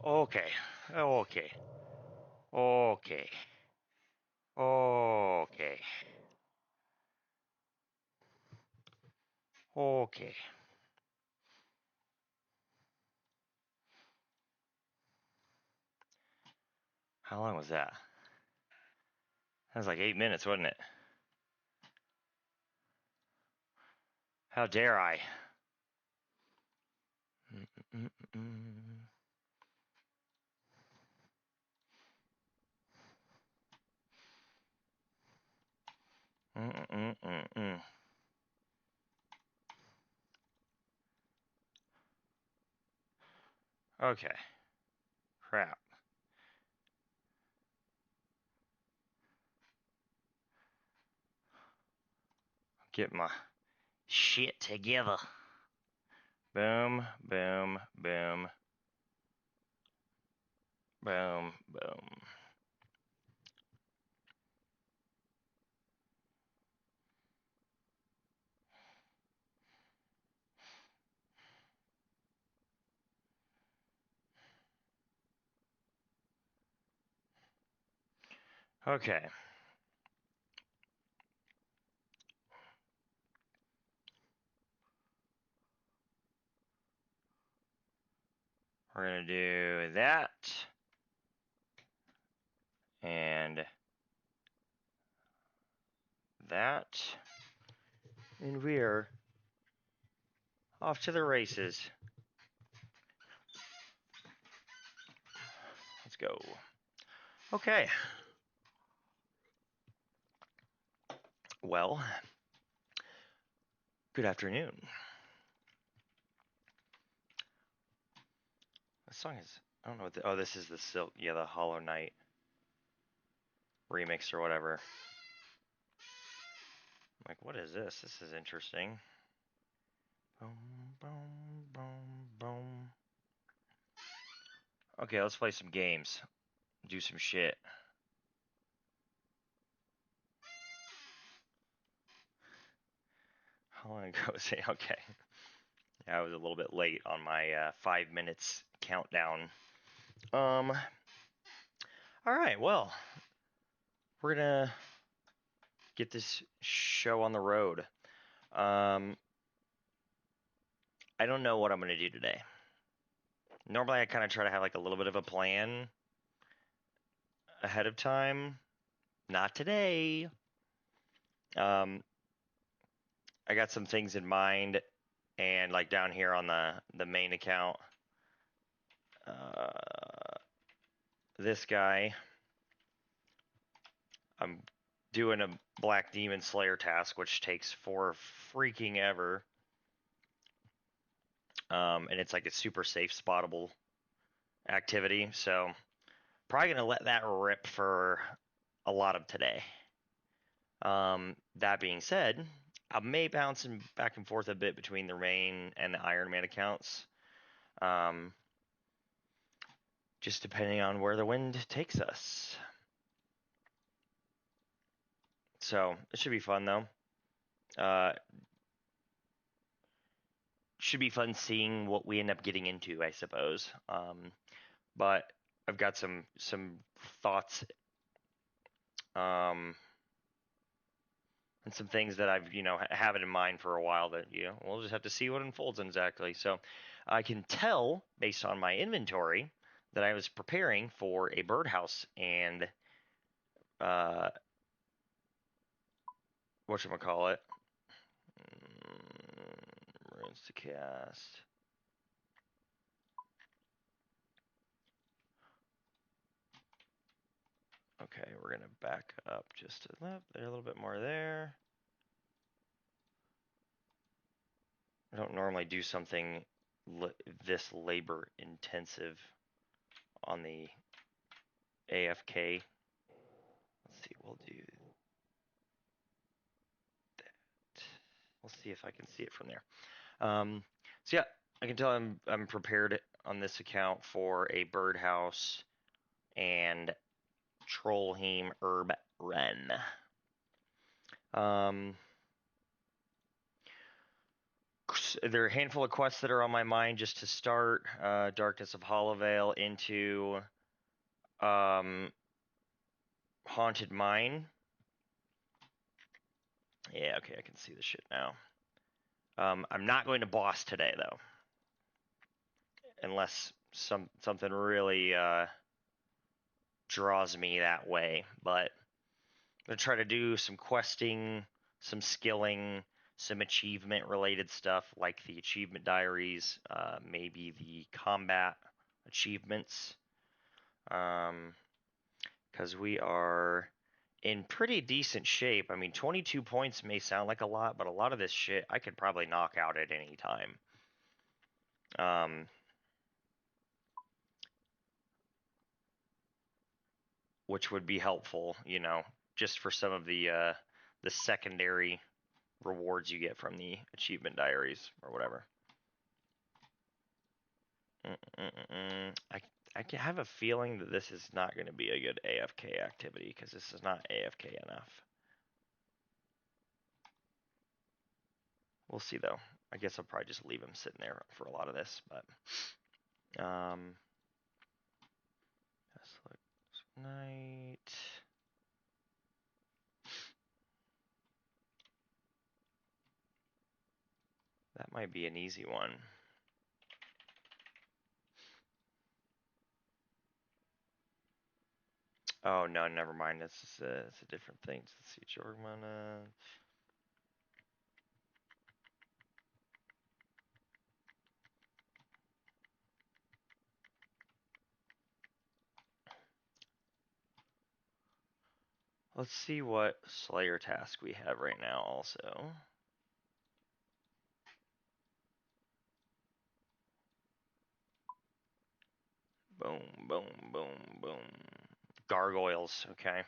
Okay. Okay. Okay. Okay. Okay. How long was that? That was like 8 minutes, wasn't it? How dare I? Mm-mm-mm. Mm-mm-mm-mm. Okay. Crap. Get my shit together. Boom, boom, boom, boom, boom. Okay. We're going to do that. And that. And we're off to the races. Let's go. Okay. Well, good afternoon. This song is, I don't know what oh, this is the Silk, yeah, the Hollow Knight remix or whatever. I'm like, what is this? This is interesting. Boom, boom, boom, boom. Okay, let's play some games. Do some shit. How long ago was it? Okay. Yeah, I was a little bit late on my 5 minutes countdown. All right, well, we're gonna get this show on the road. Um, I don't know what I'm gonna do today. Normally, I kind of try to have like a little bit of a plan ahead of time. Not today. Um, I got some things in mind, and like down here on the main account, uh, this guy, I'm doing a Black Demon Slayer task, which takes for freaking ever. And it's like a super safe spottable activity, so probably gonna let that rip for a lot of today. That being said, I may bounce back and forth a bit between the Rain and the Ironman accounts, um, just depending on where the wind takes us. So it should be fun though. Uh, should be fun seeing what we end up getting into, I suppose. But I've got some thoughts, um, and some things that I've have it in mind for a while that we'll just have to see what unfolds exactly. So I can tell based on my inventory that I was preparing for a birdhouse and uh, whatchamacallit, runes to cast. Okay, we're gonna back up just a little bit more there. I don't normally do something this labor intensive on the AFK. Let's see, we'll do that. We'll see if I can see it from there. So yeah, I can tell I'm prepared on this account for a birdhouse and Trollheim herb run. there are a handful of quests that are on my mind just to start. Darkness of Hollowvale into Haunted Mine. Yeah, okay, I can see the shit now. I'm not going to boss today though, unless something really draws me that way. But I'm gonna try to do some questing, some skilling, some achievement related stuff like the achievement diaries, maybe the combat achievements. Because we are in pretty decent shape. I mean, 22 points may sound like a lot, but a lot of this shit I could probably knock out at any time. Which would be helpful, you know, just for some of the secondary rewards you get from the achievement diaries or whatever. I have a feeling that this is not going to be a good AFK activity because this is not AFK enough. We'll see though. I guess I'll probably just leave him sitting there for a lot of this, but night. That might be an easy one. Oh no, never mind. It's a different thing. Let's see, Jorgmana. Let's see what Slayer task we have right now also. Boom, boom, boom, boom. Gargoyles, okay.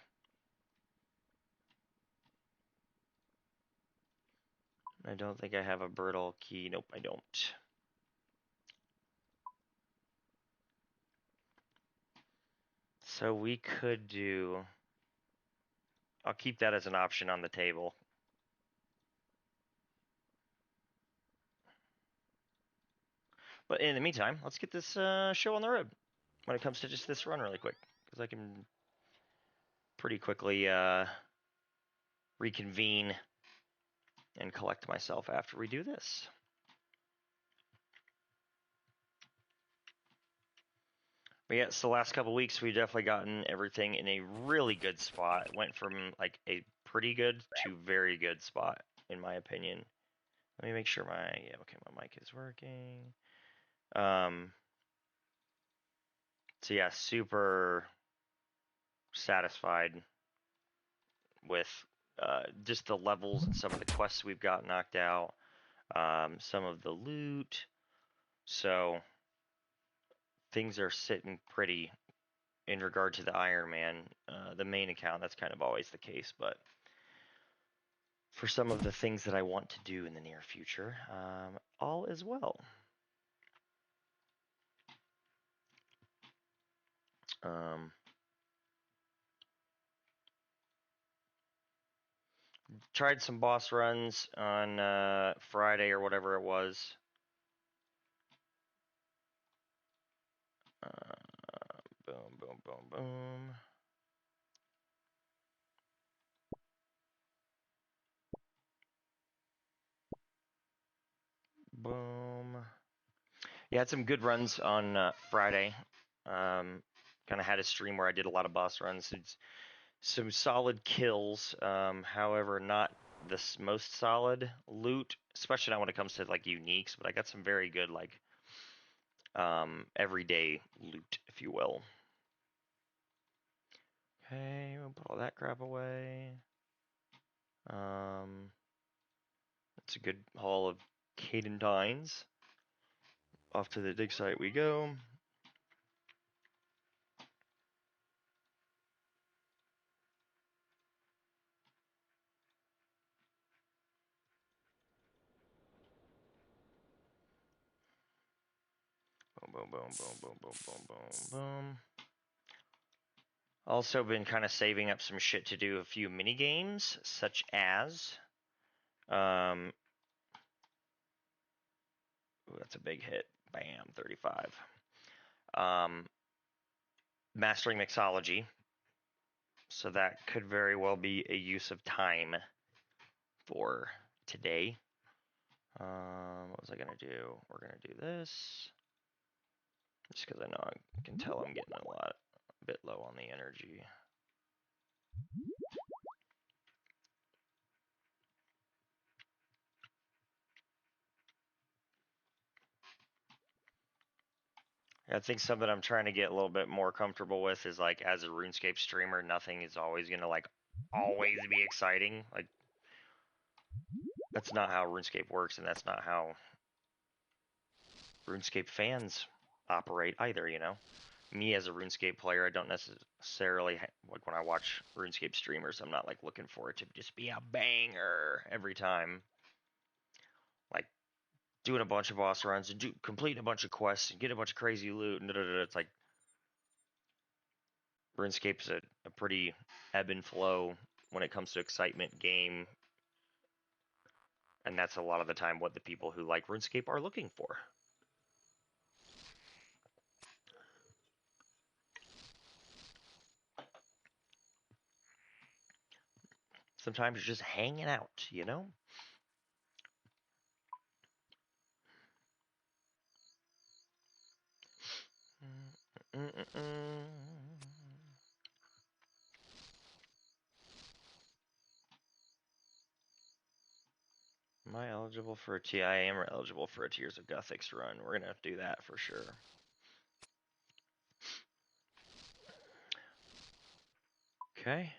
I don't think I have a brittle key. Nope, I don't. So we could do... I'll keep that as an option on the table. But in the meantime, let's get this show on the road when it comes to just this run really quick. Because I can pretty quickly reconvene and collect myself after we do this. But yeah, so the last couple weeks we've definitely gotten everything in a really good spot. It went from like a pretty good to very good spot, in my opinion. Let me make sure my mic is working. So yeah, super satisfied with just the levels and some of the quests we've got knocked out, some of the loot. So things are sitting pretty in regard to the Ironman, the main account. That's kind of always the case, but for some of the things that I want to do in the near future, all is well. Tried some boss runs on Friday or whatever it was. Boom, boom, boom, boom. Boom. Yeah, had some good runs on Friday. Kind of had a stream where I did a lot of boss runs. It's some solid kills. However, not the most solid loot, especially not when it comes to like uniques. But I got some very good like everyday loot, if you will. Okay, we'll put all that crap away. It's a good haul of Cadentines. Off to the dig site we go. Boom, boom, boom, boom, boom, boom, boom, boom, boom. Also been kind of saving up some shit to do a few mini games, such as Ooh, that's a big hit. Bam, 35. Mastering mixology. So that could very well be a use of time for today. What was I going to do? We're going to do this. Just because I know I can tell I'm getting a bit low on the energy. I think something I'm trying to get a little bit more comfortable with is like as a RuneScape streamer, nothing is always going to like always be exciting. Like that's not how RuneScape works, and that's not how RuneScape fans operate either, you know? Me as a RuneScape player, I don't necessarily like when I watch RuneScape streamers, I'm not like looking for it to just be a banger every time. Like doing a bunch of boss runs and completing a bunch of quests and get a bunch of crazy loot and it's like RuneScape's a pretty ebb and flow when it comes to excitement game, and that's a lot of the time what the people who like RuneScape are looking for. Sometimes you're just hanging out, you know? Am I eligible for a T? I am eligible for a Tears of Gothics run. We're gonna have to do that for sure. Okay.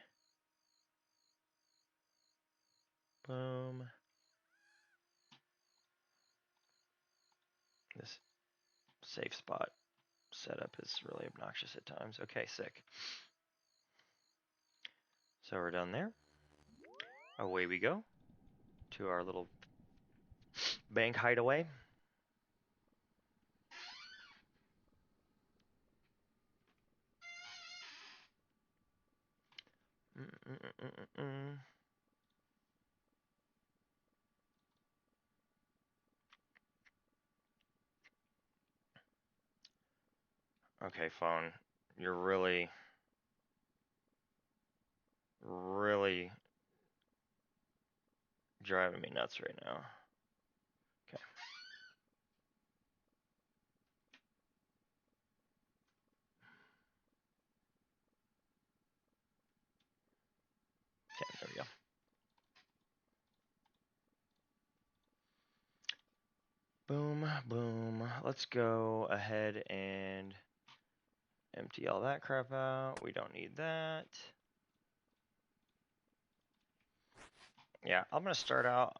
Boom. This safe spot setup is really obnoxious at times. Okay, sick. So we're done there. Away we go to our little bank hideaway. Okay, phone. You're really driving me nuts right now. Okay. Okay, there we go. Boom, boom. Let's go ahead and empty all that crap out. We don't need that. Yeah, I'm going to start out,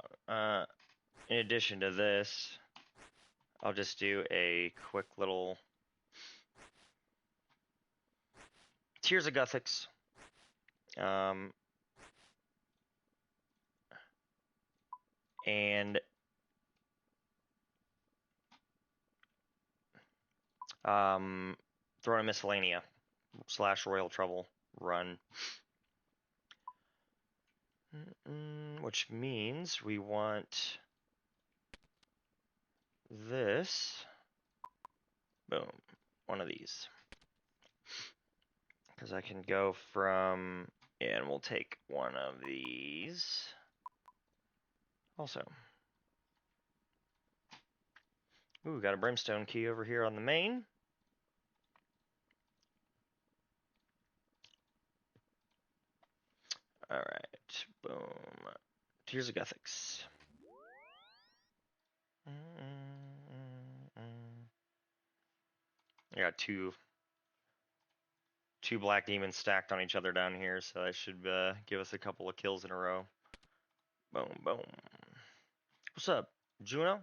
in addition to this, I'll just do a quick little Tears of Gothics. And Throne of Miscellanea / Royal Trouble run. Which means we want this. Boom. One of these. Because I can go from, and we'll take one of these also. Ooh, we got a brimstone key over here on the main. Alright, boom. Tears of Gothics. I got two black demons stacked on each other down here, so that should give us a couple of kills in a row. Boom, boom. What's up, Juno?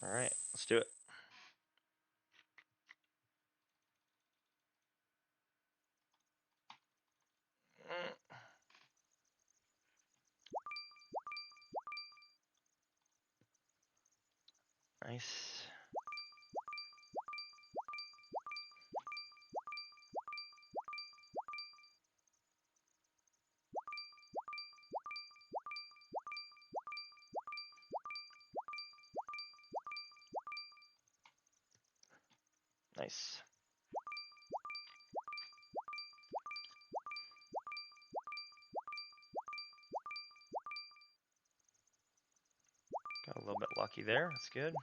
Alright, let's do it. Nice. Nice. Got a little bit lucky there. That's good.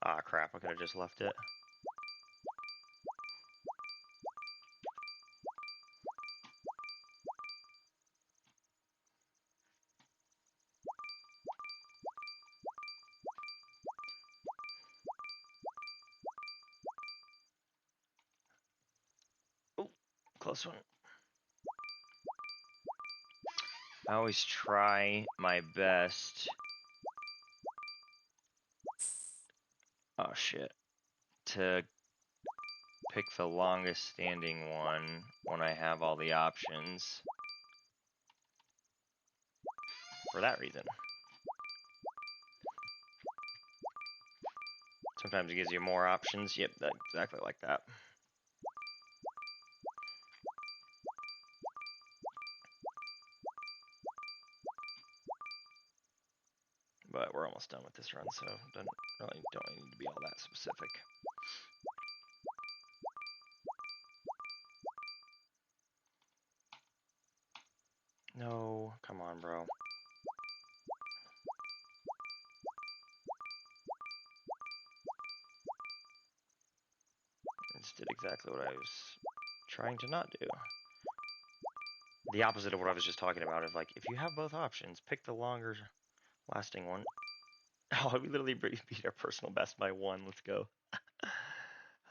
Ah, crap. I could have just left it. Oh, close one. I always try my best. Oh, shit. To pick the longest standing one when I have all the options. For that reason. Sometimes it gives you more options. Yep, exactly like that. But we're almost done with this run, so don't really need to be all that specific. No, come on, bro. I just did exactly what I was trying to not do. The opposite of what I was just talking about is like, if you have both options, pick the longer lasting one. Oh, we literally beat our personal best by 1. Let's go.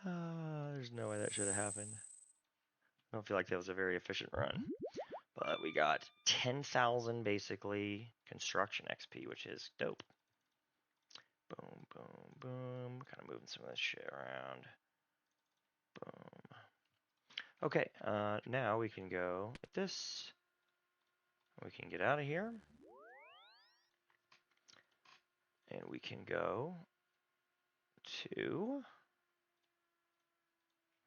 There's no way that should have happened. I don't feel like that was a very efficient run. But we got 10,000 basically construction XP, which is dope. Boom, boom, boom. Kind of moving some of this shit around. Boom. Okay, now we can go with this. We can get out of here. And we can go to...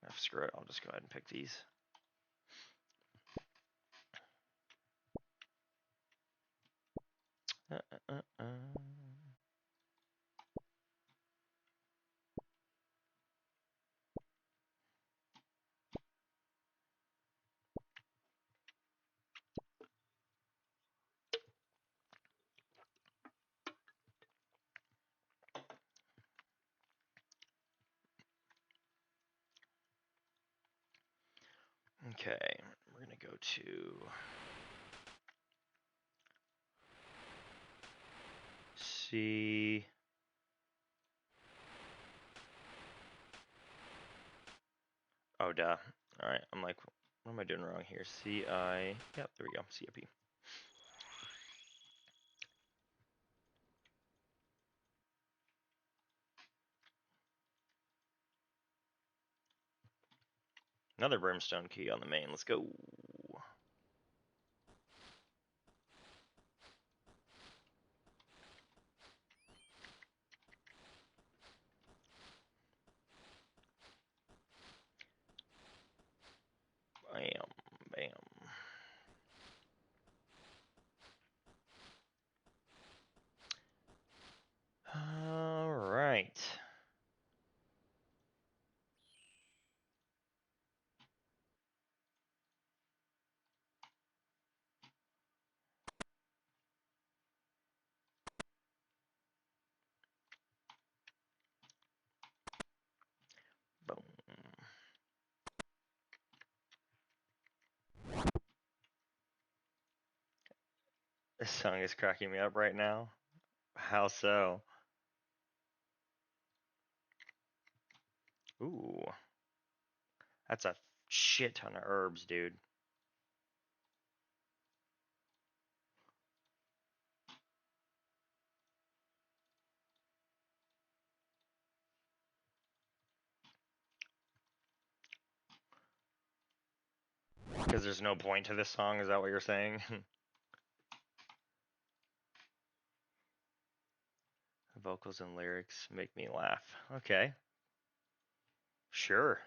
Oh, screw it, I'll just go ahead and pick these. Okay, we're gonna go to C. Oh, duh. All right, I'm like, what am I doing wrong here? CI. Yep, there we go. CIP. Another brimstone key on the main. Let's go. Bam, bam. All right. Boom. This song is cracking me up right now. How so? Ooh. That's a shit ton of herbs, dude. Because there's no point to this song, is that what you're saying? Vocals and lyrics make me laugh. Okay. Sure.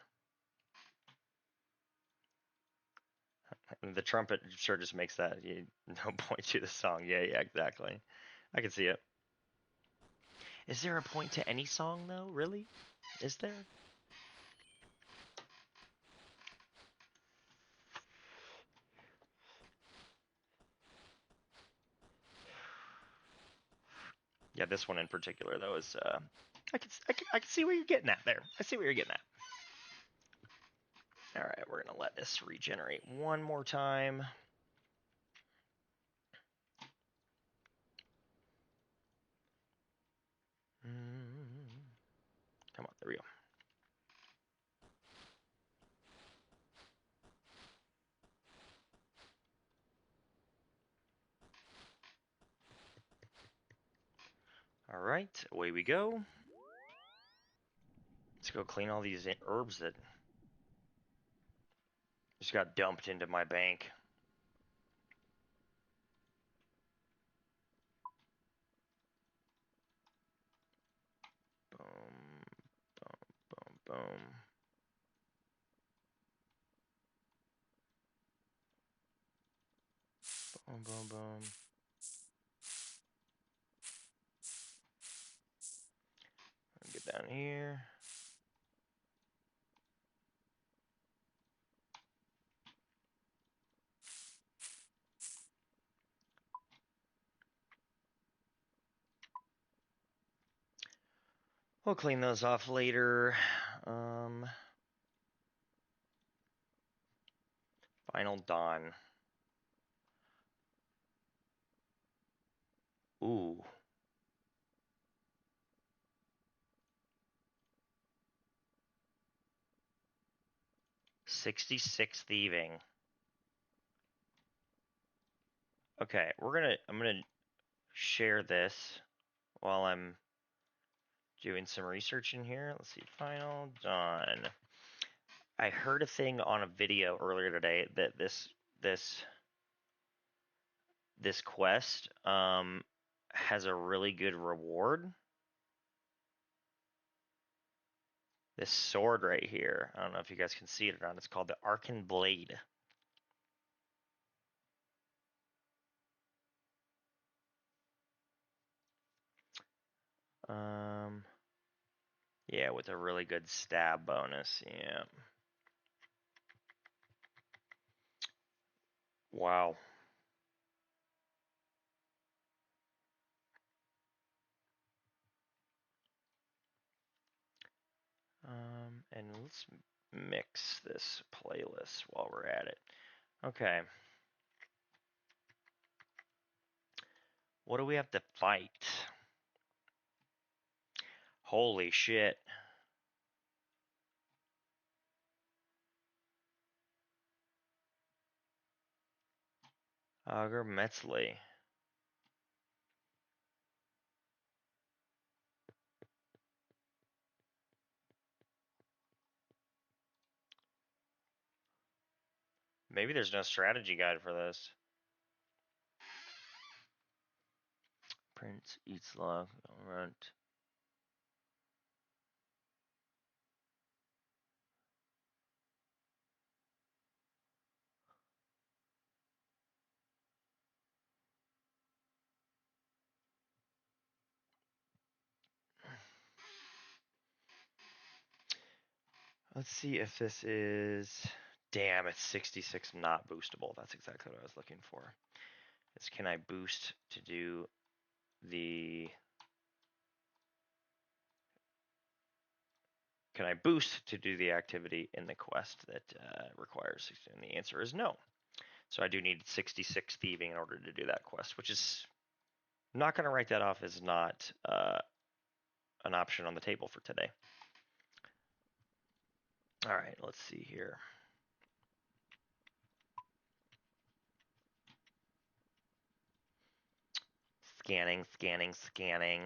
The trumpet sure just makes that no point to the song. Yeah, exactly. I can see it. Is there a point to any song though? Really? Is there? Yeah, this one in particular though is I can see what you're getting at there. I see what you're getting at. All right, we're gonna let this regenerate one more time. Come on, there we go. All right, away we go. Let's go clean all these herbs that just got dumped into my bank. Boom, boom, boom, boom. Boom, boom, boom. Get down here. We'll clean those off later. Final Dawn. Ooh. 66 thieving. Okay, I'm gonna share this while I'm doing some research in here. Let's see, Final Dawn. I heard a thing on a video earlier today that this quest has a really good reward. This sword right here. I don't know if you guys can see it or not. It's called the Arcan Blade. Yeah, with a really good stab bonus. Yeah. Wow. And let's mix this playlist while we're at it. Okay. What do we have to fight? Holy shit. Augur Metzley. Maybe there's no strategy guide for this. Prince eats log. Runt. Let's see if this is. Damn, it's 66 not boostable. That's exactly what I was looking for. Is can I boost to do the. Can I boost to do the activity in the quest that requires 60? And the answer is no. So I do need 66 thieving in order to do that quest, which is. I'm not going to write that off as not an option on the table for today. All right, let's see here. Scanning, scanning, scanning.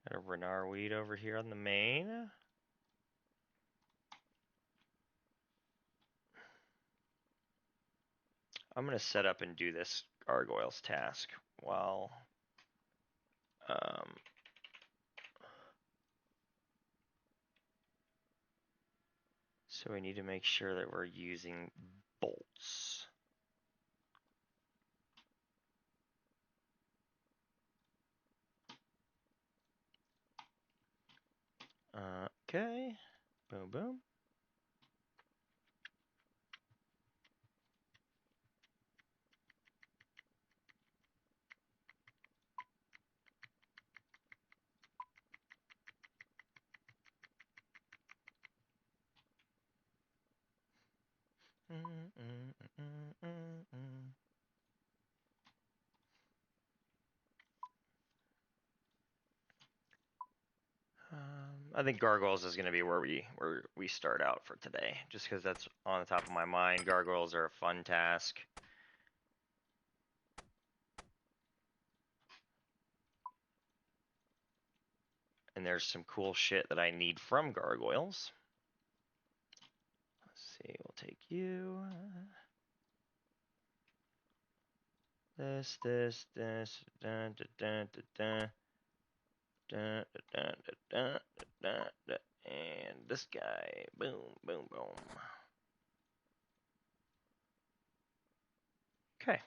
Got a Renar weed over here on the main. I'm going to set up and do this gargoyles task while So we need to make sure that we're using bolts. Okay. Boom, boom. I think gargoyles is going to be where we start out for today, just because that's on the top of my mind. Gargoyles are a fun task. And there's some cool shit that I need from gargoyles. Let's see, we'll take you. This, dun, dun, dun, dun, dun. Dun, dun, dun, dun, dun, and this guy. Boom, boom, boom. Okay.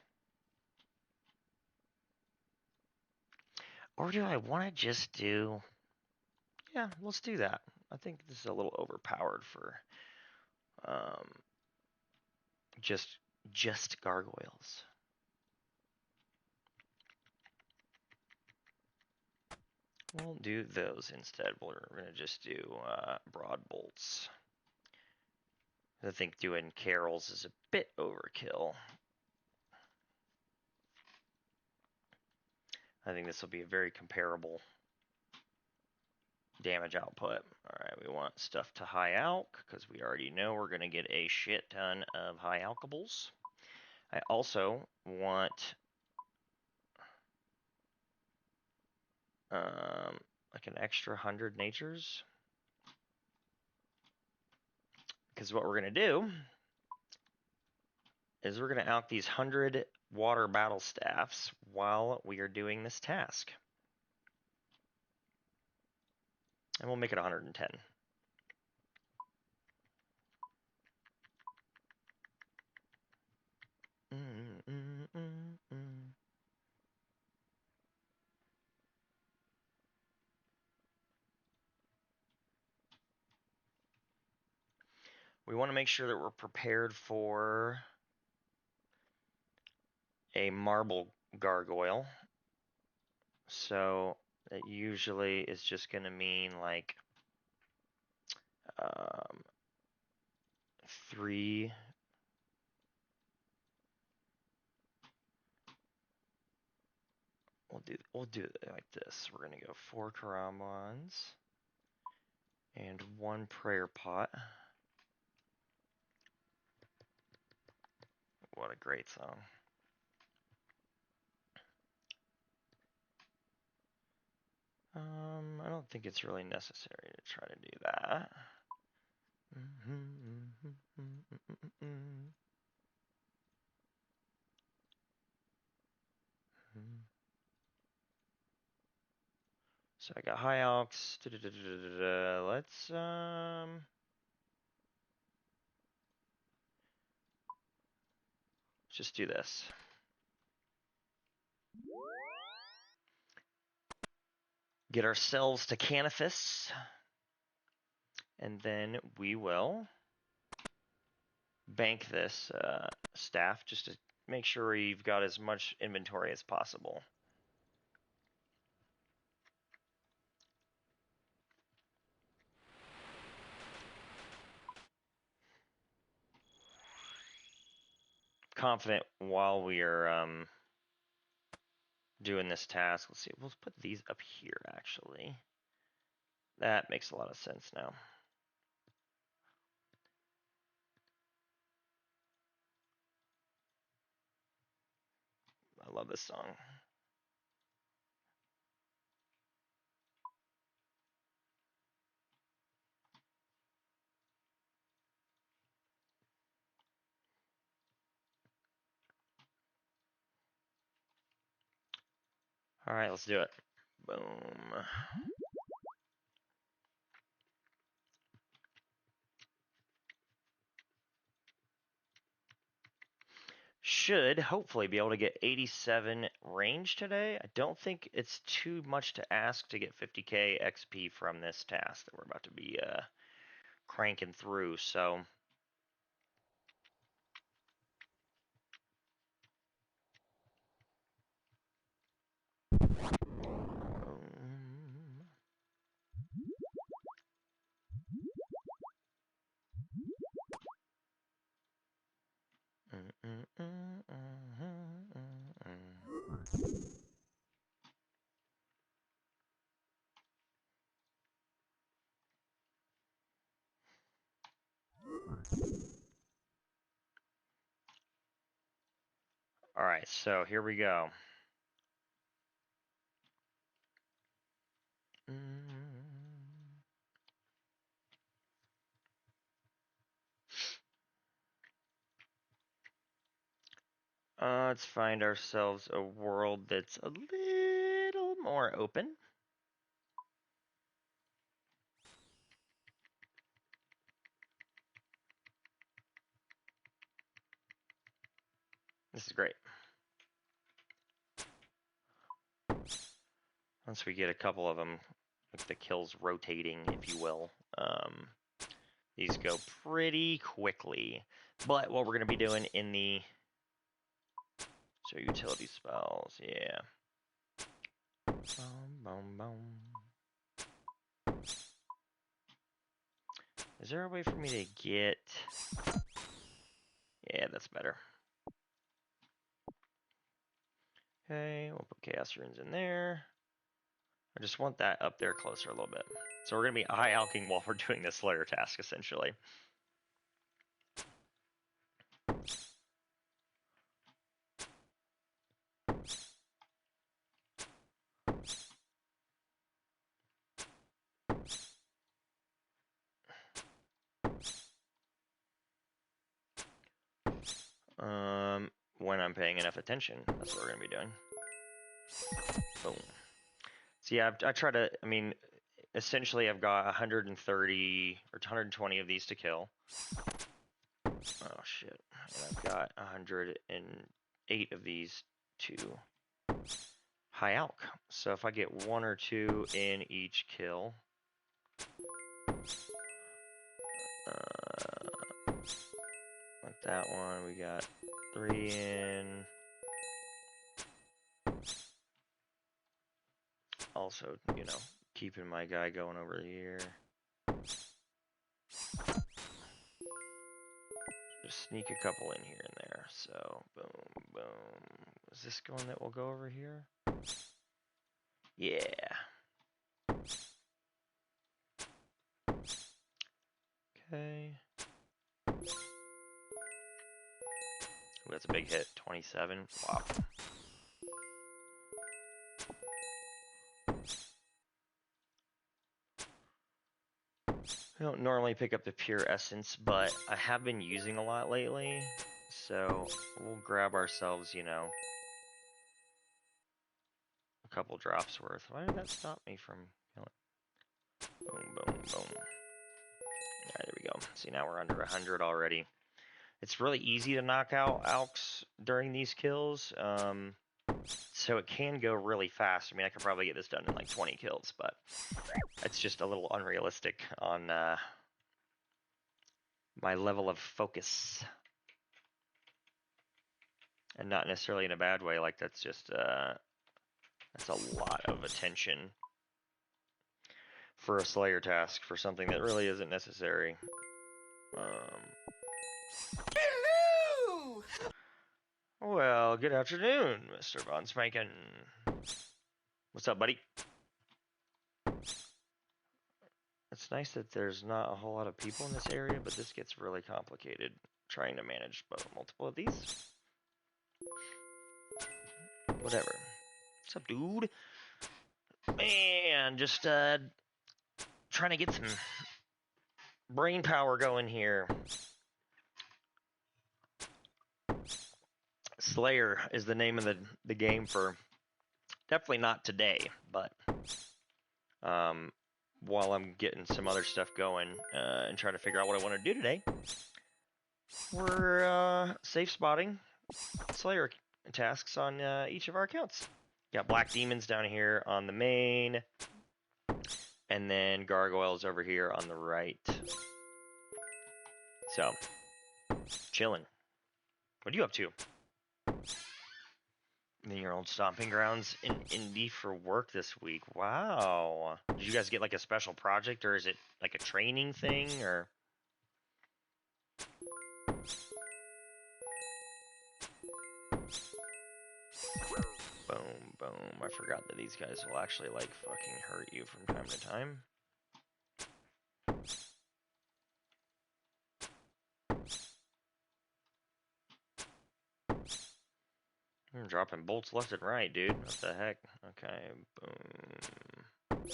Or do I want to just do... Yeah, let's do that. I think this is a little overpowered for just gargoyles. We'll do those instead. We're going to just do broad bolts. I think doing carols is a bit overkill. I think this will be a very comparable damage output. Alright, we want stuff to high alch, because we already know we're going to get a shit ton of high alchables. I also want like an extra 100 natures. Because what we're going to do is we're going to alch these 100 water battle staffs while we are doing this task. And we'll make it 110. We want to make sure that we're prepared for a marble gargoyle. So that usually is just going to mean like 3. We'll do it like this. We're gonna go 4 Karamans and 1 prayer pot. What a great song. I don't think it's really necessary to try to do that. So I got high alchs. Let's just do this. Get ourselves to Canifis, and then we will bank this staff just to make sure you've got as much inventory as possible. Confident while we are doing this task. Let's see, we'll put these up here actually. That makes a lot of sense now. I love this song. All right, let's do it. Boom. should hopefully be able to get 87 range today. I don't think it's too much to ask to get 50k XP from this task that we're about to be cranking through. So all right, so here we go. Let's find ourselves a world that's a little more open. This is great. Once we get a couple of them, like the kills rotating, if you will, these go pretty quickly. But what we're going to be doing in the... So utility spells, yeah. Boom, boom, boom. Is there a way for me to get... Yeah, that's better. Okay, we'll put Chaos Runes in there. I just want that up there closer a little bit. So we're going to be high alching while we're doing this Slayer task, essentially. When I'm paying enough attention, that's what we're going to be doing. Boom. So yeah, I try to, I mean, essentially I've got 130 or 120 of these to kill. Oh shit. And I've got 108 of these to high alch. So if I get 1 or 2 in each kill, like that one, we got 3 in. Also, you know, keeping my guy going over here. Just sneak a couple in here and there. So, boom, boom. Is this one that will go over here? Yeah. Okay. Ooh, that's a big hit. 27. Wow. I don't normally pick up the pure essence, but I have been using a lot lately. So we'll grab ourselves, you know, a couple drops worth. Why did that stop me from killing? Boom, boom, boom. Alright, there we go. See, now we're under 100 already. It's really easy to knock out alchs during these kills. So it can go really fast. I mean, I could probably get this done in like 20 kills, but it's just a little unrealistic on my level of focus. And not necessarily in a bad way, like that's just, that's a lot of attention for a Slayer task, for something that really isn't necessary. Hello! Well, good afternoon, Mr. Von Spanken. What's up, buddy? It's nice that there's not a whole lot of people in this area, but this gets really complicated trying to manage multiple of these. Whatever. What's up, dude? Man, just trying to get some brain power going here. Slayer is the name of the game for definitely not today, but while I'm getting some other stuff going and trying to figure out what I want to do today, we're safe spotting Slayer tasks on each of our accounts. Got Black Demons down here on the main, and then Gargoyles over here on the right. So, chilling. What are you up to? In your old stomping grounds in Indy for work this week. Wow. Did you guys get like a special project, or is it like a training thing, or? Boom, boom. I forgot that these guys will actually like fucking hurt you from time to time. I'm dropping bolts left and right, dude. What the heck? Okay, boom.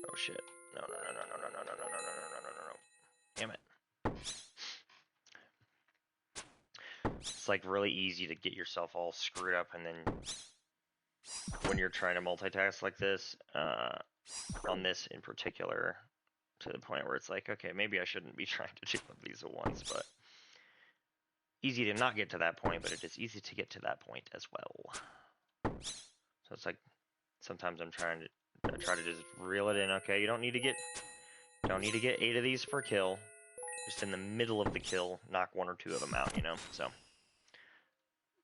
Oh shit. No, no, no, no, no, no, no, no, no, no, no, no, no, no, no. Damn it. It's like really easy to get yourself all screwed up, and then when you're trying to multitask like this, on this in particular, to the point where it's like, okay, maybe I shouldn't be trying to do these at once, but easy to not get to that point, but it is easy to get to that point as well. So it's like sometimes I try to just reel it in. Okay, you don't need to get 8 of these per kill. Just in the middle of the kill, knock 1 or 2 of them out, you know. So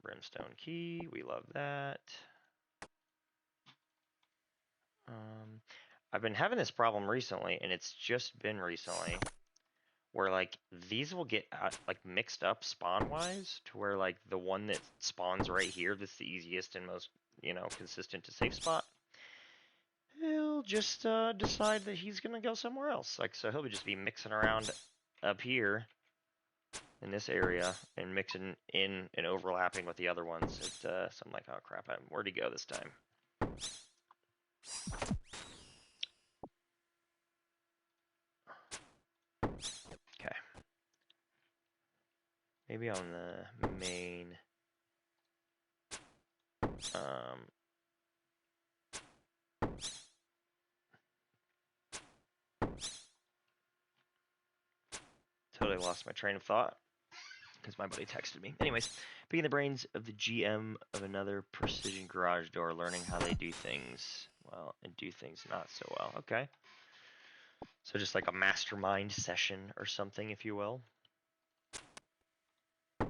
brimstone key, we love that. I've been having this problem recently, and it's just been recently, where like these will get like mixed up spawn wise to where like the one that spawns right here, that's the easiest and most, you know, consistent to safe spot, he'll just decide that he's gonna go somewhere else. Like, so he'll just be mixing around up here in this area and mixing in and overlapping with the other ones. So I'm like, oh crap, where'd he go this time? Okay. Maybe on the main. Totally lost my train of thought because my buddy texted me. Anyways, picking the brains of the GM of another precision garage door, learning how they do things well and do things not so well. Okay. So just like a mastermind session or something, if you will. That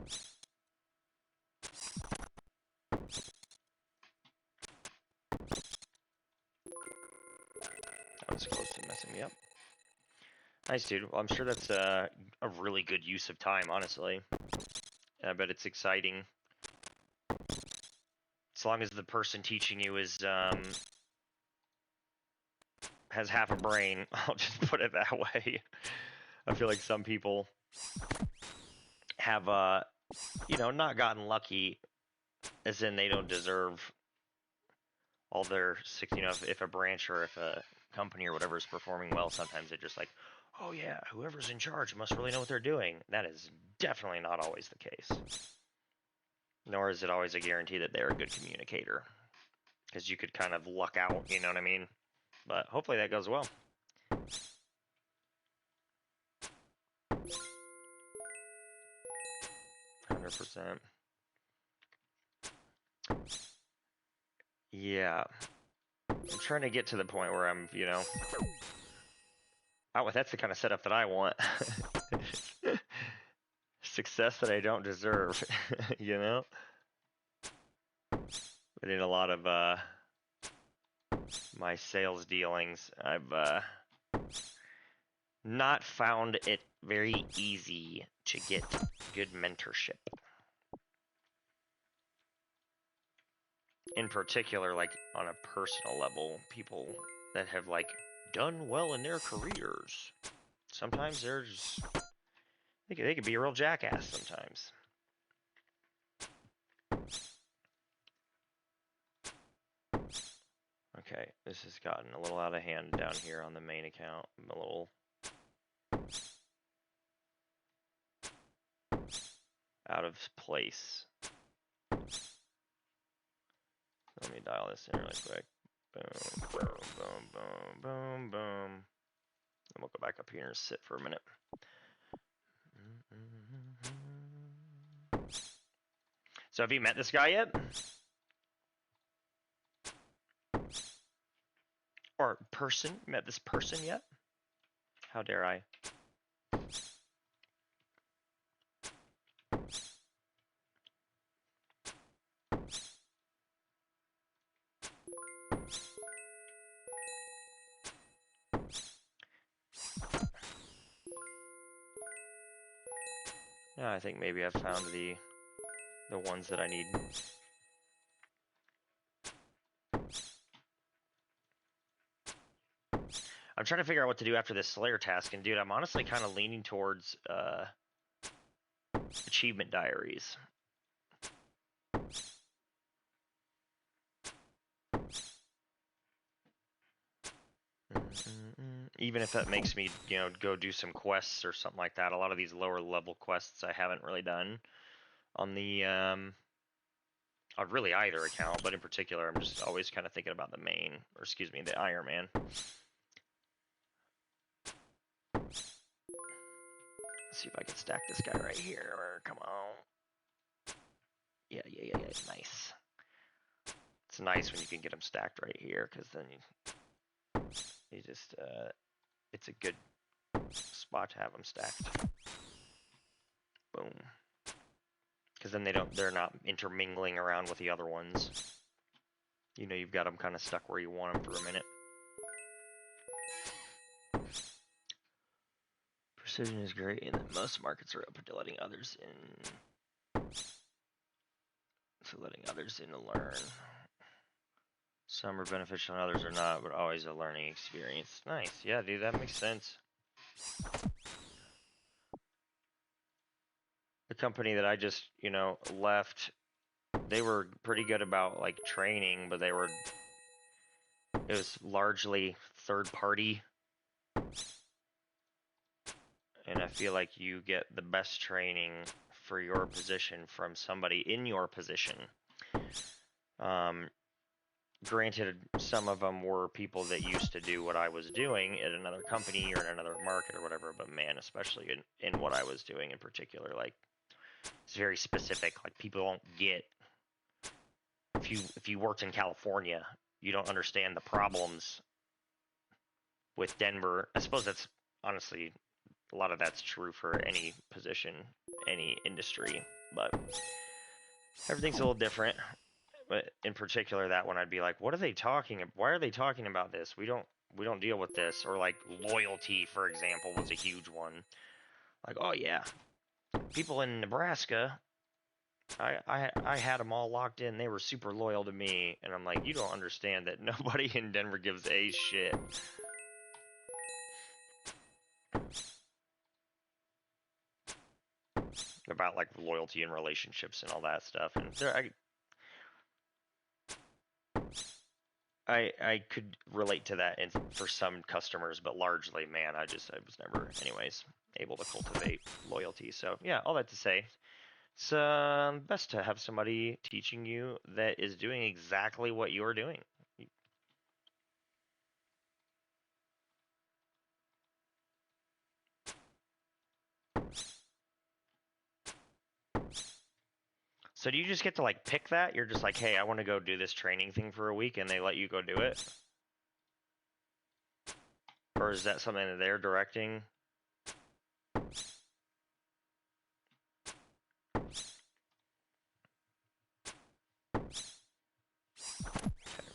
was close to messing me up. Nice, dude. Well, I'm sure that's a really good use of time, honestly. But it's exciting. As long as the person teaching you is has half a brain, I'll just put it that way. I feel like some people have, you know, not gotten lucky, as in they don't deserve all their, you know, if a branch or if a company or whatever is performing well, sometimes they're just like, oh yeah, whoever's in charge must really know what they're doing. That is definitely not always the case. Nor is it always a guarantee that they're a good communicator, because you could kind of luck out, you know what I mean? But hopefully that goes well. %. Yeah. I'm trying to get to the point where I'm, you know, oh, that's the kind of setup that I want. Success that I don't deserve, you know? But in a lot of my sales dealings, I've not found it very easy to get good mentorship. In particular, like on a personal level, people that have like done well in their careers, sometimes they could be a real jackass sometimes. Okay, this has gotten a little out of hand down here on the main account. I'm a little out of place. Let me dial this in really quick. Boom, boom, boom, boom, boom, boom. And we'll go back up here and sit for a minute. So have you met this guy yet? Or person? Met this person yet? How dare I? Yeah, I think maybe I've found the ones that I need. I'm trying to figure out what to do after this Slayer task, and dude, I'm honestly kind of leaning towards achievement diaries. Even if that makes me, you know, go do some quests or something like that. A lot of these lower level quests I haven't really done on the on really either account, but in particular, I'm just always kind of thinking about the main, or excuse me, the Ironman. Let's see if I can stack this guy right here. Come on. Yeah, nice. It's nice when you can get them stacked right here, because then you just it's a good spot to have them stacked. Boom. Because then they're not intermingling around with the other ones. You know, you've got them kind of stuck where you want them for a minute. Precision is great in that most markets are open to letting others in. So letting others in to learn. Some are beneficial and others are not, but always a learning experience. Nice. Yeah, dude, that makes sense. The company that I just, you know, left, they were pretty good about like training, but it was largely third party. And I feel like you get the best training for your position from somebody in your position. Granted, some of them were people that used to do what I was doing at another company or in another market or whatever, but man, especially in what I was doing in particular, like, it's very specific. Like, people don't get, if you worked in California, you don't understand the problems with Denver. I suppose that's honestly, a lot of that's true for any position, any industry, but everything's a little different. But in particular, that one, I'd be like, what are they talking about? Why are they talking about this? We don't deal with this. Or like loyalty, for example, was a huge one. Like, oh yeah, people in Nebraska, I had them all locked in. They were super loyal to me, and I'm like, you don't understand that nobody in Denver gives a shit about like loyalty and relationships and all that stuff. And I could relate to that for some customers, but largely, man, I was never, anyways, able to cultivate loyalty. So yeah, all that to say, it's best to have somebody teaching you that is doing exactly what you're doing. So do you just get to like pick that? You're just like, hey, I want to go do this training thing for a week, and they let you go do it? Or is that something that they're directing? Okay,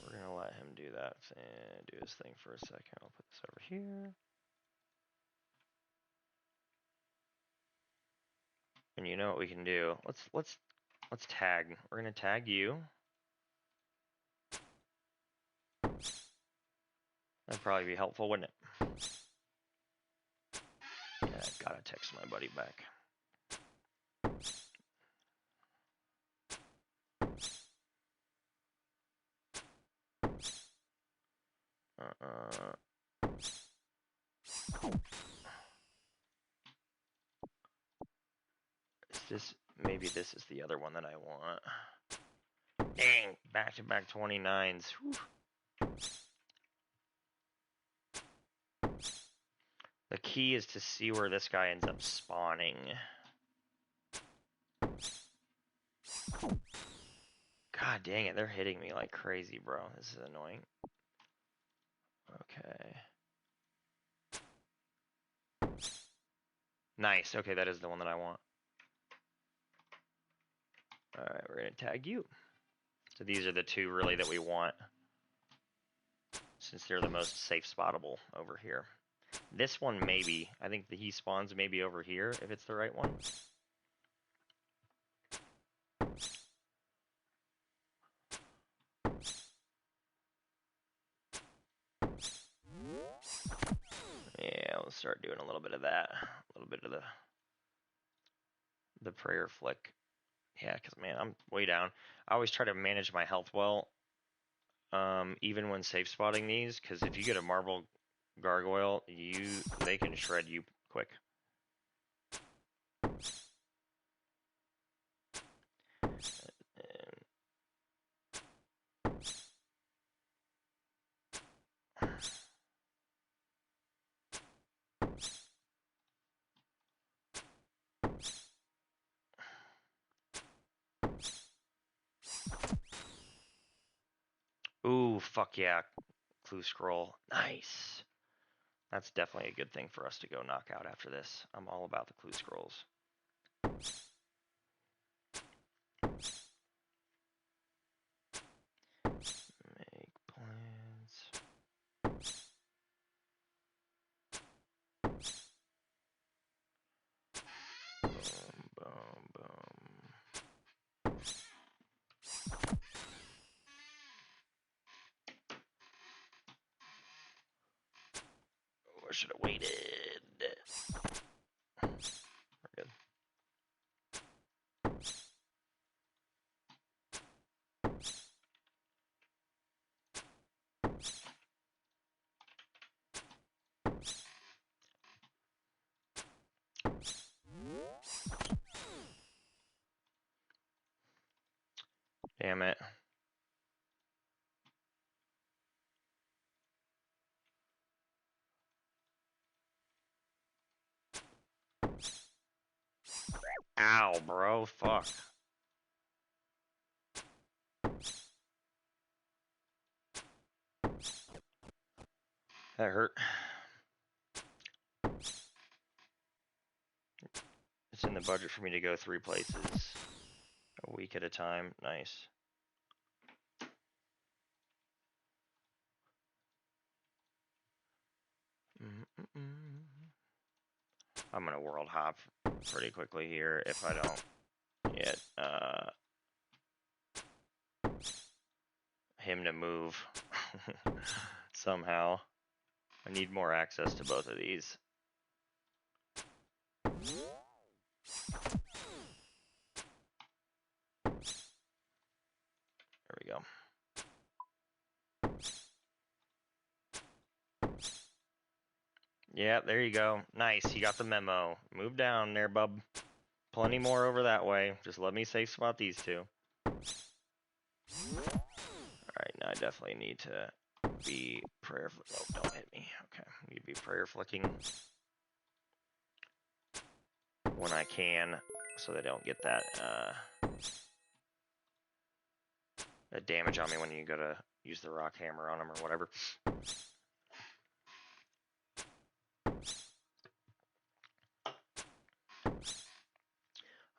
we're gonna let him do that and do his thing for a second. I'll put this over here. And you know what we can do? Let's tag. We're gonna tag you. That'd probably be helpful, wouldn't it? Yeah, I gotta text my buddy back. Maybe this is the other one that I want. Dang, back-to-back 29s. Whew. The key is to see where this guy ends up spawning. God dang it, they're hitting me like crazy, bro. This is annoying. Okay. Nice. Okay, that is the one that I want. Alright, we're going to tag you. So these are the two really that we want, since they're the most safe spottable over here. This one maybe. I think he spawns maybe over here if it's the right one. Yeah, we'll start doing a little bit of that. A little bit of the prayer flick. Yeah, because, man, I'm way down. I always try to manage my health well, even when safe spotting these, because if you get a marble gargoyle, they can shred you quick. Ooh, fuck yeah. Clue scroll. Nice. That's definitely a good thing for us to go knock out after this. I'm all about the clue scrolls. Make plans. Boom, boom, boom. Oh, I should have waited. We're good. Damn it. Ow, bro. Fuck. That hurt. It's in the budget for me to go 3 places a week at a time. Nice. I'm gonna world hop pretty quickly here if I don't get him to move somehow. I need more access to both of these. There we go. Yeah, there you go. Nice, you got the memo. Move down there, bub. Plenty more over that way. Just let me safe spot these two. Alright, now I definitely need to be prayer... Oh, don't hit me. Okay, I need to be prayer flicking when I can, so they don't get that damage on me when you go to use the rock hammer on them or whatever.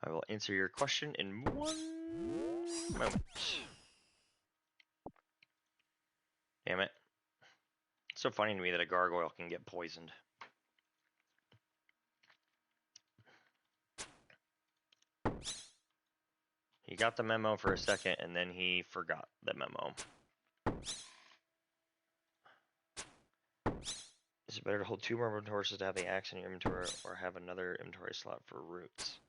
I will answer your question in 1 moment. Damn it. It's so funny to me that a gargoyle can get poisoned. He got the memo for a second, and then he forgot the memo. Is it better to hold 2 more horses to have the axe in your inventory, or have another inventory slot for roots?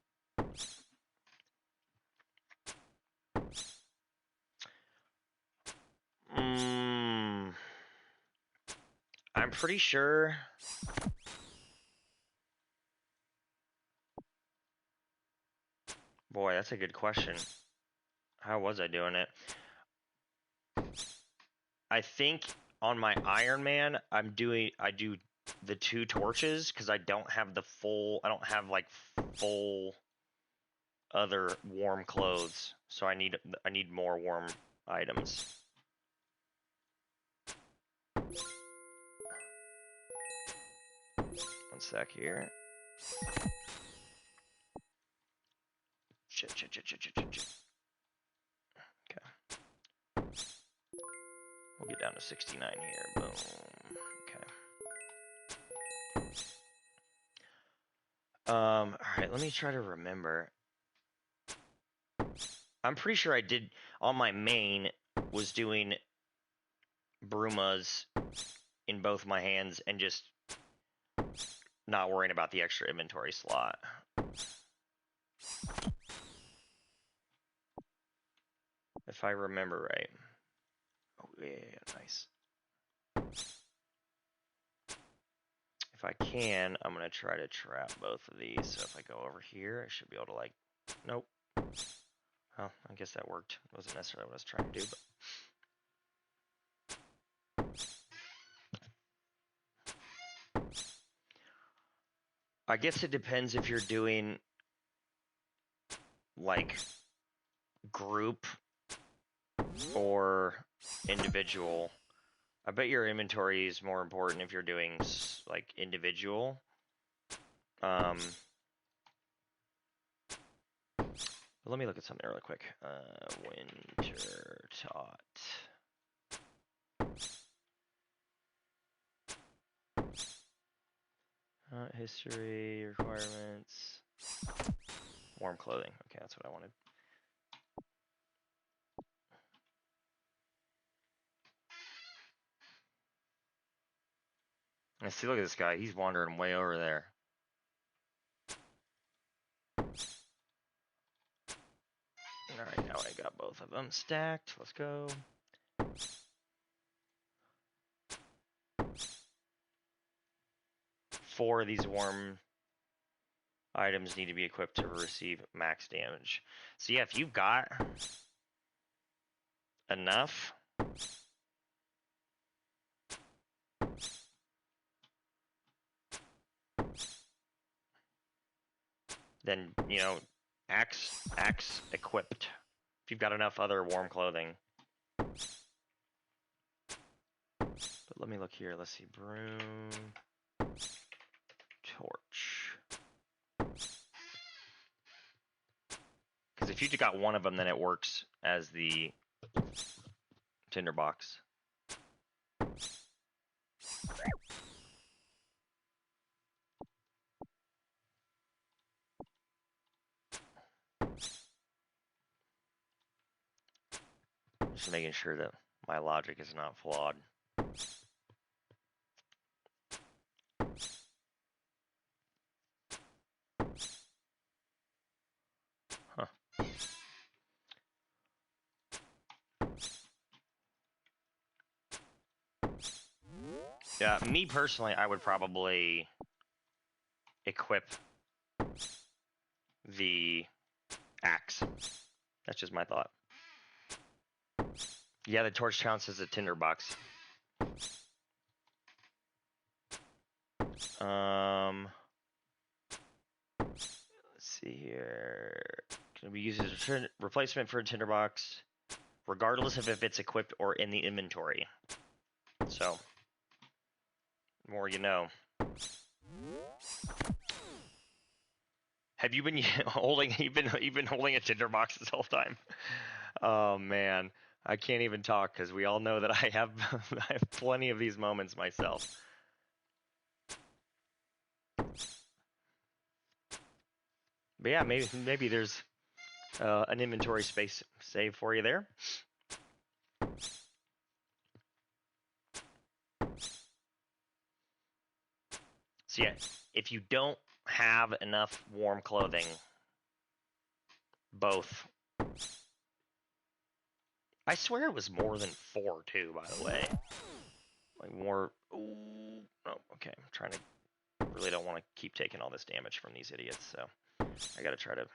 I'm pretty sure... Boy, that's a good question. How was I doing it? I think on my Ironman, I do the 2 torches because I don't have like full other warm clothes, so I need more warm items. One sec here. Shit. Okay. We'll get down to 69 here. Boom. Okay. Alright, let me try to remember. I'm pretty sure I did, on my main, was doing Brumas in both my hands and just not worrying about the extra inventory slot. If I remember right. Oh, yeah, nice. If I can, I'm going to try to trap both of these. So if I go over here, I should be able to, like, nope. Well, I guess that worked. It wasn't necessarily what I was trying to do, but I guess it depends if you're doing, like, group or individual. I bet your inventory is more important if you're doing, like, individual. But let me look at something really quick. Winter taught. History, requirements. Warm clothing. Okay, that's what I wanted. I see, look at this guy. He's wandering way over there. Alright, now I got both of them stacked. Let's go. Four of these warm items need to be equipped to receive max damage. So yeah, if you've got enough, then, you know, axe equipped. If you've got enough other warm clothing. But let me look here. Let's see. Broom. Torch. Because if you got one of them, then it works as the tinderbox. Just making sure that my logic is not flawed. Huh. Yeah, me personally, I would probably equip the axe. That's just my thought. Yeah, the torch counts as a tinderbox. Let's see here. Can be used as a replacement for a tinderbox, regardless of if it's equipped or in the inventory. So, more you know. Have you been holding? You've been holding a tinderbox this whole time. Oh man, I can't even talk because we all know that I have I have plenty of these moments myself. But yeah, maybe there's an inventory space save for you there. So yeah, if you don't have enough warm clothing, both. I swear it was more than 4 too, by the way. Like more. Ooh, oh, okay. I'm trying to. Really don't want to keep taking all this damage from these idiots, so I gotta try to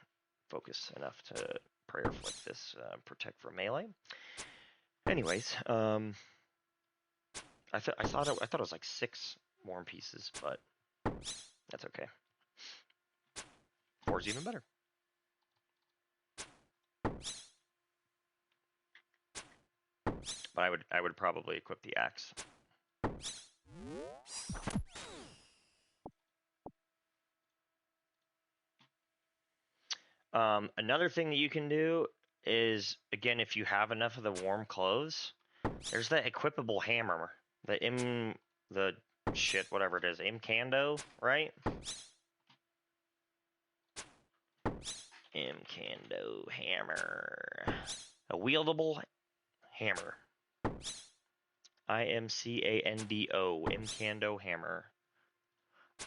focus enough to prayer flick this, protect from melee. Anyways, I thought it was like 6 warm pieces, but that's okay. 4's even better. But I would probably equip the axe. Another thing that you can do is, again, if you have enough of the warm clothes, there's that equipable hammer, the shit, whatever it is, Imcando, right? Imcando hammer, a wieldable hammer. IMCANDO, Imcando hammer.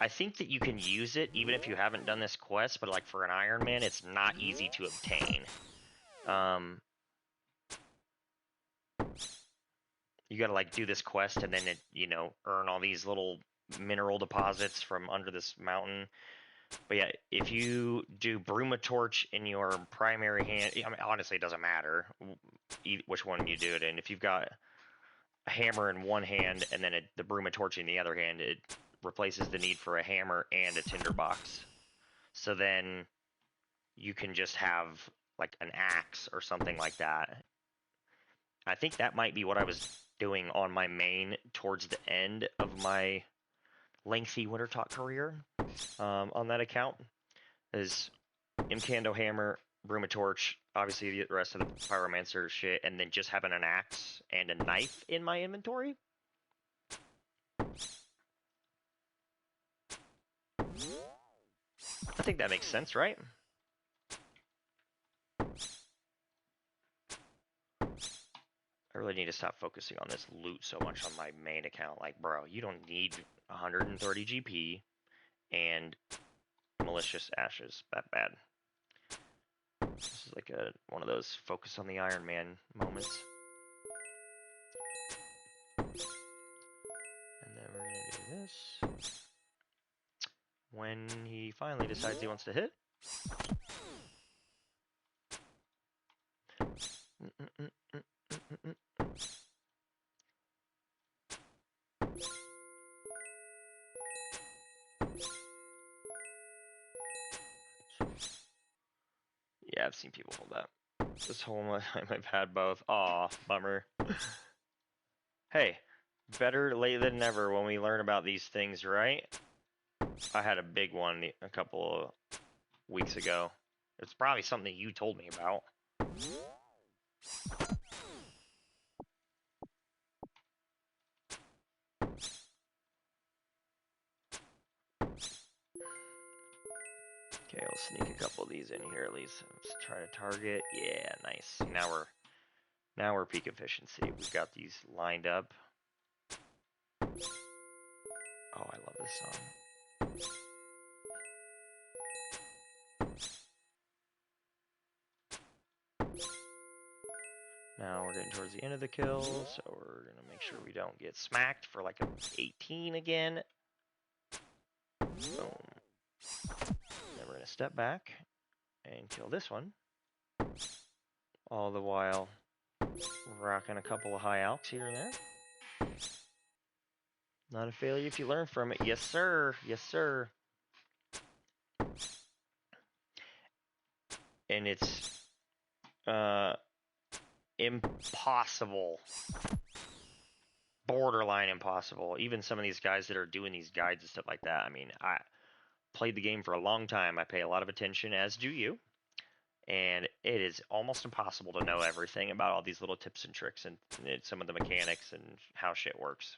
I think that you can use it even if you haven't done this quest, but like for an Ironman, it's not easy to obtain. You gotta like do this quest and then it, earn all these little mineral deposits from under this mountain. But yeah, if you do Brumatorch in your primary hand, I mean, honestly, it doesn't matter which one you do it in. If you've got a hammer in one hand and then the Brumatorch in the other hand, it replaces the need for a hammer and a tinderbox. So then you can just have like an axe or something like that. I think that might be what I was doing on my main towards the end of my lengthy Wintertalk career on that account. Is Imcando hammer, Brumatorch, obviously the rest of the Pyromancer shit, and then just having an axe and a knife in my inventory. I think that makes sense, right? I really need to stop focusing on this loot so much on my main account. Like, bro, you don't need 130 GP and malicious ashes that bad. This is like one of those focus on the Ironman moments. And then we're gonna do this. When he finally decides he wants to hit. Yeah, I've seen people hold that. This whole time I've had both. Aw, bummer. Hey, better late than never when we learn about these things, right? I had a big one a couple of weeks ago. It's probably something you told me about. Okay, I'll sneak a couple of these in here at least. Let's try to target. Yeah, nice. Now we're peak efficiency. We've got these lined up. Oh, I love this song. Now we're getting towards the end of the kill, so we're gonna make sure we don't get smacked for like a 18 again. Boom. Then we're gonna step back and kill this one. All the while rocking a couple of high alks here and there. Not a failure if you learn from it. Yes, sir. Yes, sir. And it's impossible. Borderline impossible. Even some of these guys that are doing these guides and stuff like that. I mean, I played the game for a long time. I pay a lot of attention, as do you. And it is almost impossible to know everything about all these little tips and tricks and some of the mechanics and how shit works.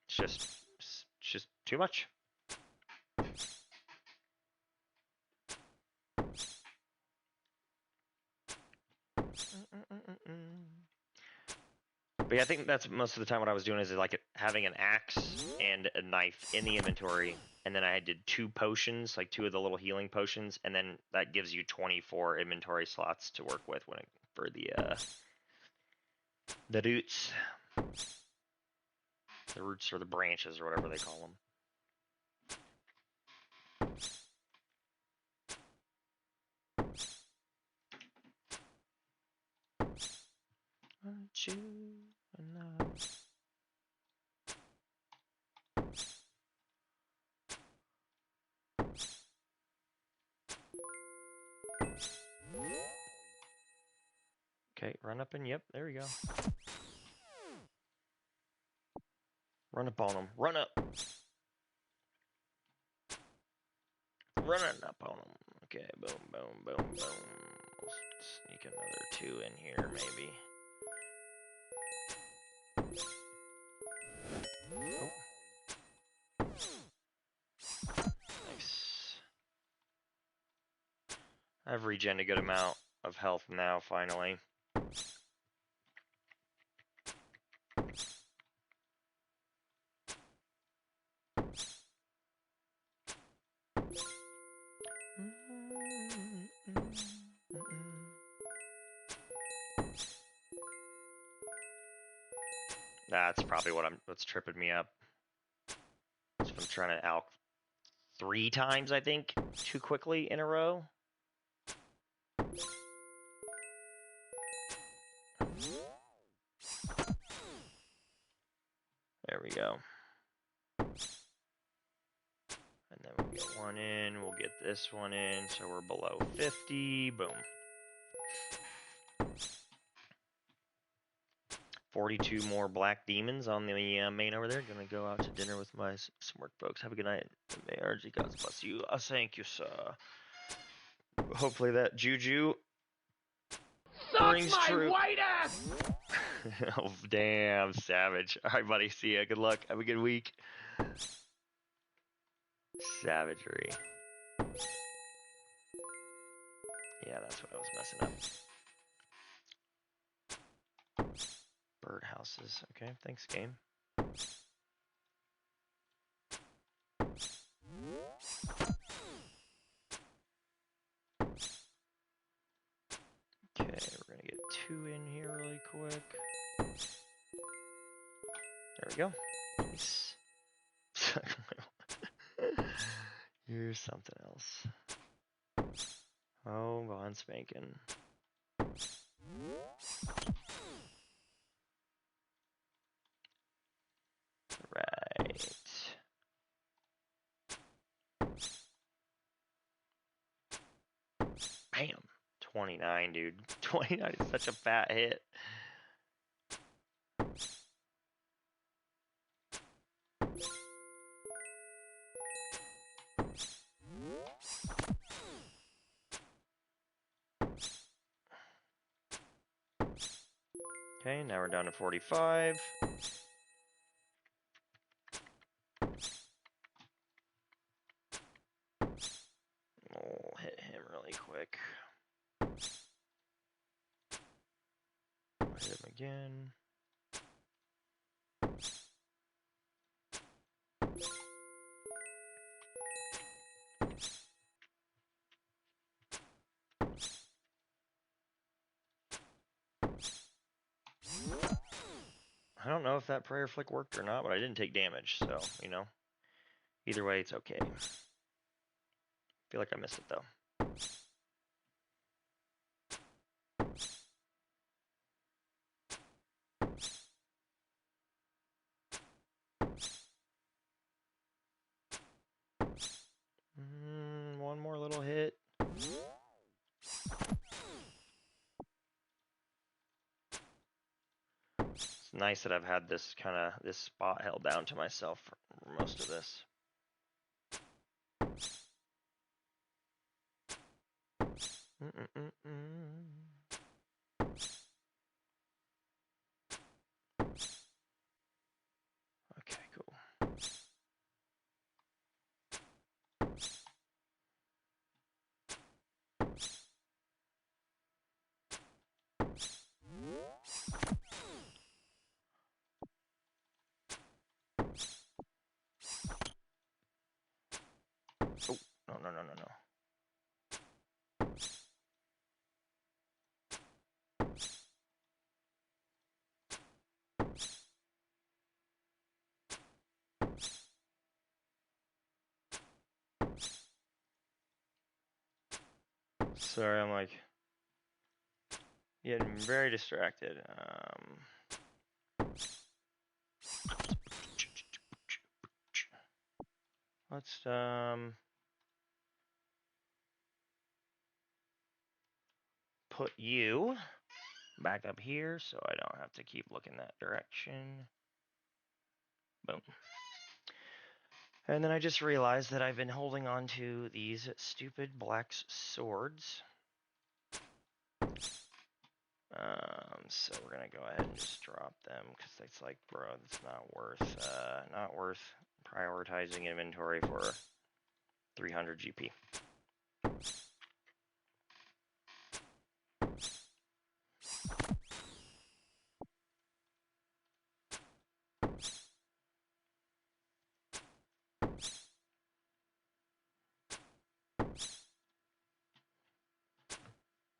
It's just too much. But yeah, I think that's most of the time what I was doing is like having an axe and a knife in the inventory, and then I did 2 potions, like 2 of the little healing potions, and then that gives you 24 inventory slots to work with for the roots. The roots or the branches or whatever they call them. Aren't you enough? Okay, run up and yep, there we go. Run up on him. Run up. Running up on him. Okay, boom, boom, boom, boom. We'll sneak another 2 in here, maybe. Oh. Nice. I've regened a good amount of health now, finally. That's probably what's tripping me up. So I'm trying to alch 3 times, I think, too quickly in a row. There we go. And then we'll get 1 in, we'll get this 1 in, so we're below 50, boom. 42 more black demons on the main over there. Gonna go out to dinner with my smart folks. Have a good night. May RG, God bless you. Thank you, sir. Hopefully that juju rings true. White ass! Oh, damn, savage. All right, buddy. See ya. Good luck. Have a good week. Savagery. Yeah, that's what I was messing up. Birdhouses. Okay, thanks, game. Okay, we're gonna get 2 in here really quick. There we go. Nice. Here's something else. Oh, go on spanking. Right. Bam. 29, dude. 29 is such a fat hit. Okay, now we're down to 45. We'll hit him really quick. We'll hit him again. I don't know if that prayer flick worked or not, but I didn't take damage, so, you know. Either way, it's okay. Feel like I missed it, though. One more little hit. It's nice that I've had this spot held down to myself for most of this. Okay, cool. Oh, no. Sorry, I'm like getting very distracted. Let's put you back up here so I don't have to keep looking that direction. Boom. And then I just realized that I've been holding on to these stupid black swords. So we're gonna go ahead and just drop them because it's like, bro, it's not worth prioritizing inventory for 300 GP.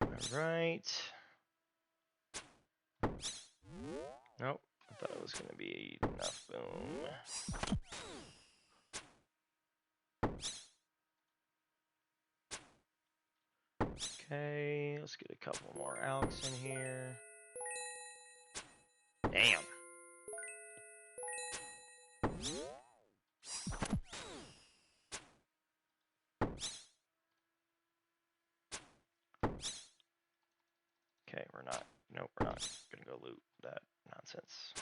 All right. Nope, I thought it was going to be enough. Boom. Okay, let's get a couple more Alex in here. Damn. Okay, we're not going to go loot that nonsense.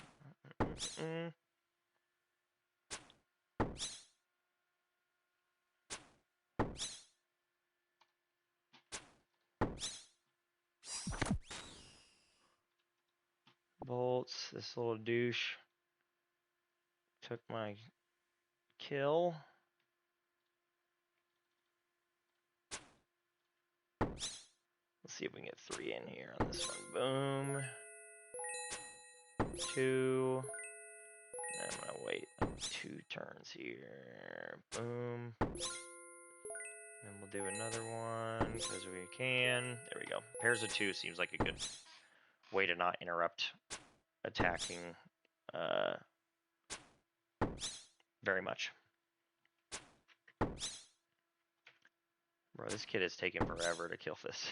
Bolts, this little douche took my kill. Let's see if we can get 3 in here on this one. Boom. 2. And I'm gonna wait 2 turns here. Boom. And we'll do another one because we can. There we go. Pairs of 2 seems like a good way to not interrupt attacking very much. Bro, this kid is taking forever to kill this.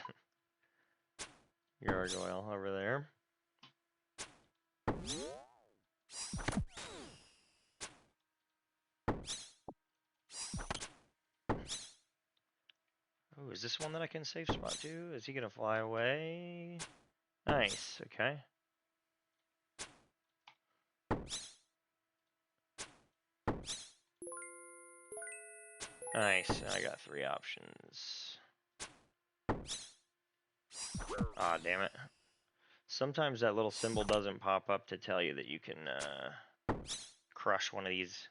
Gargoyle over there. Oh, is this one that I can safe spot to? Is he gonna fly away? Nice, okay. Nice, I got 3 options. Ah, damn it. Sometimes that little symbol doesn't pop up to tell you that you can crush one of these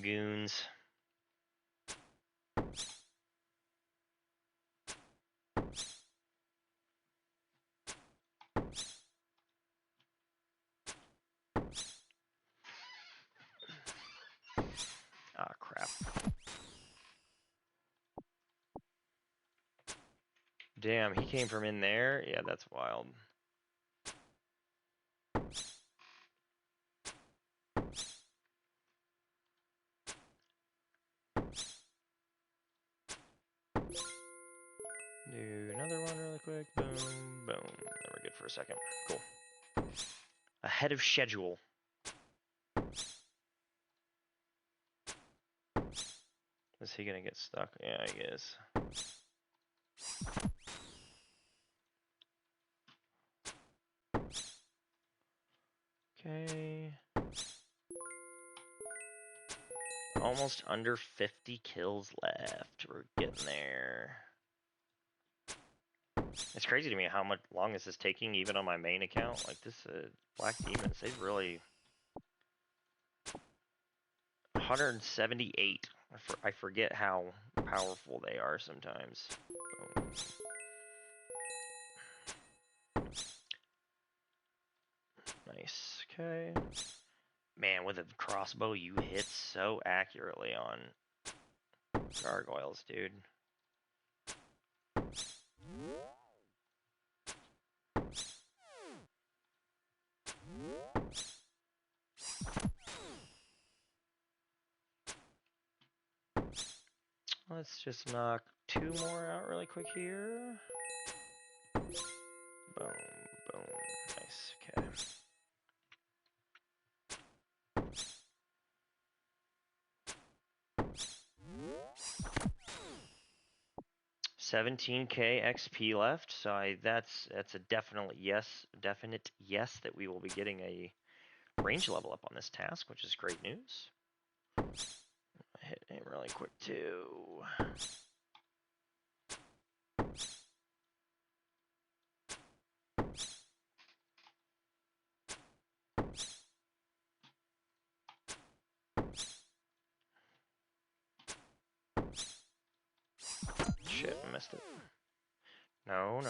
goons. Ah, crap. Damn, he came from in there? Yeah, that's wild. Do another one really quick. Boom, boom. Then we're good for a second. Cool. Ahead of schedule. Is he gonna get stuck? Yeah, I guess. Okay. Almost under 50 kills left. We're getting there. It's crazy to me how much long this is taking, even on my main account. Like this, Black Demons, they've really 178. I forget how powerful they are sometimes. Nice. Okay. Man, with a crossbow, you hit so accurately on gargoyles, dude. Let's just knock 2 more out really quick here. Boom, boom. Nice. Okay. 17k XP left, so that's a definite yes that we will be getting a range level up on this task, which is great news. Hit him really quick too. Shit, I missed it. No.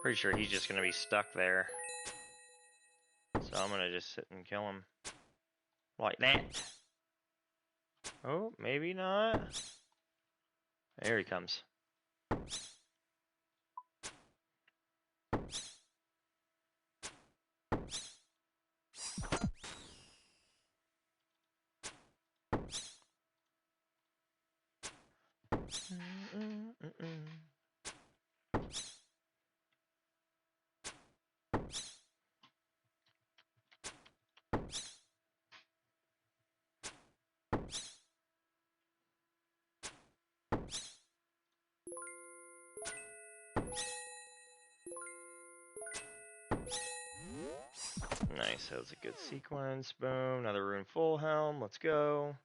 Pretty sure he's just gonna be stuck there. So I'm gonna just sit and kill him. Like that. Oh, maybe not. There he comes. Nice, that was a good sequence. Boom, another rune full helm. Let's go.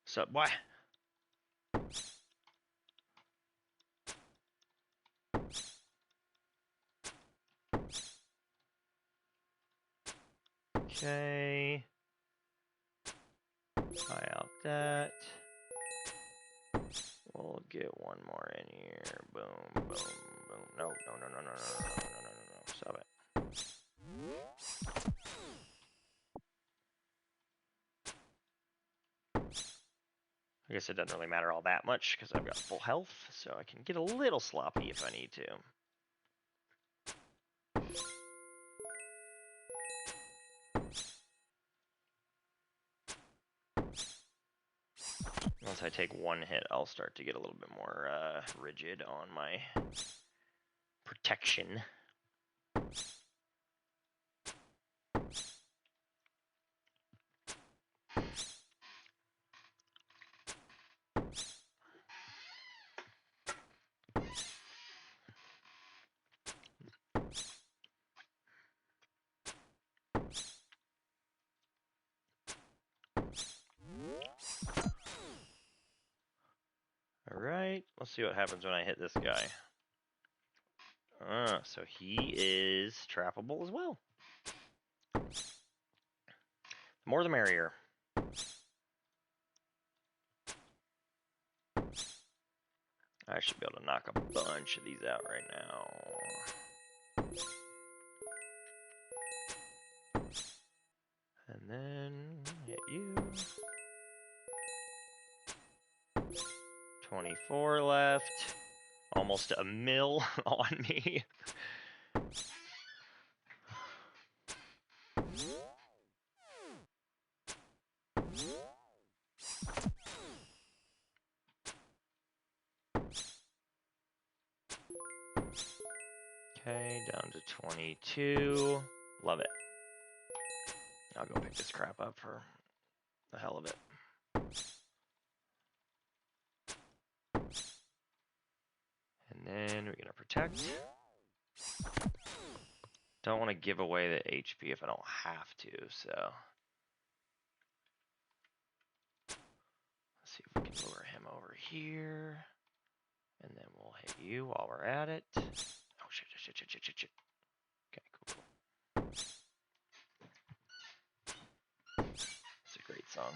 What's up, boy? Okay. Try out that. We'll get one more in here. Boom, boom, boom. No. Stop it. I guess it doesn't really matter all that much because I've got full health, so I can get a little sloppy if I need to. Once I take one hit, I'll start to get a little bit more rigid on my protection. Alright, let's see what happens when I hit this guy. So he is trappable as well. The more the merrier. I should be able to knock a bunch of these out right now. And then hit you. 24 left. Almost a mil on me. Okay, down to 22. Love it. I'll go pick this crap up for the hell of it. And then we're gonna protect. Don't want to give away the HP if I don't have to, so. Let's see if we can lure him over here. And then we'll hit you while we're at it. Oh, shit. Okay, cool. It's a great song.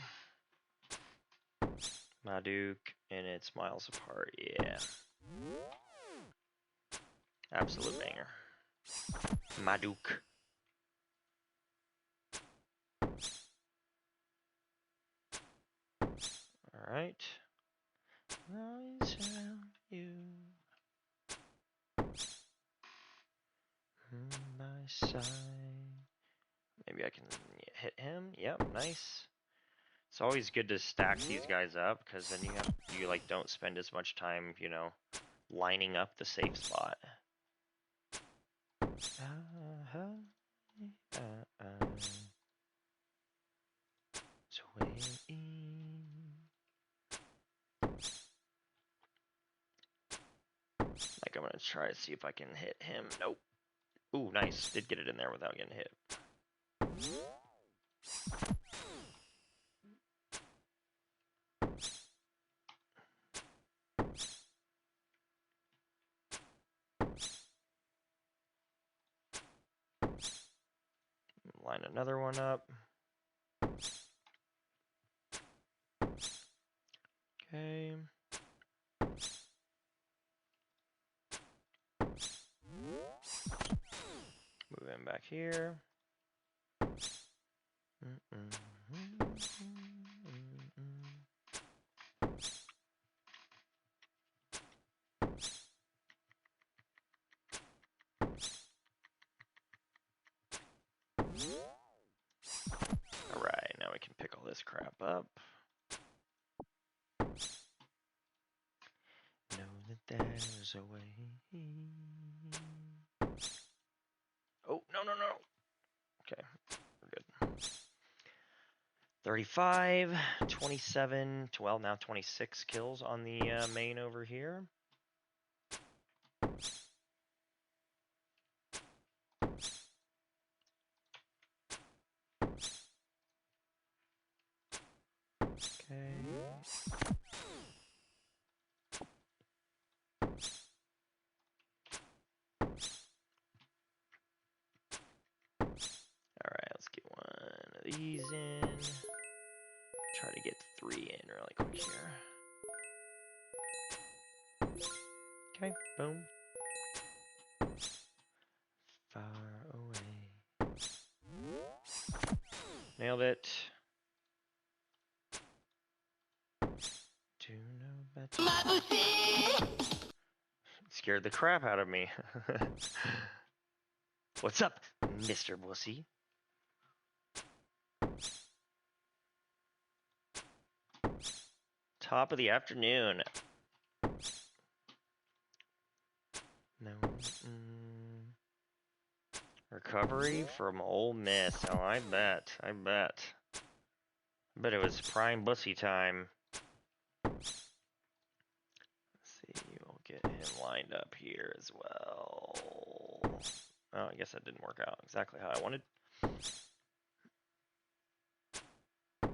Maduke and it's miles apart, yeah. Absolute banger. Maduke. Alright. Always around you. My side. Maybe I can hit him. Yep, nice. It's always good to stack these guys up, because then you like don't spend as much time, you know, lining up the safe spot. Like, I'm gonna try to see if I can hit him. Nope. Ooh, nice. Did get it in there without getting hit. Line another one up. Okay. Move him back here. Alright, now we can pick all this crap up. Know that there's a way. Oh, no. Okay, we're good. 35, 27, well, now 26 kills on the main over here. Okay. Alright, let's get one of these in. Try to get 3 in really quick here. Okay, boom. Far away. Nailed it. Do know better. Scared the crap out of me. What's up, Mr. Wussy? Top of the afternoon. No. Recovery from Ole Miss. Oh, I bet. I bet it was prime bussy time. Let's see, we'll get him lined up here as well. Oh, I guess that didn't work out exactly how I wanted.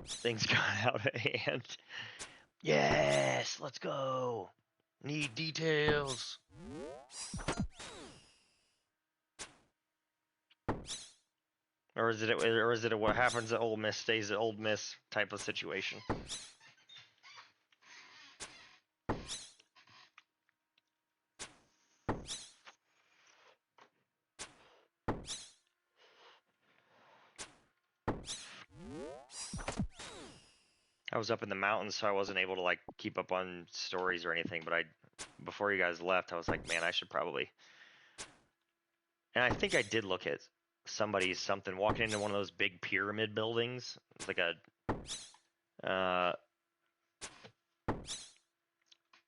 Things got out of hand. Yes, let's go. Need details. Or is it a what happens at Ole Miss stays at Ole Miss type of situation? I was up in the mountains, so I wasn't able to like keep up on stories or anything. But before you guys left, I was like, man, I should probably. And I think I did look at something walking into one of those big pyramid buildings. It's like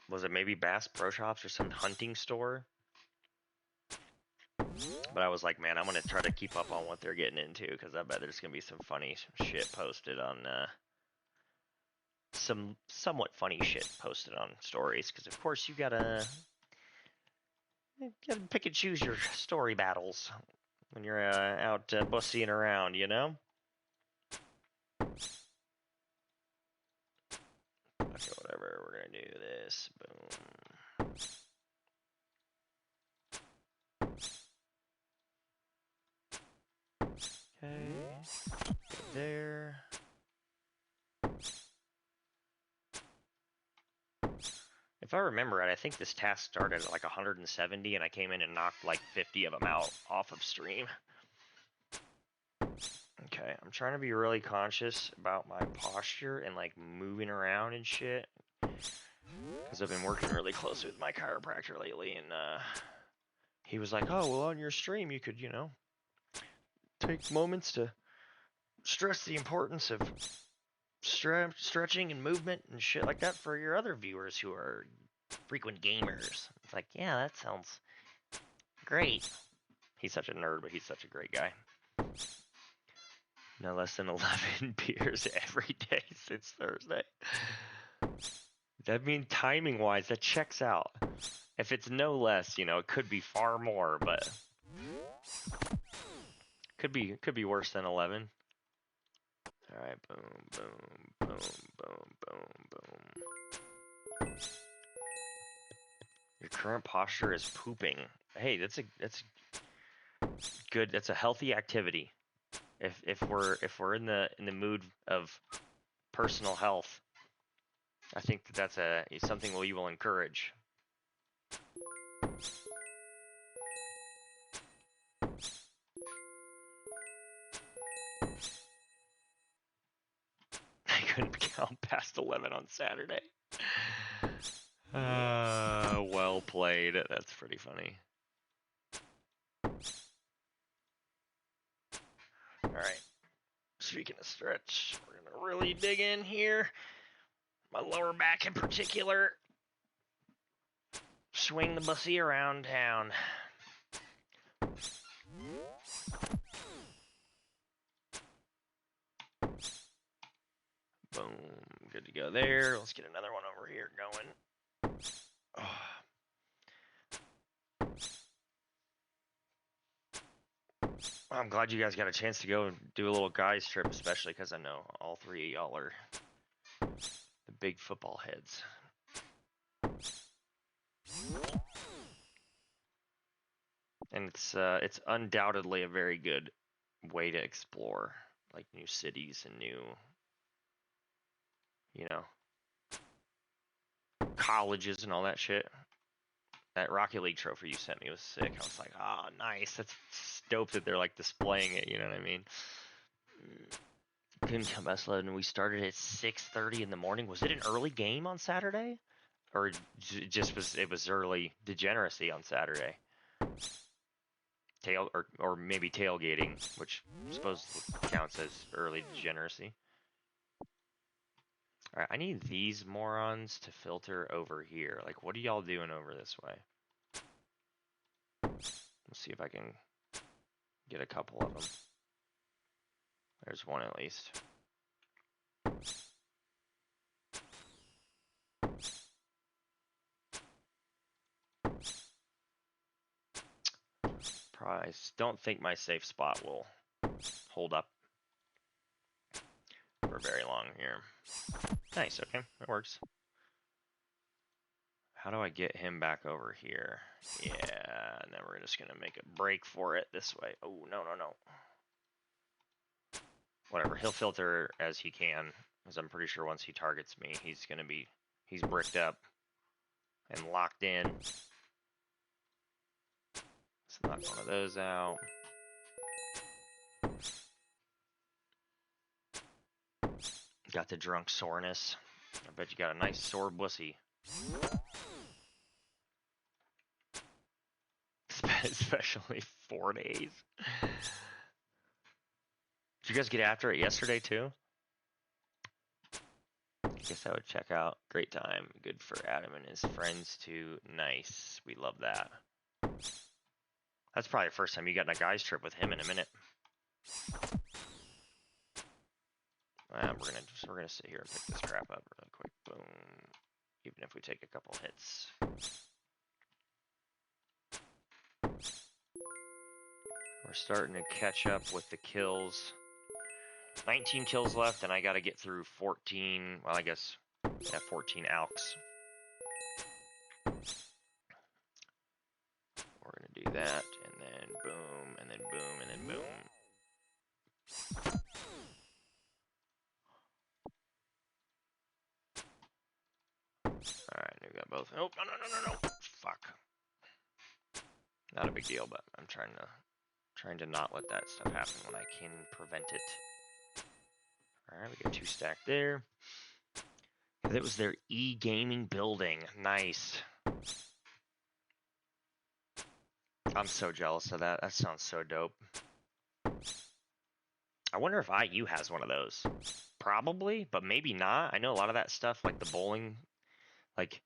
was it maybe Bass Pro Shops or some hunting store? But I was like, man, I'm gonna try to keep up on what they're getting into, because I bet there's gonna be some funny shit posted on some somewhat funny shit posted on stories, because of course you gotta pick and choose your story battles when you're out bussying around, you know? Okay, whatever, we're gonna do this. Boom. Okay, there. If I remember right, I think this task started at like 170, and I came in and knocked like 50 of them out off of stream. Okay, I'm trying to be really conscious about my posture and like moving around and shit. Because I've been working really closely with my chiropractor lately, and he was like, "Oh, well, on your stream, you could, take moments to stress the importance of stretching and movement and shit like that for your other viewers who are frequent gamers." It's like, yeah, that sounds great. He's such a nerd, but he's such a great guy. No less than 11 beers every day since Thursday. That means timing-wise, that checks out. If it's no less, it could be far more, but could be worse than 11. All right, boom, boom, boom, boom, boom, boom. Your current posture is pooping. Hey, that's good. That's a healthy activity. If we're in the mood of personal health, I think that's something we will encourage. I couldn't count past 11 on Saturday. Well played. That's pretty funny. All right. Speaking of stretch, we're gonna really dig in here. My lower back in particular. Swing the bussy around town. Boom. Good to go there. Let's get another one over here going. Oh. I'm glad you guys got a chance to go and do a little guys trip, especially because I know all three of y'all are the big football heads. And it's undoubtedly a very good way to explore like new cities and new, colleges and all that shit. That Rocket League trophy you sent me was sick. I was like, oh, nice. That's dope that they're like displaying it. You know what I mean? Couldn't come best and we started at 6:30 in the morning. Was it an early game on Saturday, or it was early degeneracy on Saturday? Or maybe tailgating, which I suppose counts as early degeneracy. All right, I need these morons to filter over here. Like, what are y'all doing over this way? Let's see if I can get a couple of them. There's one at least. I don't think my safe spot will hold up for very long here. Nice, okay, that works. How do I get him back over here? Yeah, and then we're just gonna make a break for it this way. Oh, no. Whatever, he'll filter as he can, because I'm pretty sure once he targets me, he's bricked up and locked in. Let's knock one of those out. Got the drunk soreness. I bet you got a nice sore bussy. Especially 4 days. Did you guys get after it yesterday too? I guess I would check out. Great time. Good for Adam and his friends too. Nice. We love that. That's probably the first time you got in a guys trip with him in a minute. We're gonna sit here and pick this crap up really quick. Boom. Even if we take a couple hits. We're starting to catch up with the kills. 19 kills left, and I gotta get through 14. Well, I guess 14 alks. We're gonna do that, and then boom, and then boom, and then boom. Alright, we got both. Oh, no. Fuck. Not a big deal, but I'm trying to Trying to not let that stuff happen when I can prevent it. Alright, we got 2 stacked there. It was their e-gaming building. Nice. I'm so jealous of that. That sounds so dope. I wonder if IU has one of those. Probably, but maybe not. I know a lot of that stuff, like the bowling, like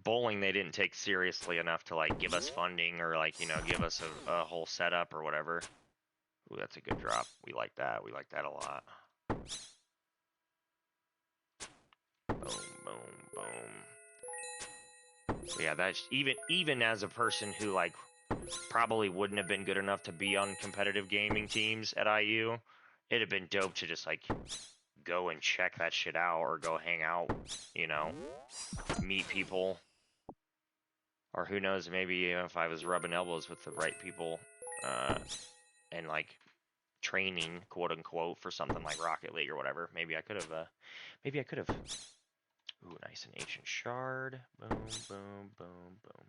bowling, they didn't take seriously enough to like give us funding or like, you know, give us a whole setup or whatever. Ooh, that's a good drop. We like that. We like that a lot. Boom, boom, boom. So yeah, that's even as a person who like probably wouldn't have been good enough to be on competitive gaming teams at IU, it'd have been dope to just like go and check that shit out or go hang out, you know, meet people. Or who knows, maybe if I was rubbing elbows with the right people and like training, quote unquote, for something like Rocket League or whatever, maybe I could have. Ooh, nice, an ancient shard. Boom, boom, boom, boom.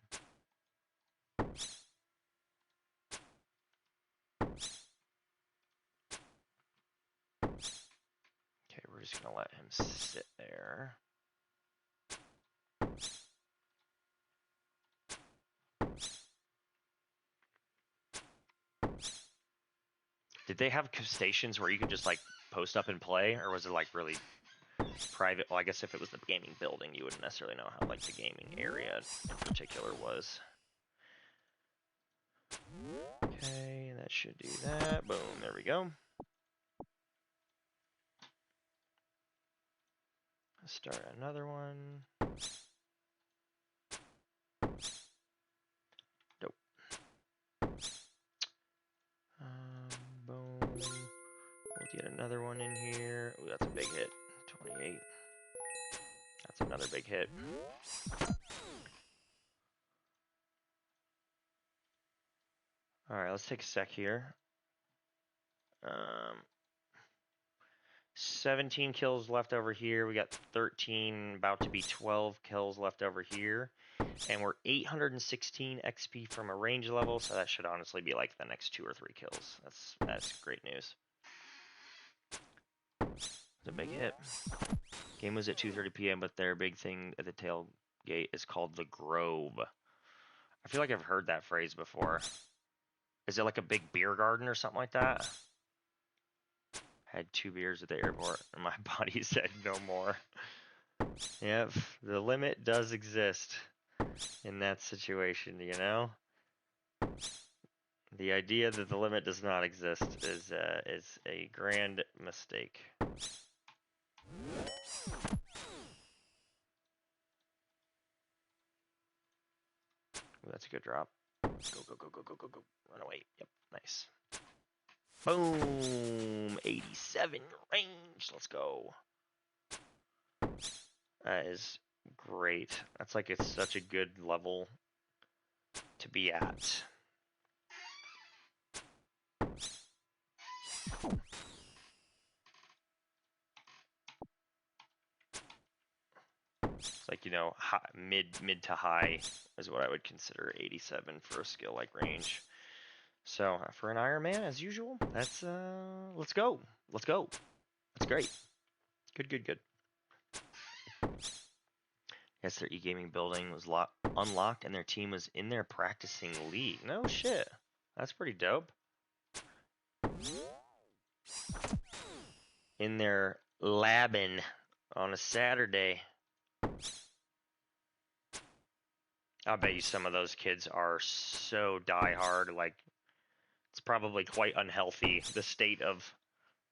Okay, we're just gonna let him sit there. Did they have stations where you could just like post up and play, or was it like really private? Well, I guess if it was the gaming building, you wouldn't necessarily know how like the gaming area in particular was. Okay, that should do that. Boom, there we go. Let's start another one. Nope. Boom. We'll get another one in here. Ooh, that's a big hit. 28. That's another big hit. Alright, let's take a sec here. 17 kills left over here. We got 13, about to be 12 kills left over here. And we're 816 XP from a range level, so that should honestly be like the next 2 or 3 kills. That's great news. It's a big hit. Game was at 2:30 p.m., but their big thing at the tailgate is called the Grove. I feel like I've heard that phrase before. Is it like a big beer garden or something like that? Had 2 beers at the airport, and my body said no more. Yep, the limit does exist in that situation, you know? The idea that the limit does not exist is a grand mistake. Ooh, that's a good drop. Go, go, go, go, go, go, go. Run away. Yep, nice. Boom! 87 range. Let's go. That is great. That's like it's such a good level to be at. It's like, you know, high, mid to high is what I would consider 87 for a skill like range. So for an Ironman, as usual, that's let's go. Let's go. That's great. Good, good, good. Yes, their e-gaming building was unlocked and their team was in there practicing league. No shit. That's pretty dope. In their labbing on a Saturday. I bet you some of those kids are so diehard, like it's probably quite unhealthy, the state of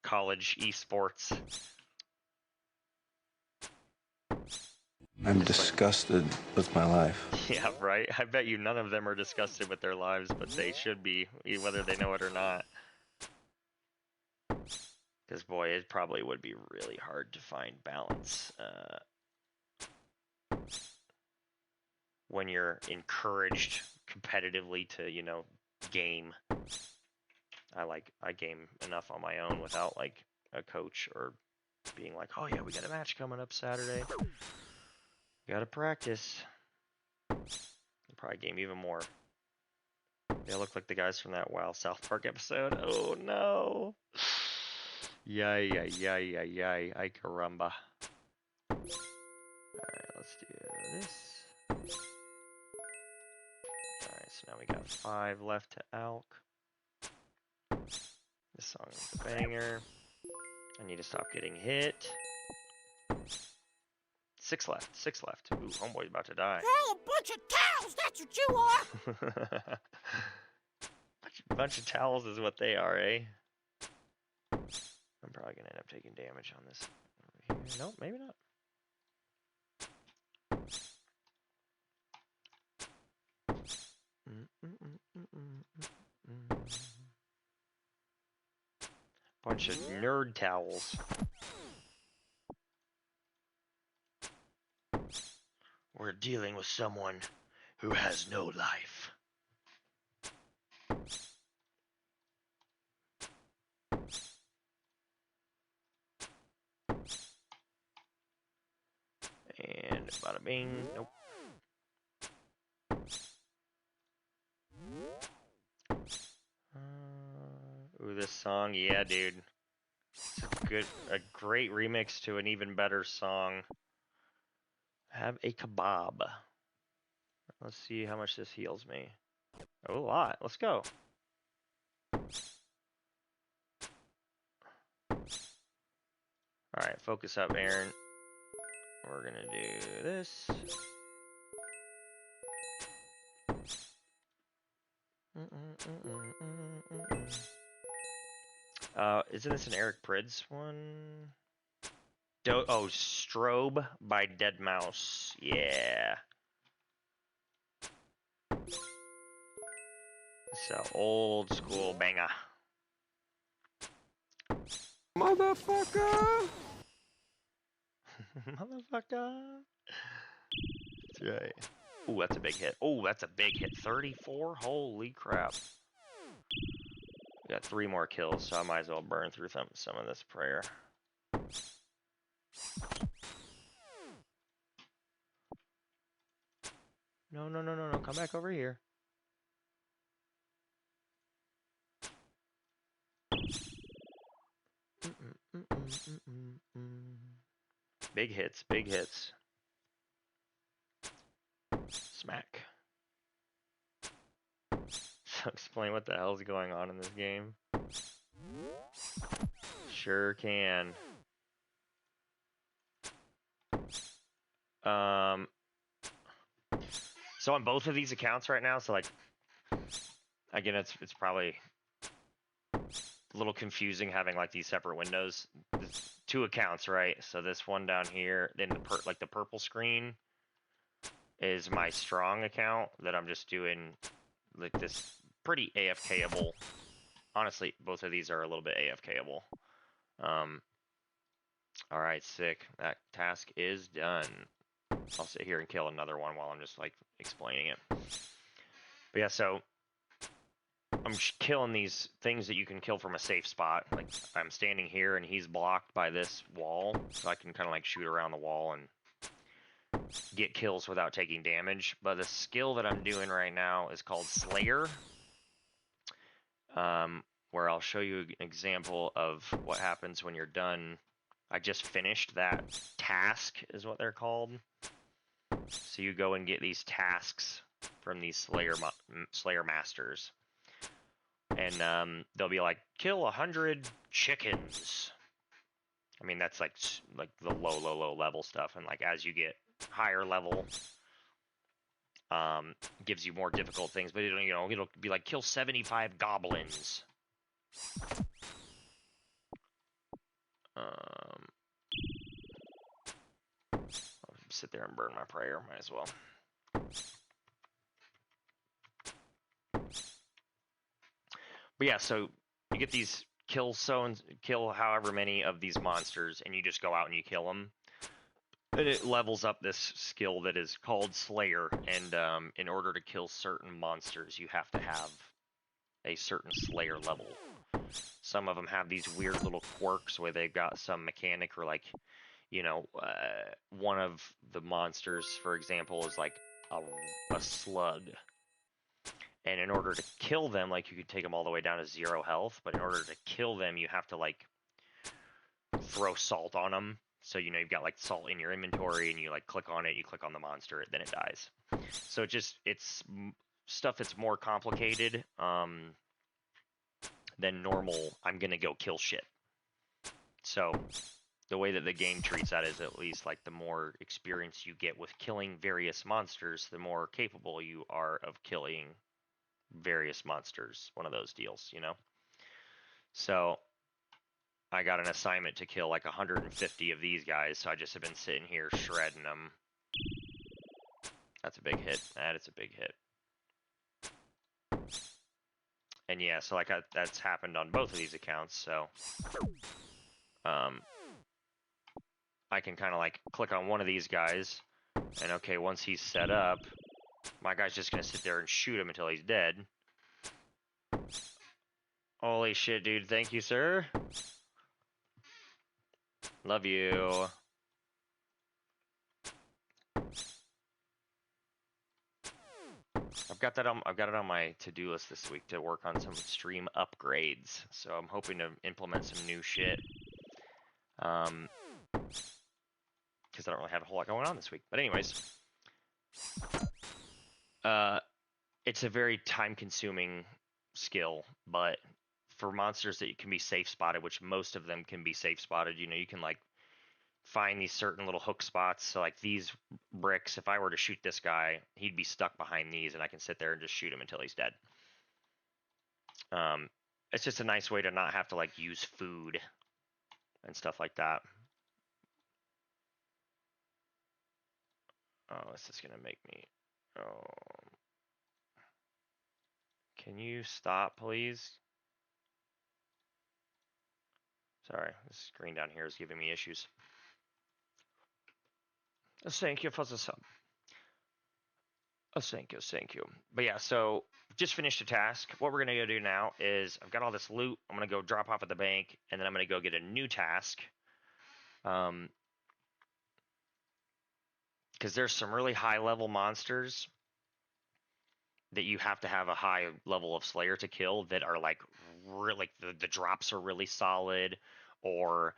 college esports. I'm disgusted with my life. Yeah, right? I bet you none of them are disgusted with their lives, but they should be, whether they know it or not. Because, boy, it probably would be really hard to find balance when you're encouraged competitively to, you know, game. I game enough on my own without, like, a coach or being like, oh, yeah, we got a match coming up Saturday. Gotta practice. I'll probably game even more They look like the guys from that WoW South Park episode. Oh no. Yay, yay, yay, yay, yay. Ay caramba. Alright, let's do this. Alright, so now we got 5 left to Alk. This song is a banger. I need to stop getting hit. 6 left, 6 left. Ooh, homeboy's about to die. You're all a bunch of cows, that's what you are! bunch of towels is what they are, eh? I'm probably gonna end up taking damage on this over here. Nope, maybe not. Bunch of nerd towels. We're dealing with someone who has no life. And bada bing. Nope. Ooh, this song, yeah, dude. It's a great remix to an even better song. Have a kebab. Let's see how much this heals me. Oh, a lot. Let's go. Alright, focus up, Aaron. We're gonna do this. Isn't this an Eric Prydz one? Oh, Strobe by Dead Mouse. Yeah. So old school banger. Motherfucker! Motherfucker. That's right. Ooh, that's a big hit. Oh, that's a big hit. 34? Holy crap. We got 3 more kills, so I might as well burn through some of this prayer. No, no, no, no, no. Come back over here. Big hits, big hits. Smack. So explain what the hell's going on in this game. Sure can. So on both of these accounts right now, so like, again, it's probably a little confusing having like these separate windows. There's 2 accounts, right? So this one down here, then the purple screen is my strong account that I'm just doing like this pretty AFKable. Honestly, both of these are a little bit AFKable. All right, sick. That task is done. I'll sit here and kill another one while I'm just like explaining it. But yeah, so I'm killing these things that you can kill from a safe spot. Like I'm standing here and he's blocked by this wall, so I can kind of like shoot around the wall and get kills without taking damage. But the skill that I'm doing right now is called Slayer, where I'll show you an example of what happens when you're done. I just finished that task, is what they're called. So you go and get these tasks from these Slayer masters. And they'll be like, kill 100 chickens. I mean, that's like the low level stuff. And like as you get higher level, gives you more difficult things. But it'll be like kill 75 goblins. I'll sit there and burn my prayer. Might as well. But yeah, so you get these kill however many of these monsters, and you just go out and you kill them. And it levels up this skill that is called Slayer, and in order to kill certain monsters, you have to have a certain Slayer level. Some of them have these weird little quirks where they've got some mechanic, or like, one of the monsters, for example, is like a slug. And in order to kill them, like, you could take them all the way down to 0 health, but in order to kill them, you have to, like, throw salt on them. So, you know, you've got, like, salt in your inventory, and you, like, click on it, you click on the monster, then it dies. So it's stuff that's more complicated than normal, I'm gonna go kill shit. So, the way that the game treats that is, at least, like, the more experience you get with killing various monsters, the more capable you are of killing various monsters. One of those deals, you know? So, I got an assignment to kill like 150 of these guys, so I just have been sitting here shredding them. That's a big hit. That is a big hit. And yeah, so like that's happened on both of these accounts, so I can kind of like click on one of these guys, and okay, once he's set up, my guy's just gonna sit there and shoot him until he's dead. Holy shit, dude. Thank you, sir. Love you. I've got it on my to-do list this week to work on some stream upgrades. So I'm hoping to implement some new shit. Because I don't really have a whole lot going on this week. But anyways, it's a very time-consuming skill, but for monsters that can be safe spotted, which most of them can be safe spotted, you know, you can like find these certain little hook spots. So like these bricks, if I were to shoot this guy, he'd be stuck behind these, and I can sit there and just shoot him until he's dead. It's just a nice way to not have to like use food and stuff like that. Oh, this is gonna make me. Oh, can you stop, please? Sorry, this screen down here is giving me issues. Thank you for the sub. Thank you. But yeah, so just finished a task. What we're gonna go do now is I've got all this loot. I'm gonna go drop off at the bank, and then I'm gonna go get a new task. Because there's some really high level monsters that you have to have a high level of Slayer to kill that are like really the drops are really solid, or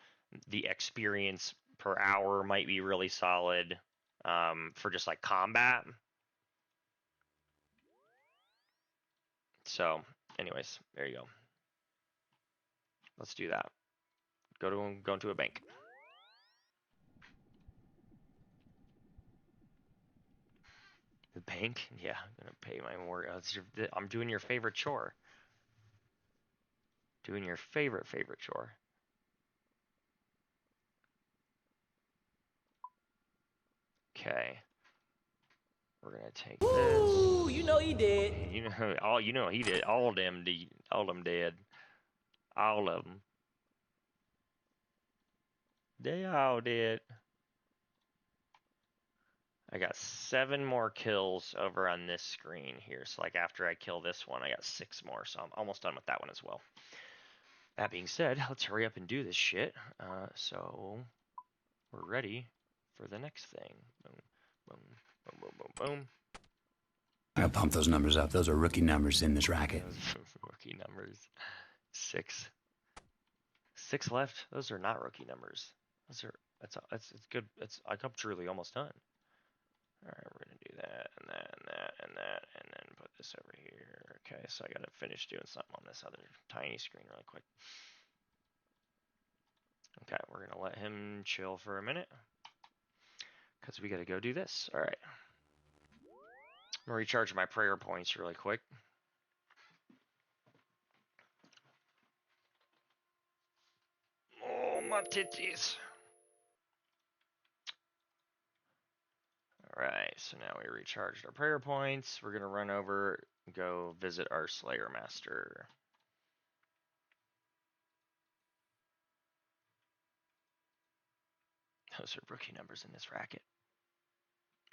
the experience per hour might be really solid for just like combat. So, anyways, there you go. Let's do that. Go into a bank. The bank? Yeah, I'm gonna pay my mortgage. I'm doing your favorite chore. Doing your favorite chore. Okay. We're gonna take this. Ooh, you know he did. You know he did. All of them did. All of them did. All of them. They all did. I got 7 more kills over on this screen here. So like after I kill this one, I got 6 more. So I'm almost done with that one as well. That being said, let's hurry up and do this shit. So we're ready for the next thing. Boom, boom, boom, boom, boom, boom. I gotta pump those numbers up. Those are rookie numbers in this racket. Rookie numbers. 6. 6 left. Those are not rookie numbers. Those are it's good. I'm truly almost done. All right, we're gonna do that and that and that and that, and then put this over here. Okay, so I gotta finish doing something on this other tiny screen really quick. Okay, we're gonna let him chill for a minute because we gotta go do this. All right, I'm gonna recharge my prayer points really quick. Oh, my titties. Alright, so now we recharged our prayer points. We're going to run over and go visit our Slayer Master. Those are rookie numbers in this racket.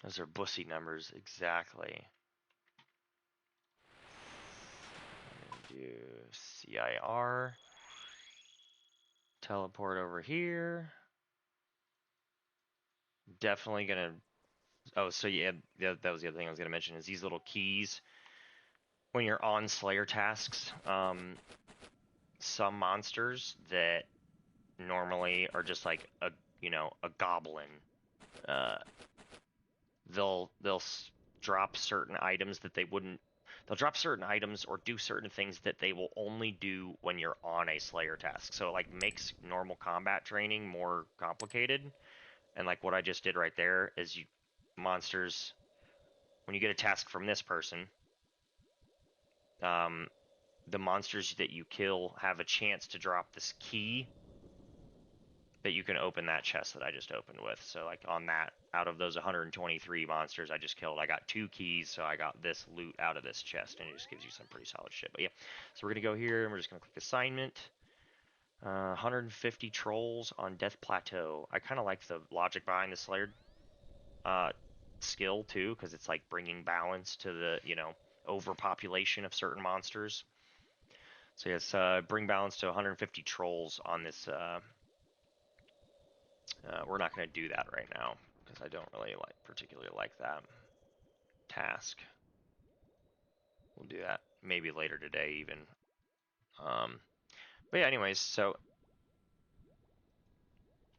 Those are bussy numbers, exactly. Do CIR. Teleport over here. Definitely gonna. Oh, so yeah, that was the other thing I was gonna mention is these little keys. when you're on Slayer tasks, some monsters that normally are just like a goblin, uh, they'll drop certain items that they wouldn't. They'll drop certain items or do certain things that they will only do when you're on a Slayer task. So it like makes normal combat training more complicated. And like what I just did right there is monsters, when you get a task from this person, the monsters that you kill have a chance to drop this key that you can open that chest that I just opened with. So like on that, out of those 123 monsters I just killed, I got 2 keys, so I got this loot out of this chest, and it just gives you some pretty solid shit. But yeah, so we're gonna go here and we're just gonna click assignment. 150 trolls on Death Plateau. I kind of like the logic behind the Slayer skill too, because it's like bringing balance to the overpopulation of certain monsters. So yes, bring balance to 150 trolls on this. We're not going to do that right now because I don't really particularly like that task. We'll do that maybe later today even. But yeah, anyways, so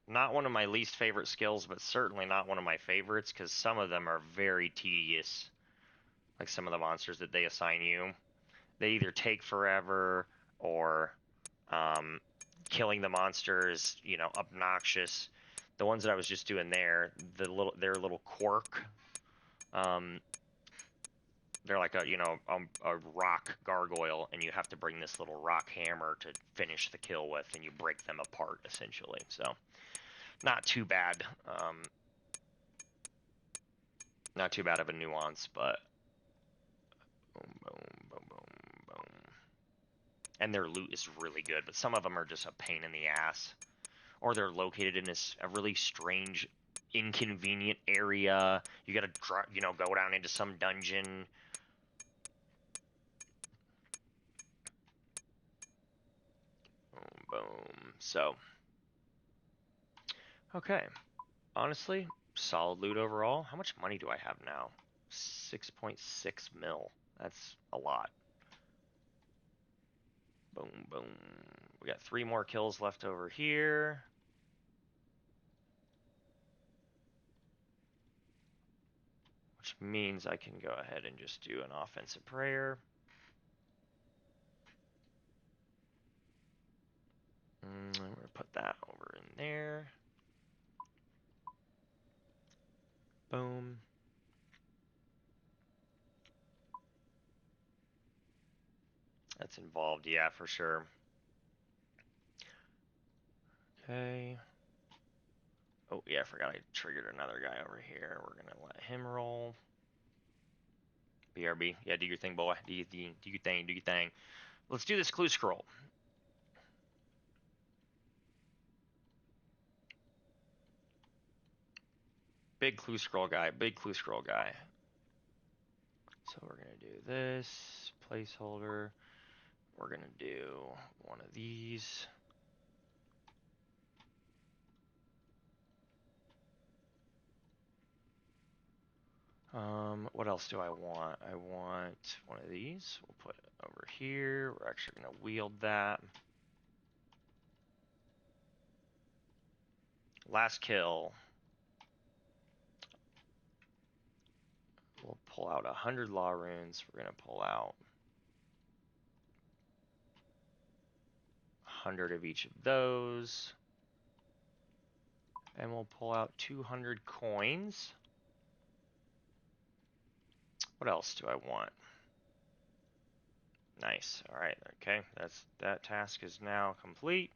not one of my least favorite skills, but certainly not one of my favorites because some of them are very tedious. Like some of the monsters that they assign you, they either take forever or killing the monster is obnoxious. The ones that I was just doing there, their little quirk, they're like a rock gargoyle, and you have to bring this little rock hammer to finish the kill with, and you break them apart essentially. So not too bad, not too bad of a nuance, but boom, boom, boom, boom, boom. And their loot is really good, but some of them are just a pain in the ass, or they're located in a really strange, inconvenient area. You gotta go down into some dungeon. Boom, boom. So okay, honestly, solid loot overall. How much money do I have now? 6.6 mil. That's a lot. Boom, boom. We got 3 more kills left over here. Which means I can go ahead and just do an offensive prayer. I'm going to put that over in there. Boom. That's involved, yeah, for sure. Okay. Oh, yeah, I forgot I triggered another guy over here. We're going to let him roll. BRB. Yeah, do your thing, boy. Do your thing. Do your thing. Do your thing. Let's do this clue scroll. Big clue scroll guy. Big clue scroll guy. So we're going to do this. Placeholder. We're going to do one of these. What else do I want? I want one of these. We'll put it over here. We're actually going to wield that. Last kill. We'll pull out 100 law runes. We're going to pull out 100 of each of those. And we'll pull out 200 coins. What else do I want? Nice. All right. Okay. That task is now complete.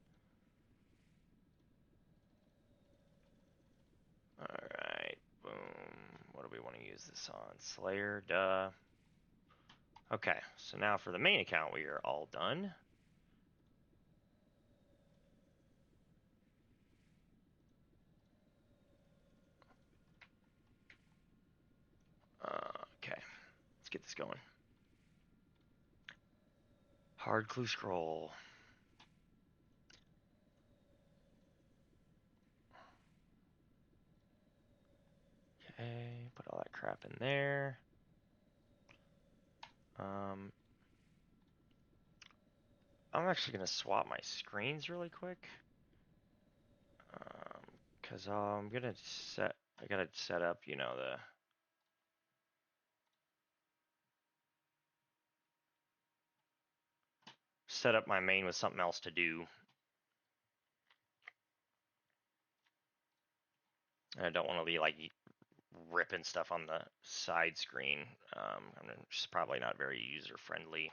All right. Boom. What do we want to use this on? Slayer. Duh. Okay. So now for the main account, we are all done. Okay. Let's get this going. Hard clue scroll. Okay, put all that crap in there. I'm actually gonna swap my screens really quick. Cause I'm gonna I gotta set up, you know, set up my main with something else to do. And I don't want to be like ripping stuff on the side screen. It's probably not very user friendly.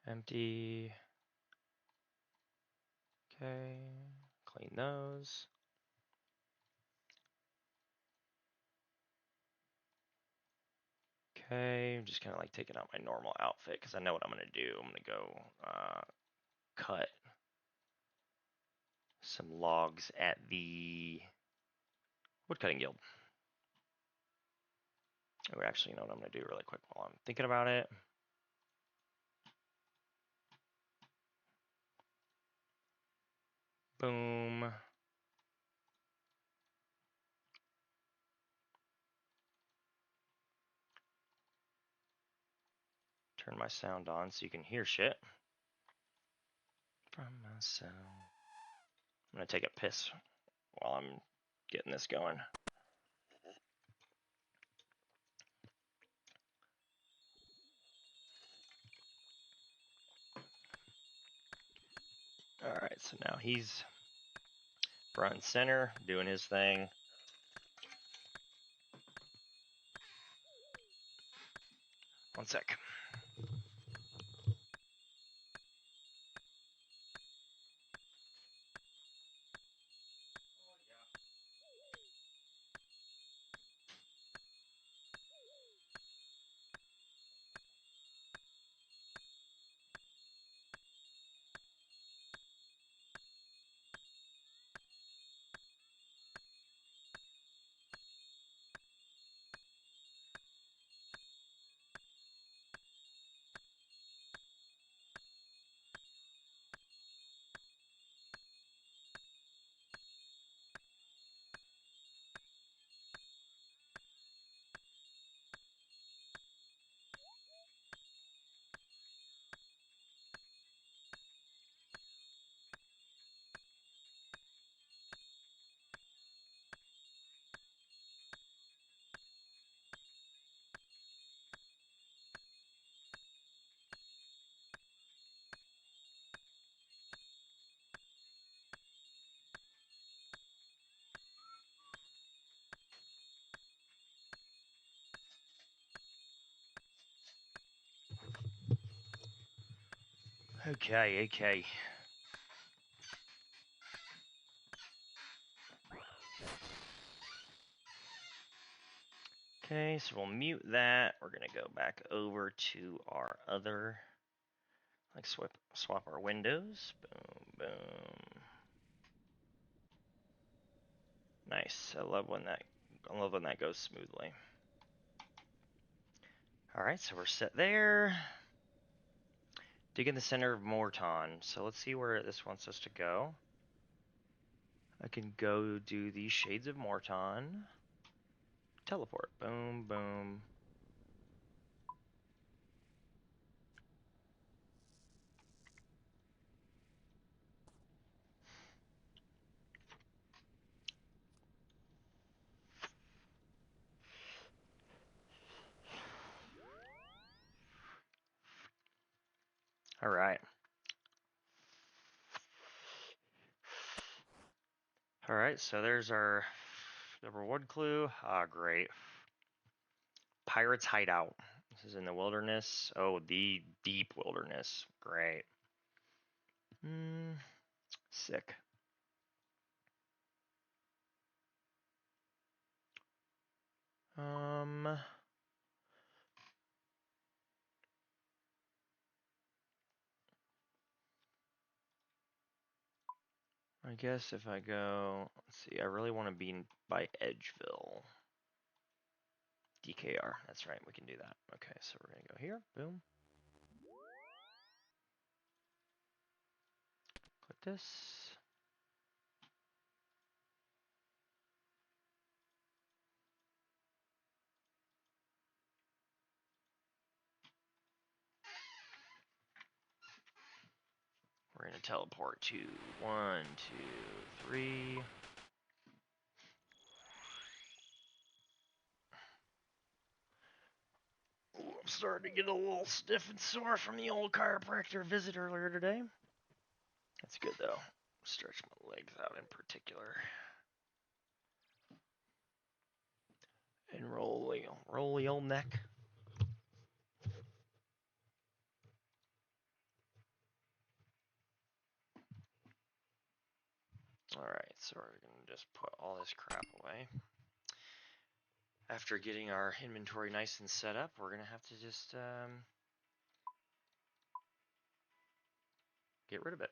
Empty. Okay, clean those. Okay, I'm just kind of like taking out my normal outfit because I know what I'm gonna do. I'm gonna go cut some logs at the woodcutting guild. Oh, actually, you know what I'm gonna do really quick while I'm thinking about it. Boom. Turn my sound on so you can hear shit from my sound. I'm gonna take a piss while I'm getting this going. Alright, so now he's front and center, doing his thing. One sec. Okay. Okay, so we'll mute that. We're gonna go back over to our other, like swap our windows. Boom, boom. Nice. I love when that goes smoothly. All right, so we're set there. Dig in the center of Morton. So let's see where this wants us to go. I can go do the Shades of Morton. Teleport. Boom, boom. All right. All right, so there's our number one clue. Ah, great. Pirates hideout. This is in the wilderness. Oh, the deep wilderness. Great. Sick. I guess if I go, let's see, I really want to be by Edgeville. DKR, that's right, we can do that. Okay, so we're gonna go here, boom. Click this. gonna teleport to 1, 2, 3. Ooh, I'm starting to get a little stiff and sore from the old chiropractor visit earlier today. That's good though. Stretch my legs out in particular. And roll the old neck. Alright, so we're gonna just put all this crap away. After getting our inventory nice and set up, we're gonna have to just get rid of it.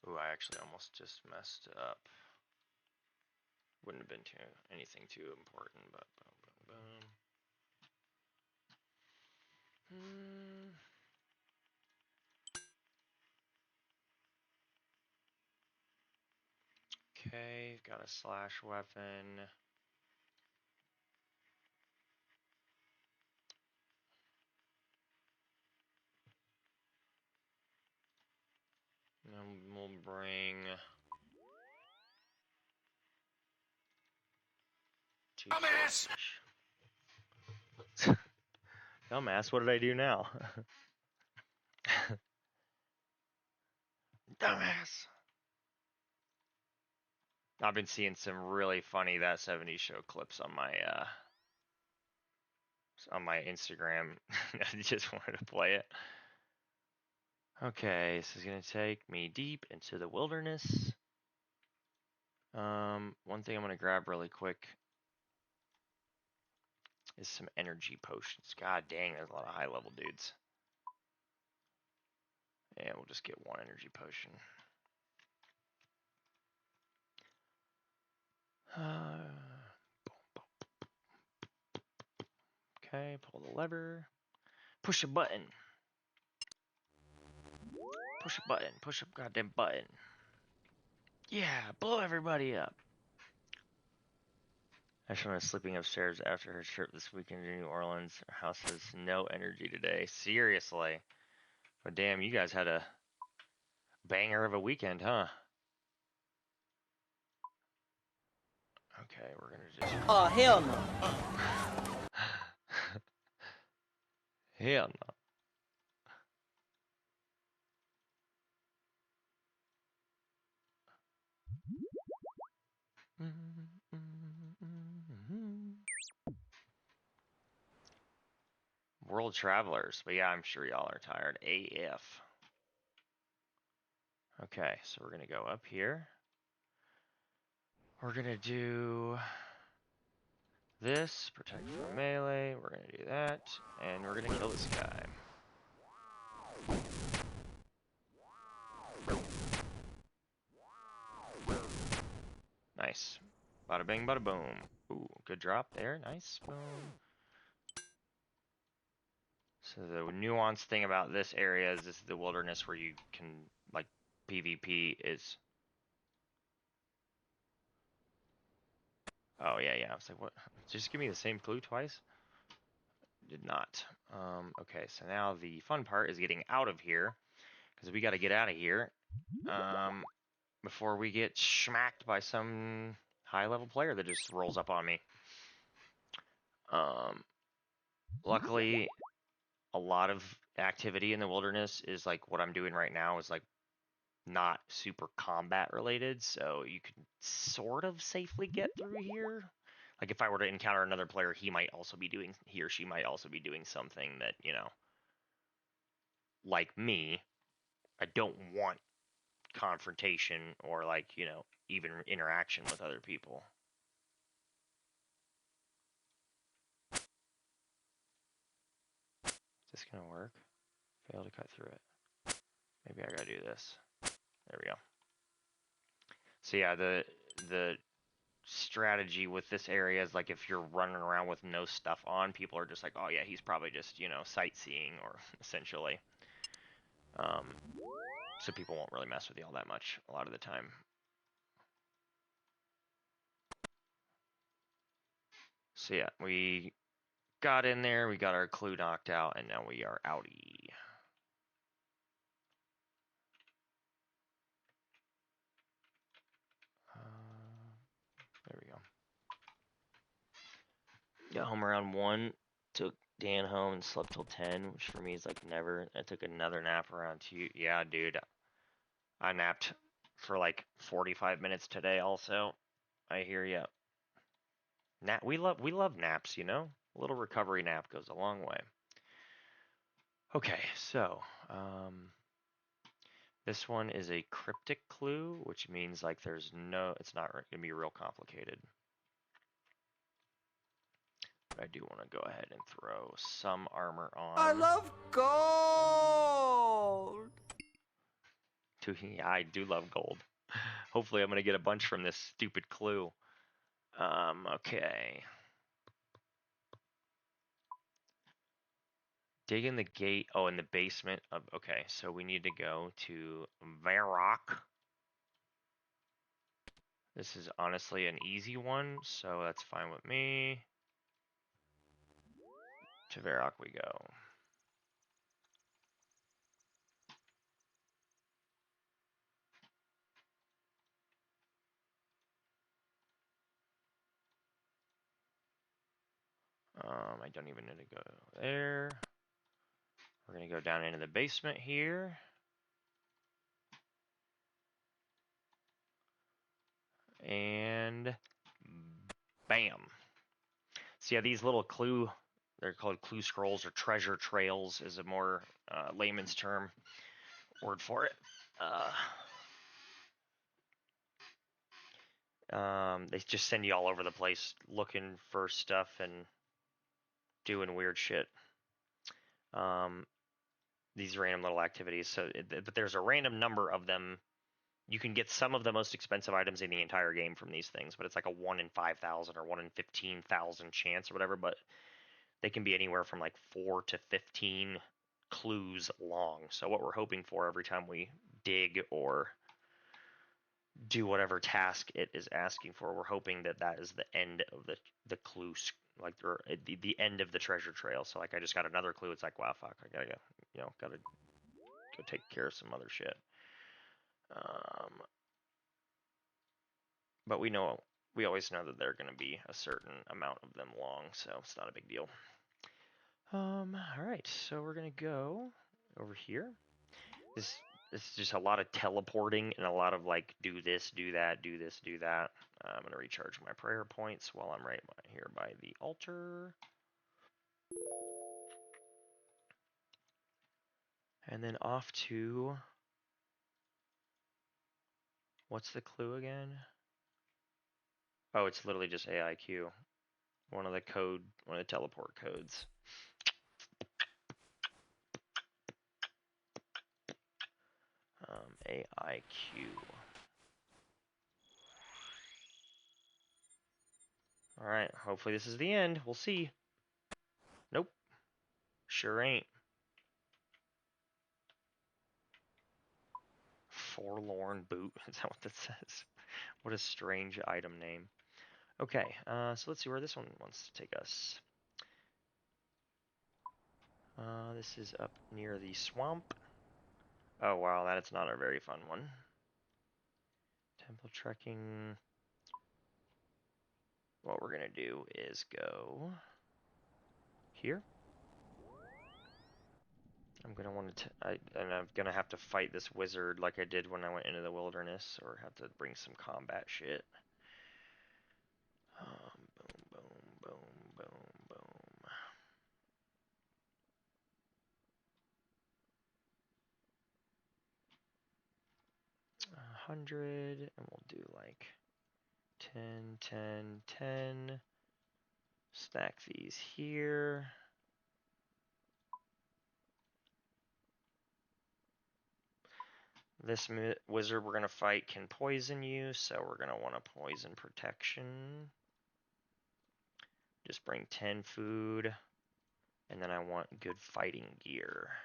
Ooh, I actually almost just messed up. Wouldn't have been anything too important, but boom, boom, boom. Okay, got a slash weapon. And we'll bring 2 Dumbass! swordfish. Dumbass, what did I do now? Dumbass. I've been seeing some really funny That 70s Show clips on my Instagram. I just wanted to play it. Okay, this is gonna take me deep into the wilderness. One thing I'm gonna grab really quick is some energy potions. God dang, there's a lot of high level dudes. And we'll just get 1 energy potion. Okay, pull the lever. Push a button. Push a button. Push a goddamn button. Yeah, blow everybody up. Ashlyn is sleeping upstairs after her trip this weekend to New Orleans. Her house has no energy today. Seriously. But damn, you guys had a banger of a weekend, huh? Okay, we're gonna just... Oh, hell no. Hell no. World Travelers. But yeah, I'm sure y'all are tired AF. Okay, so we're gonna go up here. We're gonna do this, protect from melee. We're gonna do that, and we're gonna kill this guy. Nice. Bada bing, bada boom. Ooh, good drop there. Nice. Boom. So the nuanced thing about this area is this is the wilderness where you can, like, PvP is... Oh, yeah, yeah. I was like, what? Just give me the same clue twice? Did not. Okay, so now the fun part is getting out of here, because we got to get out of here before we get smacked by some high-level player that just rolls up on me. Luckily, a lot of activity in the wilderness is like what I'm doing right now is like not super combat related, so you can sort of safely get through here. Like if I were to encounter another player, he or she might also be doing something that, you know, like me, I don't want confrontation or, like, you know, even interaction with other people. Is this gonna work? Fail to cut through it. Maybe I gotta do this. There we go. So yeah, the strategy with this area is like if you're running around with no stuff on, people are just like, oh yeah, he's probably just, you know, sightseeing, or essentially. So people won't really mess with you all that much a lot of the time. So yeah, we got in there, we got our clue knocked out, and now we are outie. There we go. Got home around 1, took Dan home and slept till 10, which for me is like never. I took another nap around 2. Yeah, dude. I napped for like 45 minutes today also. I hear ya. We love naps, you know? A little recovery nap goes a long way. Okay, so this one is a cryptic clue, which means like it's not gonna be real complicated. But I do want to go ahead and throw some armor on. I love gold! Yeah, I do love gold. Hopefully I'm gonna get a bunch from this stupid clue. Okay. Dig in the gate. Oh, in the basement of. Okay, so we need to go to Varrock. This is honestly an easy one, so that's fine with me. To Varrock we go. I don't even need to go there. We're gonna go down into the basement here. And bam. So yeah, these little they're called clue scrolls or treasure trails is a more layman's term word for it. They just send you all over the place looking for stuff and doing weird shit. These random little activities. But there's a random number of them. You can get some of the most expensive items in the entire game from these things, but it's like a 1 in 5,000 or 1 in 15,000 chance or whatever. But they can be anywhere from like 4 to 15 clues long. So what we're hoping for every time we dig or do whatever task it is asking for, we're hoping that that is the end of the clue, like the end of the treasure trail. So like I just got another clue. It's like, wow, fuck, I gotta go take care of some other shit. But we always know that they're going to be a certain amount of them long, so it's not a big deal. All right, so we're gonna go over here. This is just a lot of teleporting and a lot of like do this, do that, do this, do that. I'm gonna recharge my prayer points while I'm right here by the altar. And then off to, what's the clue again? Oh, it's literally just AIQ. One of the teleport codes. AIQ. Alright, hopefully this is the end. We'll see. Nope. Sure ain't. Forlorn boot. Is that what that says? What a strange item name. Okay, so let's see where this one wants to take us. This is up near the swamp. Oh wow, that is not a very fun one. Temple trekking. What we're gonna do is go here. I'm gonna want to, and I'm gonna have to fight this wizard like I did when I went into the wilderness, or have to bring some combat shit. Boom, boom, boom, boom, boom. 100, and we'll do like 10, 10, 10. Stack these here. This wizard we're going to fight can poison you, so we're going to want a poison protection. Just bring 10 food, and then I want good fighting gear.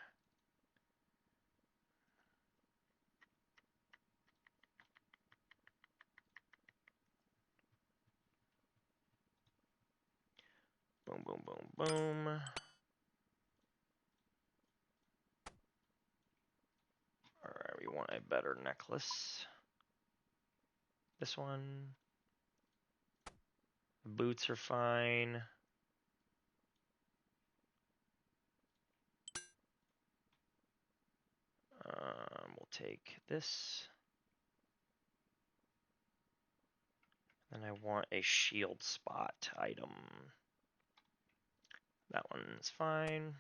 Boom, boom, boom, boom. Alright, we want a better necklace. This one. Boots are fine. We'll take this. And I want a shield spot item. That one's fine.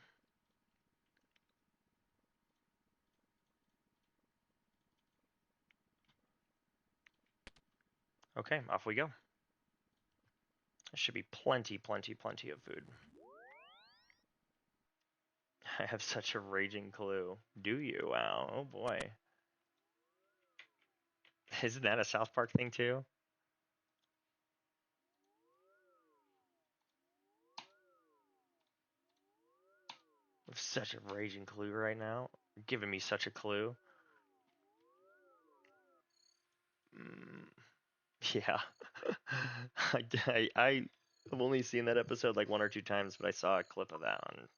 Okay, off we go. There should be plenty of food. I have such a raging clue. Do you? Wow, oh boy. Isn't that a South Park thing too? I have such a raging clue right now. You're giving me such a clue. Yeah. I've only seen that episode like 1 or 2 times, but I saw a clip of that on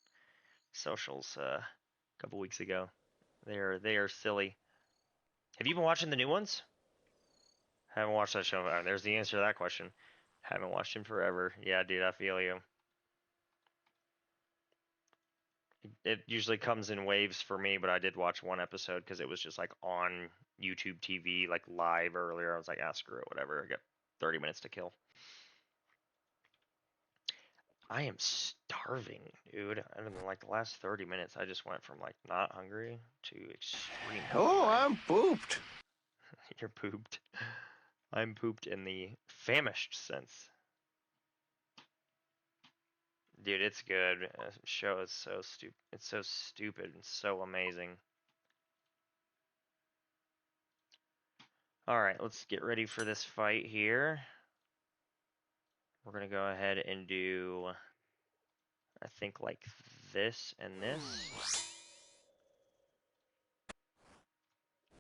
socials a couple weeks ago. They are silly. Have you been watching the new ones? Haven't watched that show. There's the answer to that question. Haven't watched him forever. Yeah, dude, I feel you. It usually comes in waves for me, but I did watch one episode because it was just like on YouTube TV, like live earlier. I was like, ah, screw it, whatever. I got 30 minutes to kill. I am starving, dude. I mean, like the last 30 minutes, I just went from like not hungry to extreme Oh, hungry. I'm pooped. You're pooped. I'm pooped in the famished sense. Dude, it's good. The show is so stupid. It's so stupid and so amazing. Alright, let's get ready for this fight here. We're gonna go ahead and do, I think, like this and this.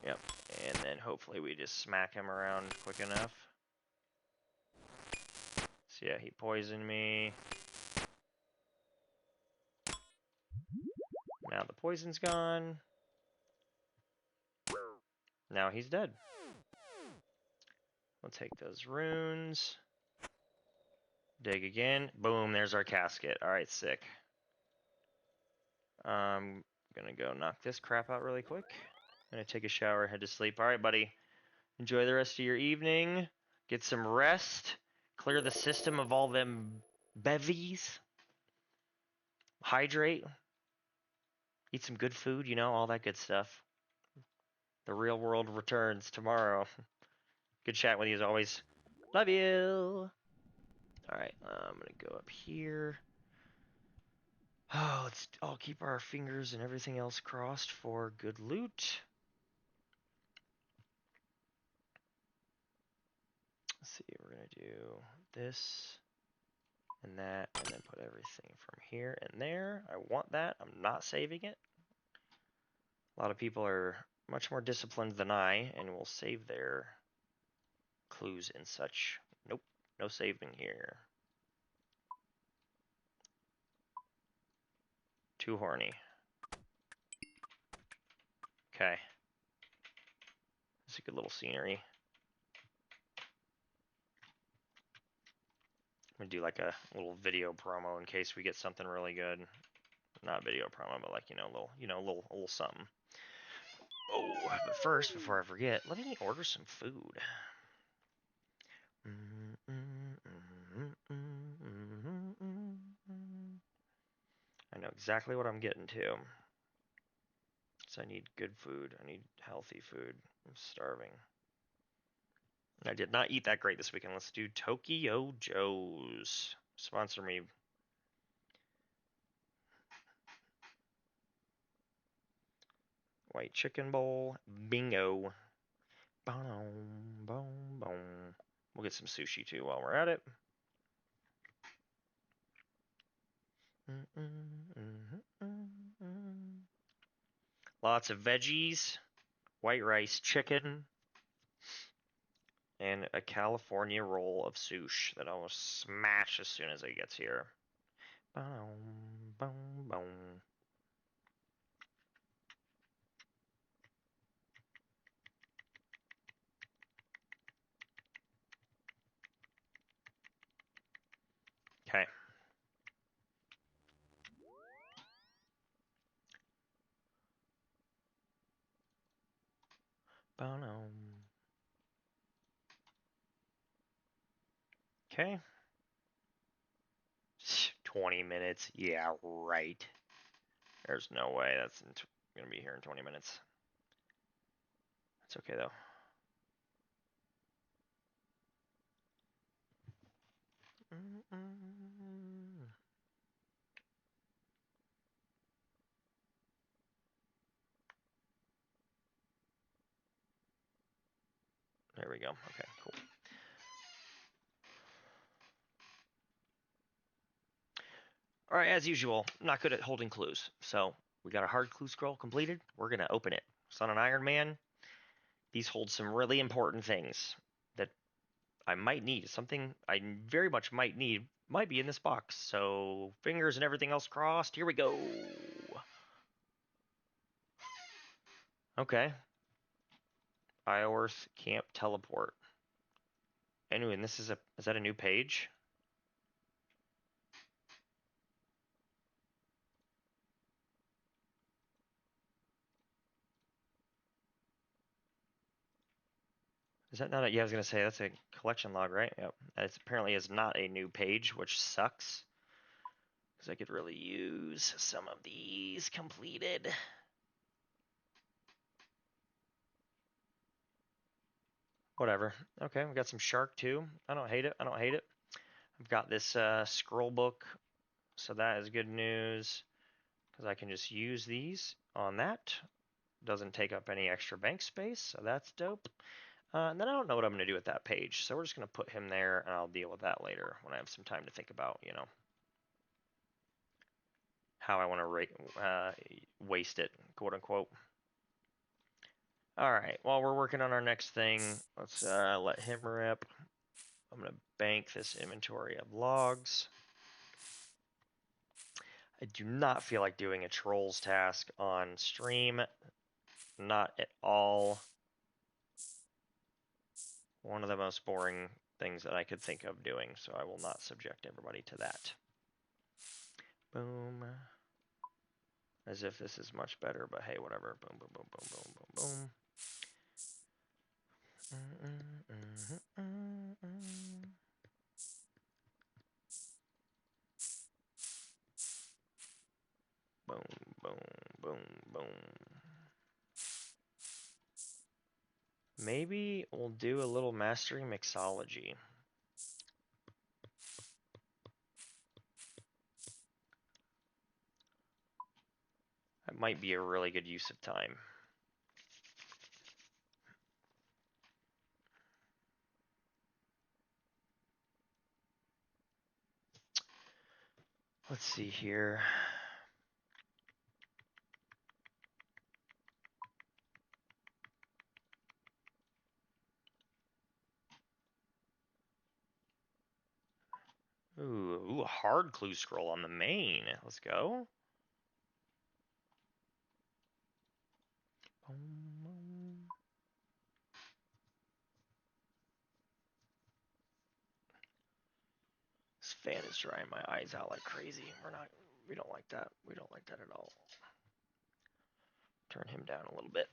Yep, and then hopefully we just smack him around quick enough. So yeah, he poisoned me. Now the poison's gone. Now he's dead. We'll take those runes. Dig again. Boom, there's our casket. Alright, sick. Gonna go knock this crap out really quick. Gonna take a shower, head to sleep. Alright, buddy. Enjoy the rest of your evening. Get some rest. Clear the system of all them bevies. Hydrate. Eat some good food, you know, all that good stuff. The real world returns tomorrow. Good chat with you as always. Love you. Alright, I'm gonna go up here. Oh, let's all keep our fingers and everything else crossed for good loot. Let's see, we're gonna do this and that, and then put everything from here and there. I want that. I'm not saving it. A lot of people are much more disciplined than I and will save their clues and such. Nope, no saving here. Too horny. Okay. It's a good little scenery. I'm gonna do like a little video promo in case we get something really good. Not video promo, but like, a little something. Oh, but first, before I forget, let me order some food. I know exactly what I'm getting to. So I need good food. I need healthy food. I'm starving. I did not eat that great this weekend. Let's do Tokyo Joe's. Sponsor me. White chicken bowl. Bingo. Boom, boom, boom. We'll get some sushi too while we're at it. Lots of veggies. White rice chicken. And a California roll of sushi that I will smash as soon as it gets here. Boom, boom, boom. Okay. Okay. 20 minutes. Yeah, right. There's no way that's going to be here in 20 minutes. That's okay, though. There we go. Okay, cool. All right, as usual, I'm not good at holding clues. So we got a hard clue scroll completed. We're going to open it. It's on an Ironman. These hold some really important things that I might need. Something I very much might need might be in this box. So fingers and everything else crossed. Here we go. Okay. Ioworth Camp Teleport. Anyway, and this is that a new page? Is that not a, yeah, I was gonna say that's a collection log, right? Yep. It apparently is not a new page, which sucks. Because I could really use some of these completed. Whatever. Okay, we got some shark too. I don't hate it. I don't hate it. I've got this scroll book, so that is good news. Because I can just use these on that. Doesn't take up any extra bank space, so that's dope. And then I don't know what I'm going to do with that page, so we're just going to put him there, and I'll deal with that later when I have some time to think about, how I want to waste it, quote unquote. All right, while we're working on our next thing, let's let him rip. I'm going to bank this inventory of logs. I do not feel like doing a trolls task on stream. Not at all. One of the most boring things that I could think of doing, so I will not subject everybody to that. Boom. As if this is much better, but hey, whatever. Boom, boom, boom, boom, boom, boom, boom. Boom, boom, boom, boom. Maybe we'll do a little mastering mixology. That might be a really good use of time. Let's see here. Ooh, a hard clue scroll on the main. Let's go. This fan is drying my eyes out like crazy. We don't like that. We don't like that at all. Turn him down a little bit.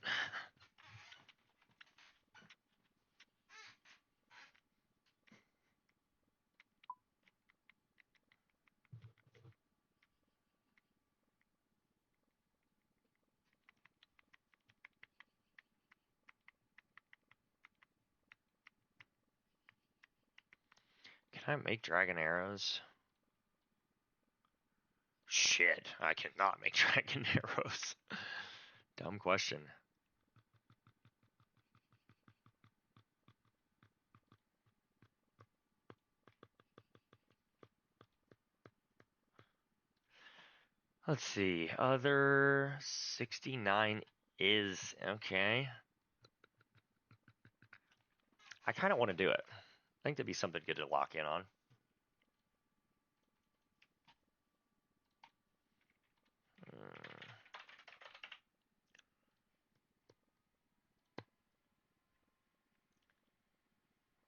Can I make dragon arrows? Shit, I cannot make dragon arrows. Dumb question. Let's see. Other 69 is okay. I kind of want to do it. I think that'd be something good to lock in on.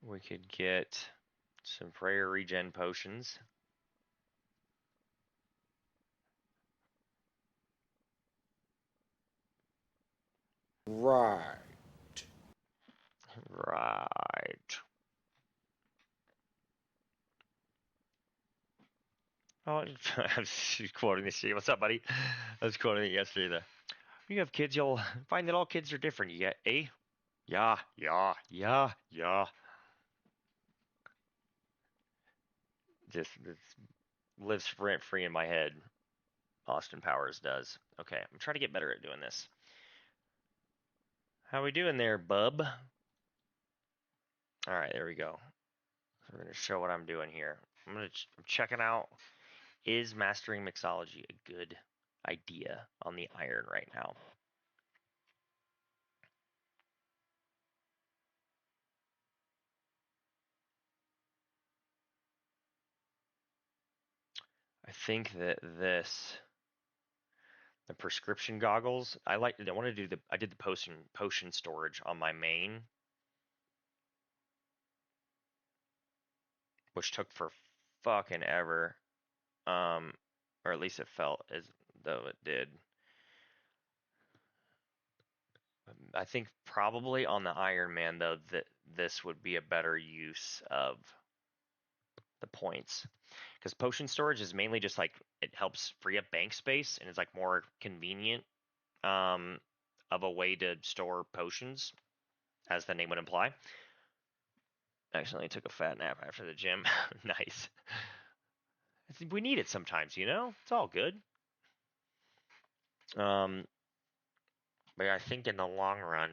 We could get some prayer regen potions. Right. Right. Oh, I was quoting this. What's up, buddy? I was quoting it yesterday. When you have kids, you'll find that all kids are different. You get a, yeah, yeah, yeah, yeah. Just lives rent free in my head. Austin Powers does. Okay, I'm trying to get better at doing this. How we doing there, bub? All right, there we go. So we're gonna show what I'm doing here. I'm checking out, is mastering mixology a good idea on the iron right now? I think that the prescription goggles, I want to do I did the potion storage on my main, which took for fucking ever. Or at least it felt as though it did. I think probably on the Ironman though that this would be a better use of the points, because potion storage is mainly just like it helps free up bank space and it's like more convenient um, of a way to store potions, as the name would imply. Accidentally took a fat nap after the gym. Nice. I think we need it sometimes, you know. It's all good. Um, but I think in the long run,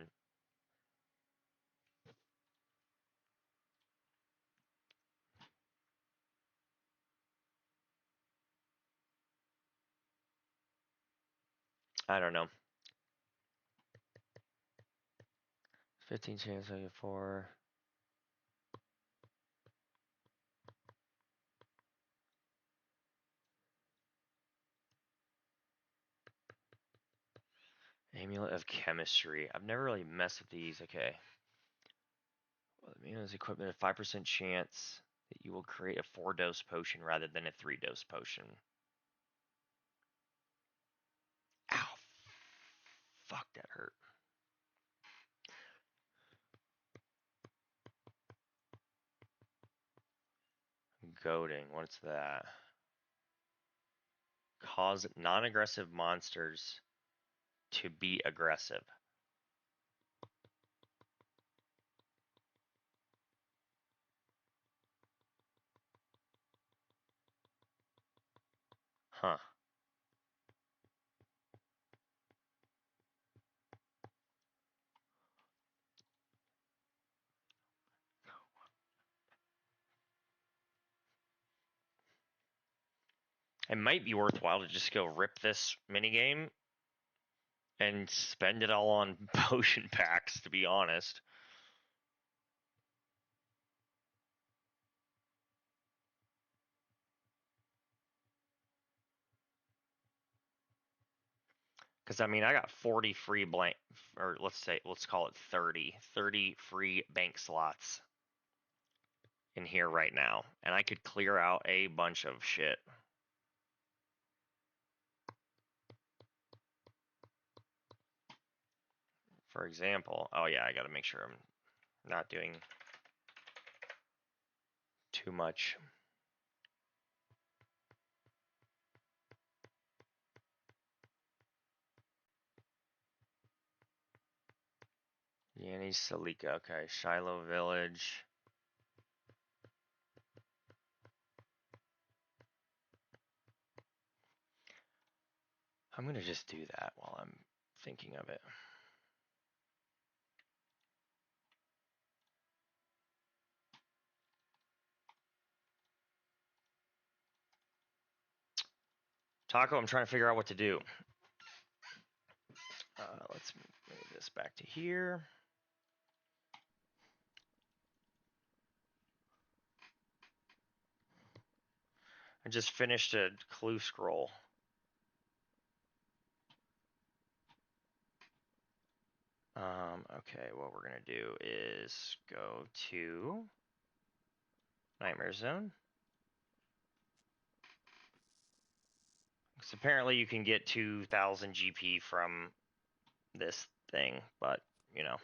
I don't know. 15 chance I get 4. Amulet of Chemistry. I've never really messed with these. Okay. Well, Amulets equipment a 5% chance that you will create a 4-dose potion rather than a 3-dose potion. Ow. Fuck, that hurt. Goading. What's that? Cause non-aggressive monsters to be aggressive. Huh. It might be worthwhile to just go rip this minigame and spend it all on potion packs, to be honest. Because, I mean, I got 40 free blank, or let's call it 30 free bank slots in here right now. And I could clear out a bunch of shit. For example, oh yeah, I got to make sure I'm not doing too much. Yanni Salika, okay, Shiloh Village. I'm gonna just do that while I'm thinking of it. Taco, I'm trying to figure out what to do. Let's move this back to here. I just finished a clue scroll. Okay, what we're gonna do is go to Nightmare Zone. Because apparently you can get 2,000 GP from this thing, but, you know.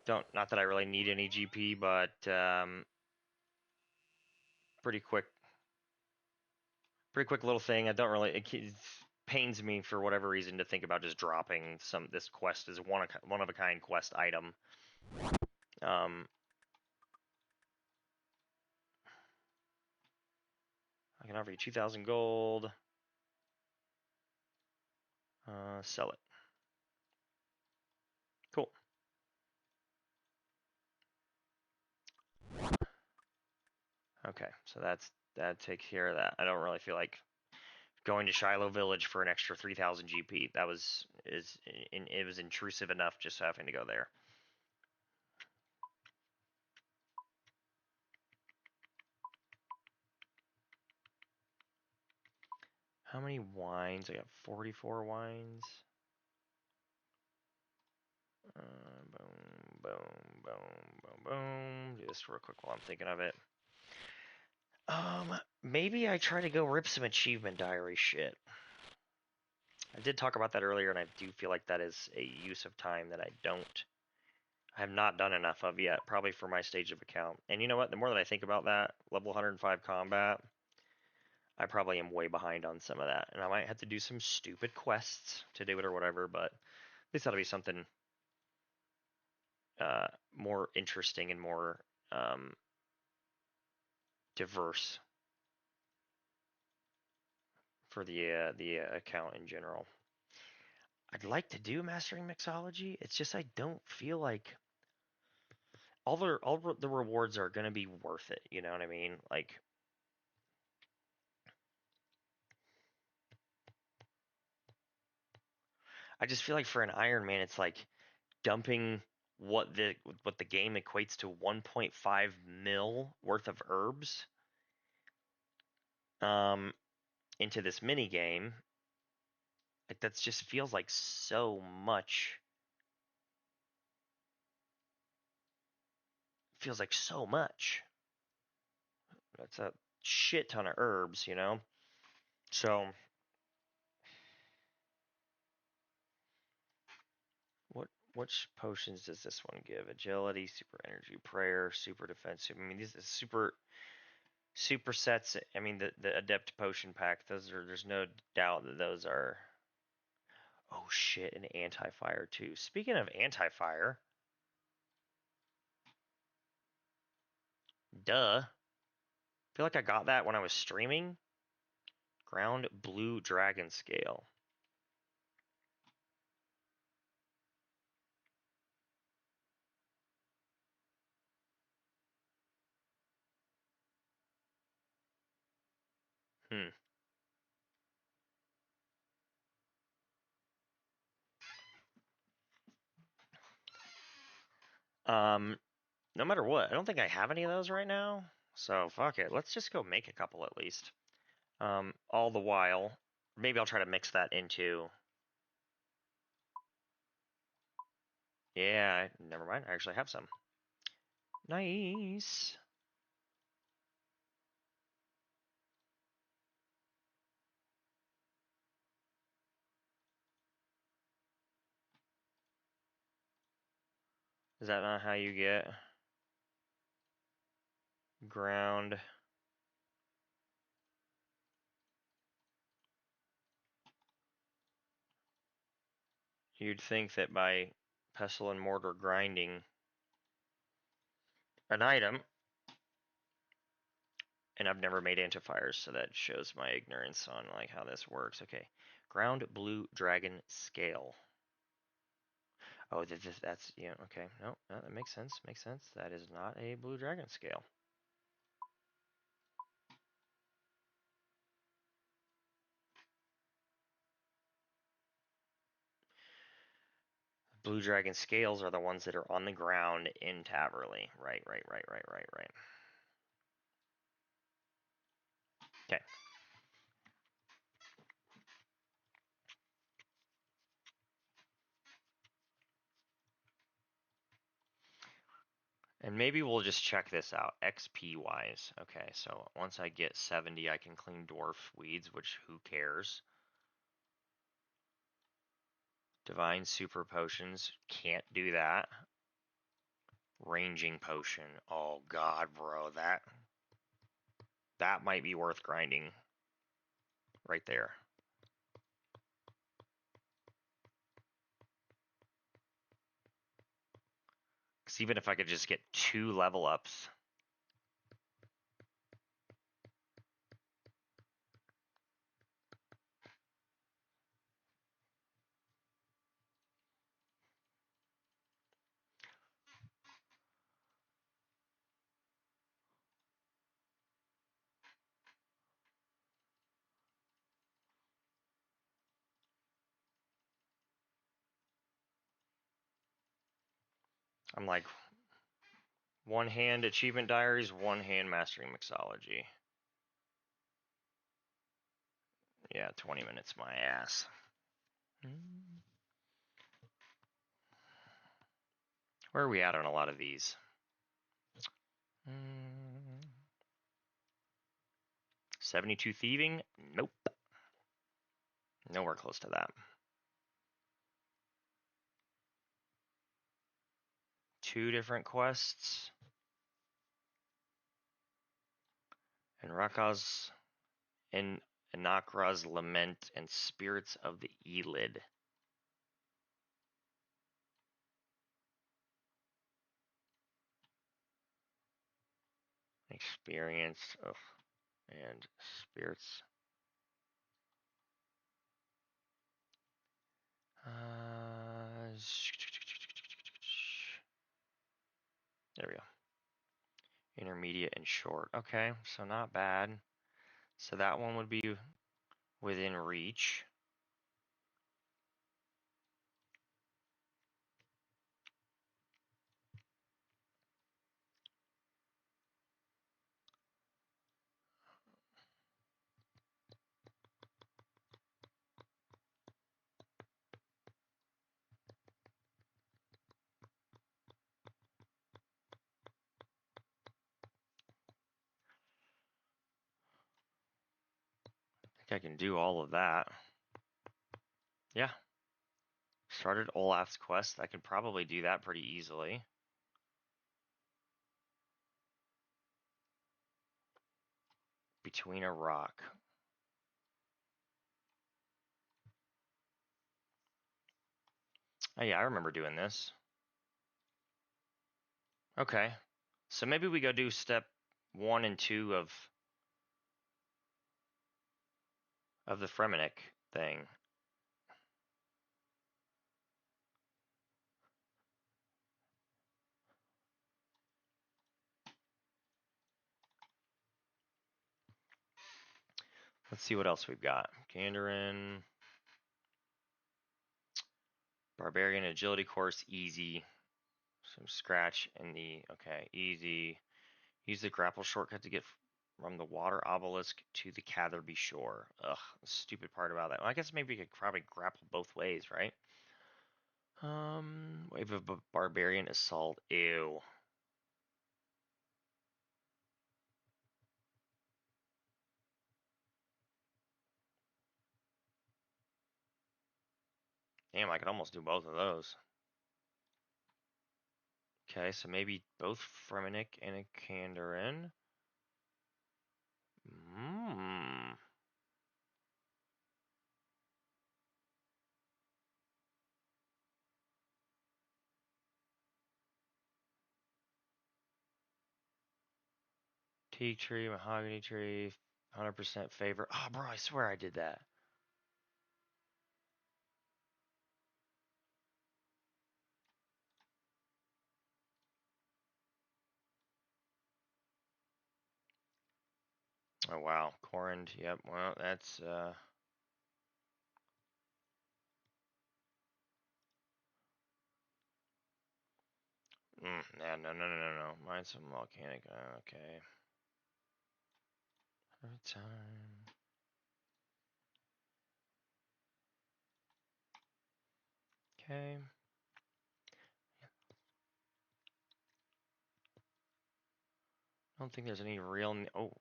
Not that I really need any GP, but pretty quick little thing. I don't really, it pains me for whatever reason to think about just dropping this quest as one of a kind quest item. I can offer you 2,000 gold. Sell it. Cool. Okay, so that takes care of that. I don't really feel like going to Shiloh Village for an extra 3,000 GP. It was intrusive enough just having to go there. How many wines? I got 44 wines. Boom, boom, boom, boom, boom. Do this real quick while I'm thinking of it. Maybe I try to go rip some achievement diary shit. I did talk about that earlier, and I do feel like that is a use of time that I have not done enough of yet, probably for my stage of account. And you know what? The more that I think about that, level 105 combat, I probably am way behind on some of that. And I might have to do some stupid quests to do it or whatever, but at least that'll be something more interesting and more diverse for the account in general. I'd like to do mastering mixology. It's just I don't feel like all the rewards are gonna be worth it. You know what I mean? Like, I just feel like for an Ironman, it's like dumping what the game equates to 1.5 mil worth of herbs into this mini game. Like, that just feels like so much. Feels like so much. That's a shit ton of herbs, you know? So which potions does this one give? Agility, super energy, prayer, super defense. I mean, these super sets. I mean, the adept potion pack. There's no doubt that those are. Oh shit, an anti-fire too. Speaking of anti-fire, duh. I feel like I got that when I was streaming. Ground blue dragon scale. Hmm. No matter what, I don't think I have any of those right now. So fuck it. Let's just go make a couple at least. All the while, maybe I'll try to mix that into. Yeah, never mind. I actually have some. Nice. Is that not how you get ground? You'd think that by pestle and mortar grinding an item, and I've never made antifires, so that shows my ignorance on like how this works. Okay, ground blue dragon scale. Oh, that's yeah. Okay, no, that makes sense. Makes sense. That is not a blue dragon scale. Blue dragon scales are the ones that are on the ground in Taverley. Right. Okay. And maybe we'll just check this out, XP wise. Okay, so once I get 70, I can clean dwarf weeds, which who cares? Divine super potions, can't do that. Ranging potion, oh god, bro, that might be worth grinding right there. Because even if I could just get 2 level ups. I'm like, one hand achievement diaries, one hand mastering mixology. Yeah, 20 minutes my ass. Where are we at on a lot of these? 72 thieving? Nope. Nowhere close to that. 2 different quests. And Rakaz and Anakra's Lament and Spirits of the Elid. Experience of and spirits. There we go. Intermediate and short. Okay, so not bad. So that one would be within reach. I think I can do all of that. Yeah. Started Olaf's quest. I could probably do that pretty easily. Between a rock. Oh yeah, I remember doing this. Okay. So maybe we go do step 1 and 2 of the Fremenic thing. Let's see what else we've got. Gandarin. Barbarian agility course, easy. Some scratch in the, okay, easy. Use the grapple shortcut to get from the water obelisk to the Catherby shore. Ugh, the stupid part about that. Well, I guess maybe we could probably grapple both ways, right? Wave of barbarian assault. Ew. Damn, I could almost do both of those. Okay, so maybe both Fremenic and a Kandarin. Teak tree, mahogany tree, 100% favor. Oh, bro, I swear I did that. Oh, wow. Corand, yep. Well, that's, yeah, no. Mine's some volcanic. Okay. Every time. Okay. I don't think there's any real... Oh.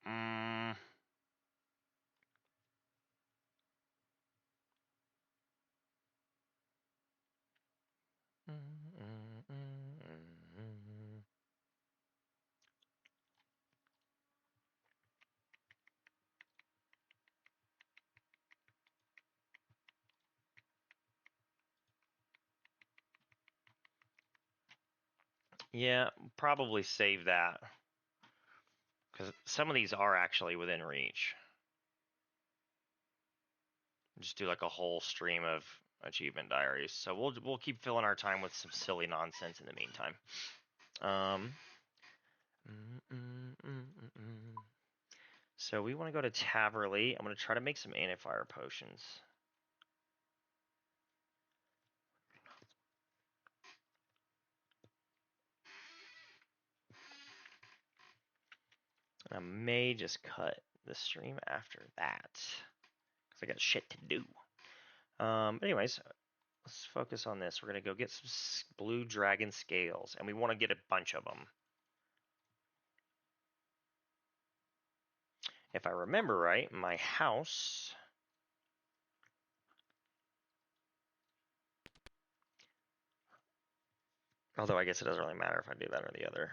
Mm. Yeah, probably save that. Because some of these are actually within reach. Just do like a whole stream of achievement diaries. So we'll keep filling our time with some silly nonsense in the meantime. So we want to go to Taverley. I'm going to try to make some anti-fire potions. I may just cut the stream after that because I got shit to do. Anyways, let's focus on this. We're gonna go get some blue dragon scales, and we want to get a bunch of them. If I remember right, my house. Although I guess it doesn't really matter if I do that or the other.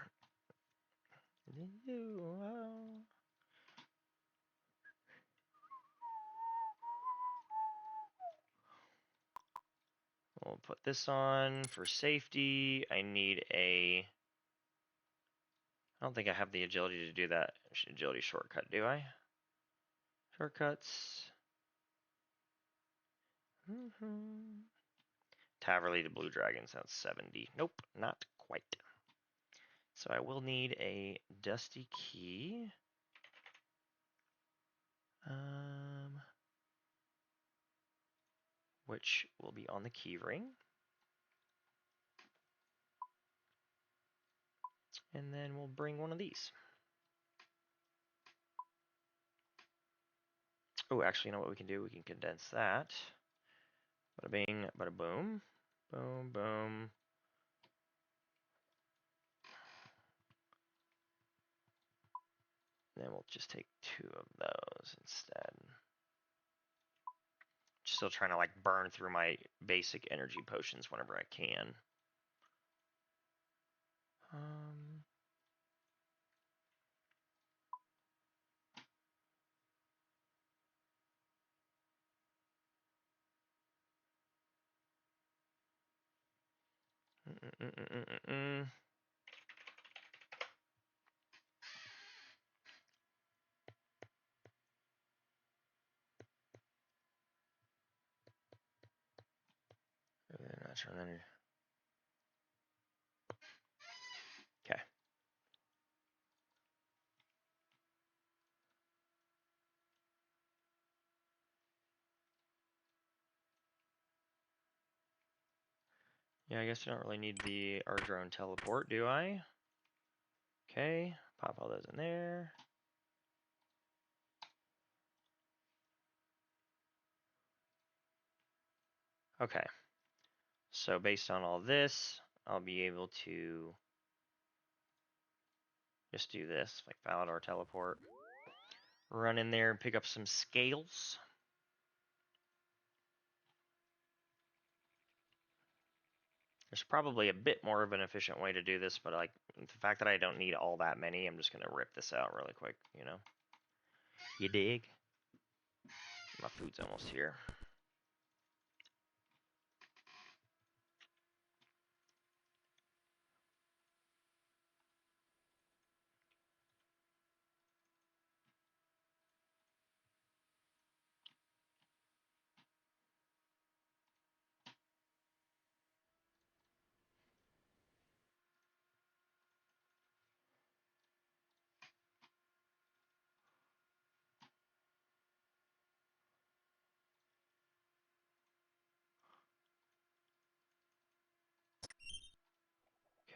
We'll put this on for safety. I need a... I don't think I have the agility to do that agility shortcut, do I? Shortcuts. Taverley to Blue Dragon sounds 70. Nope, not quite. So I will need a dusty key. Which will be on the key ring. And then we'll bring one of these. Oh, actually, you know what we can do? We can condense that. Bada bing, bada boom. Boom, boom. Then we'll just take 2 of those instead. Still trying to like burn through my basic energy potions whenever I can. Okay. Yeah, I guess I don't really need the our drone teleport, do I? Okay, pop all those in there. Okay. So based on all this, I'll be able to just do this, like Valador teleport. Run in there and pick up some scales. There's probably a bit more of an efficient way to do this, but like the fact that I don't need all that many, I'm just gonna rip this out really quick, you know? You dig? My food's almost here.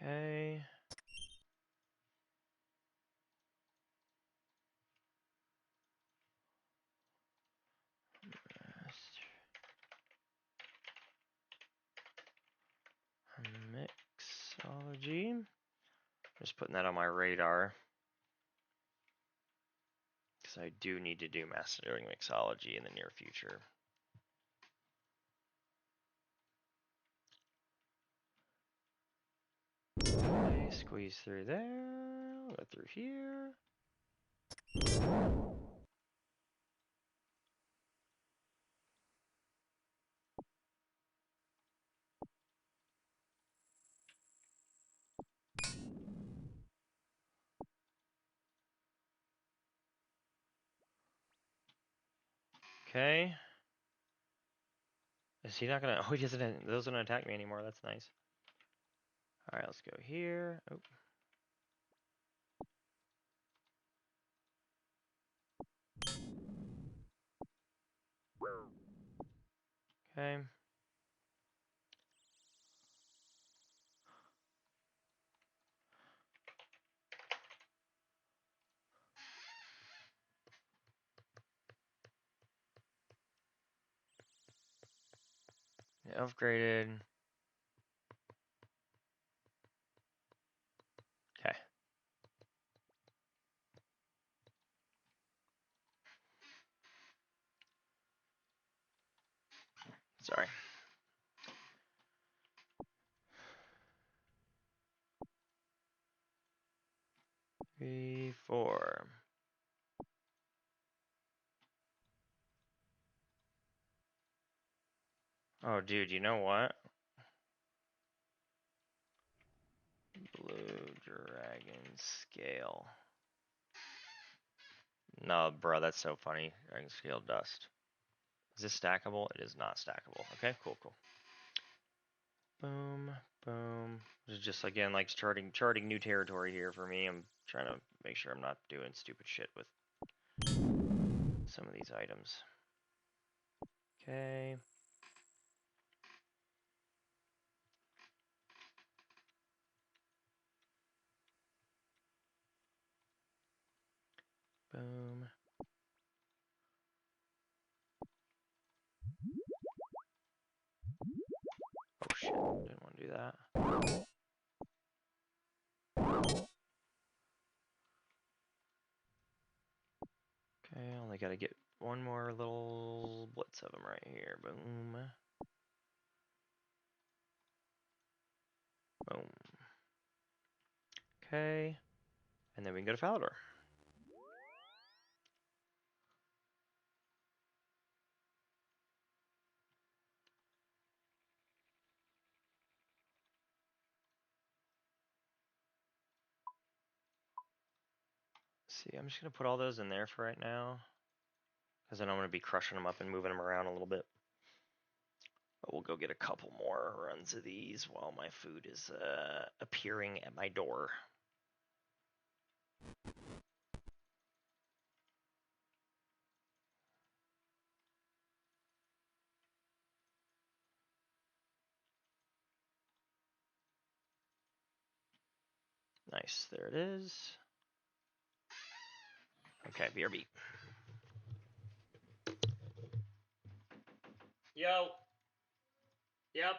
Okay. mixology. Just putting that on my radar. Because I do need to do mastering mixology in the near future. Okay, squeeze through there. Go through here. Okay. Is he not gonna? Oh, he doesn't. Those don't attack me anymore. That's nice. All right, let's go here. Oh. Okay. Upgraded. Okay. Sorry. 3, 4. Oh, dude, you know what? Blue dragon scale. No, bro, that's so funny. Dragon scale dust. Is this stackable? It is not stackable. Okay, cool, cool. Boom, boom. This is just again like charting new territory here for me. I'm trying to make sure I'm not doing stupid shit with some of these items. Okay. Boom. Oh shit, didn't want to do that. Okay, only gotta get one more little blitz of them right here. Boom. Boom. Okay. And then we can go to Falador. See, I'm just gonna put all those in there for right now. Because then I'm gonna be crushing them up and moving them around a little bit. But we'll go get a couple more runs of these while my food is appearing at my door. Nice, there it is. Okay, BRB. Yo. Yep.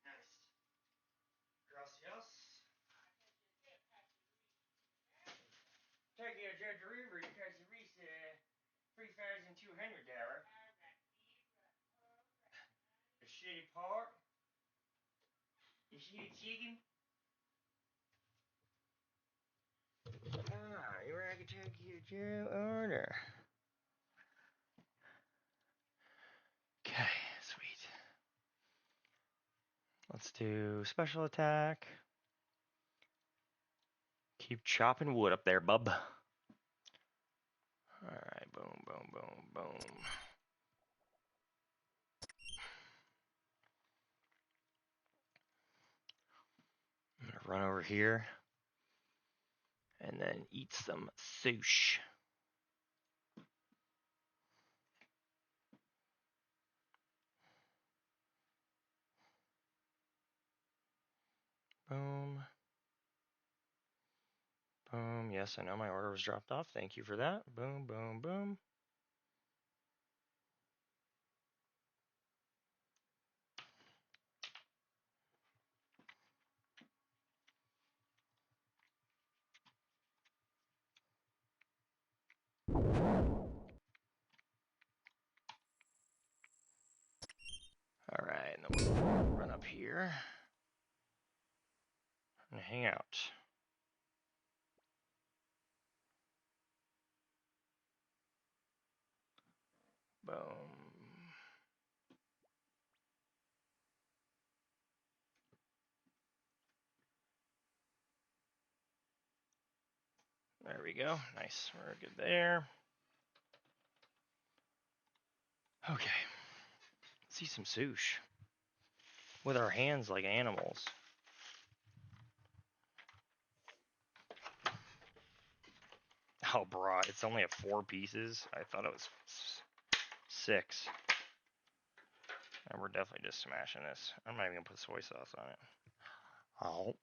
Nice. Gracias. Thank you, Judge River, because you reached 3,200 there. The shitty pork. The shitty chicken. Ah, you're I can take you to order. Let's do special attack. Keep chopping wood up there, bub. Alright, boom, boom, boom, boom. I'm gonna run over here and then eat some sushi. Boom. Boom. Yes, I know my order was dropped off. Thank you for that. Boom, boom, boom. Alright, and then we'll run up here and hang out. Boom. There we go. Nice. We're good there. Okay. Let's eat some sushi. With our hands like animals. Oh, bro. It's only at 4 pieces. I thought it was 6. And we're definitely just smashing this. I'm not even going to put soy sauce on it. Oh.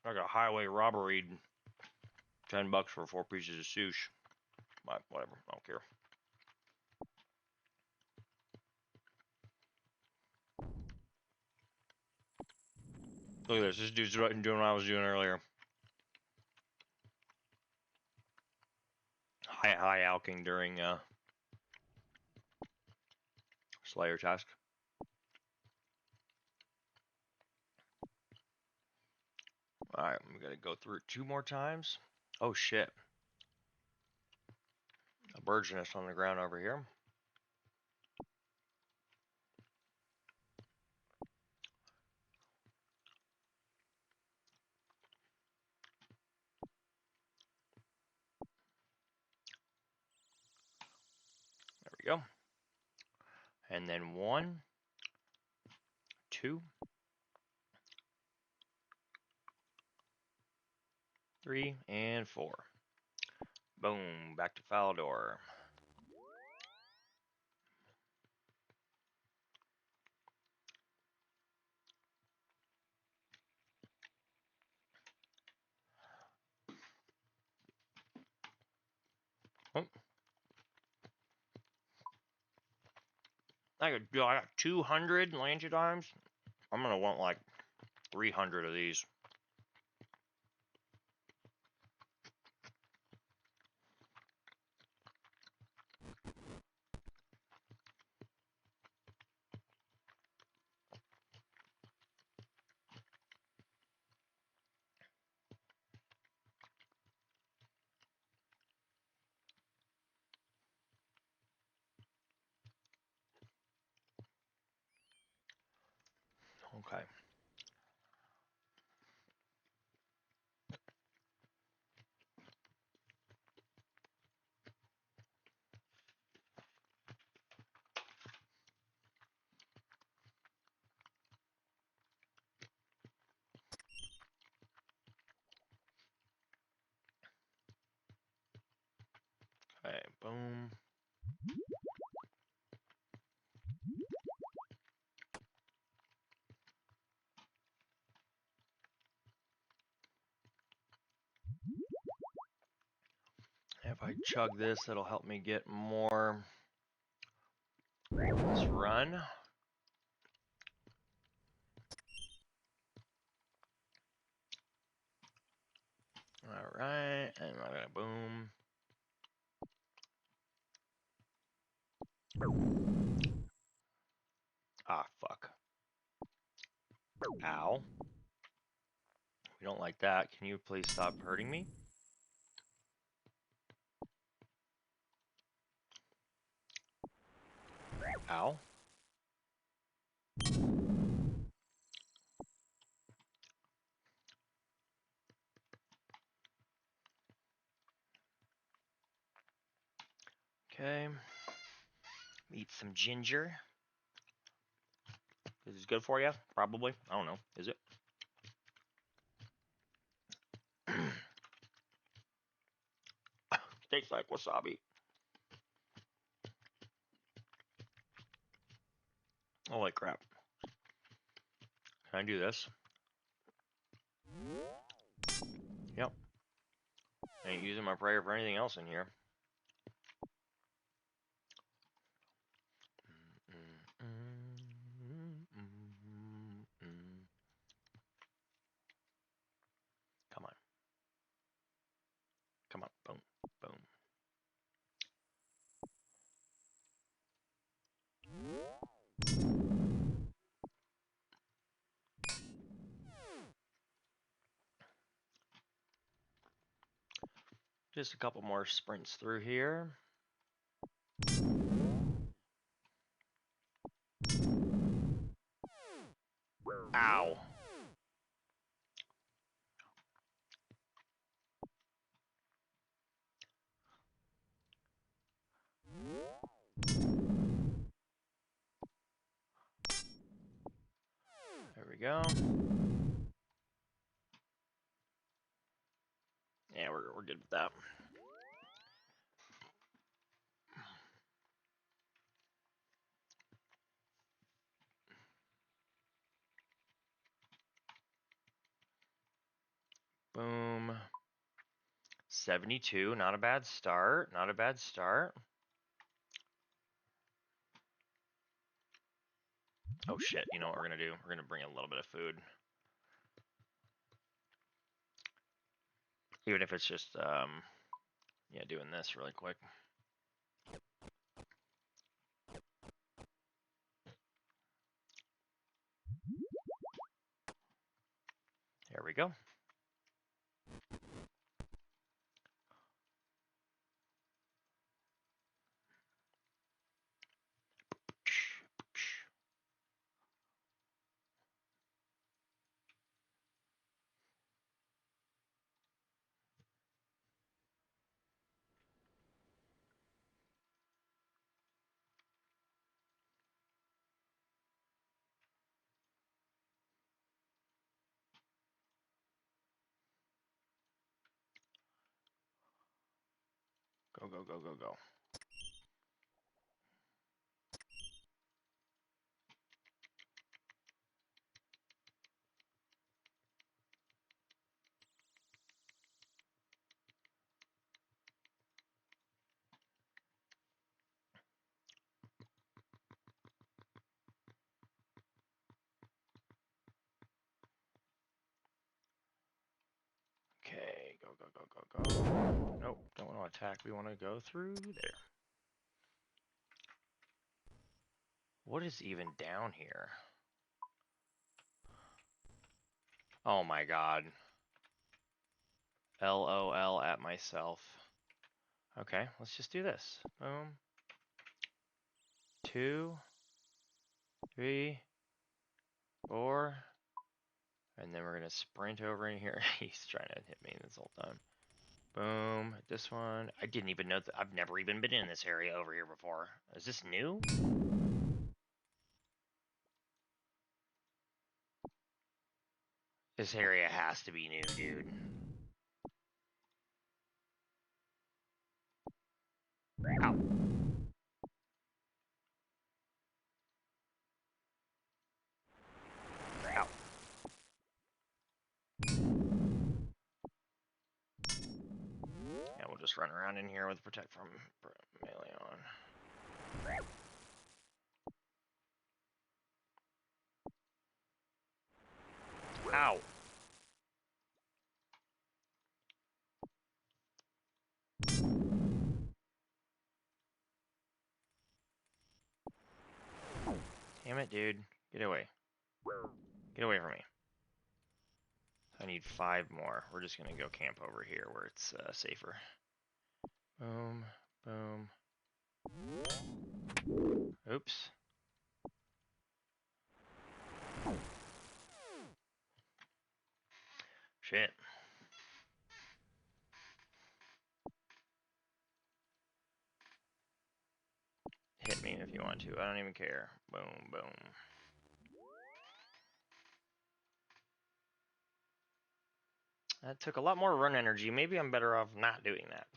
I got highway robbery. $10 for 4 pieces of sushi. But whatever. I don't care. Look at this. This dude's doing what I was doing earlier. High alking during Slayer task. Alright, we gotta go through it 2 more times. Oh shit. A bird's nest on the ground over here. There we go. And then 1, 2, 3, and 4. Boom, back to Falador. Oh. I got 200 Langidimes. I'm gonna want like 300 of these. Okay. Okay, boom. If I chug this, that'll help me get more Let's run. All right, and I'm gonna boom. Ah, fuck. Ow. We don't like that. Can you please stop hurting me? Ow. Okay. Eat some ginger. This is good for you? Probably. I don't know. Is it? Tastes like wasabi. Holy crap. Can I do this? Yep. I ain't using my prayer for anything else in here. Come on. Come on. Boom. Boom. Just a couple more sprints through here. Ow. There we go. Yeah, we're good with that. Boom. 72, not a bad start. Not a bad start. Oh shit, you know what we're gonna do? We're gonna bring a little bit of food. Even if it's just, yeah, doing this really quick. There we go. Go, go, go, go, go. Okay, go, go, go, go, go. Nope, don't want to attack. We want to go through there. What is even down here? Oh my god. LOL at myself. Okay, let's just do this. Boom. 2, 3, 4. And then we're going to sprint over in here. He's trying to hit me this whole time. Boom. This one. I didn't even know that. I've never even been in this area over here before. Is this new? This area has to be new, dude. Ow. Ow. Yeah, we'll just run around in here with protect from melee on. Ow. Damn it, dude. Get away. Get away from me. I need 5 more. We're just gonna go camp over here where it's safer. Boom, boom. Oops. Shit. Hit me if you want to. I don't even care. Boom, boom. That took a lot more run energy. Maybe I'm better off not doing that.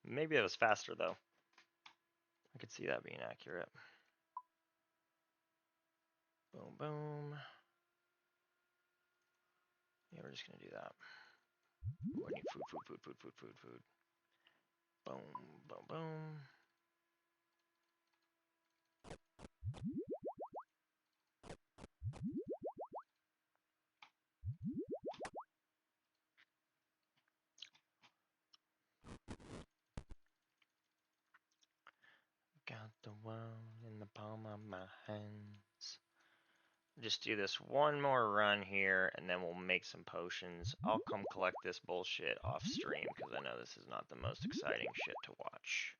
Maybe it was faster, though. I could see that being accurate. Boom, boom. Yeah, we're just going to do that. Ooh, I need food. Boom, boom, boom. Got the world in the palm of my hands. Just do this one more run here, and then we'll make some potions. I'll come collect this bullshit off stream, because I know this is not the most exciting shit to watch.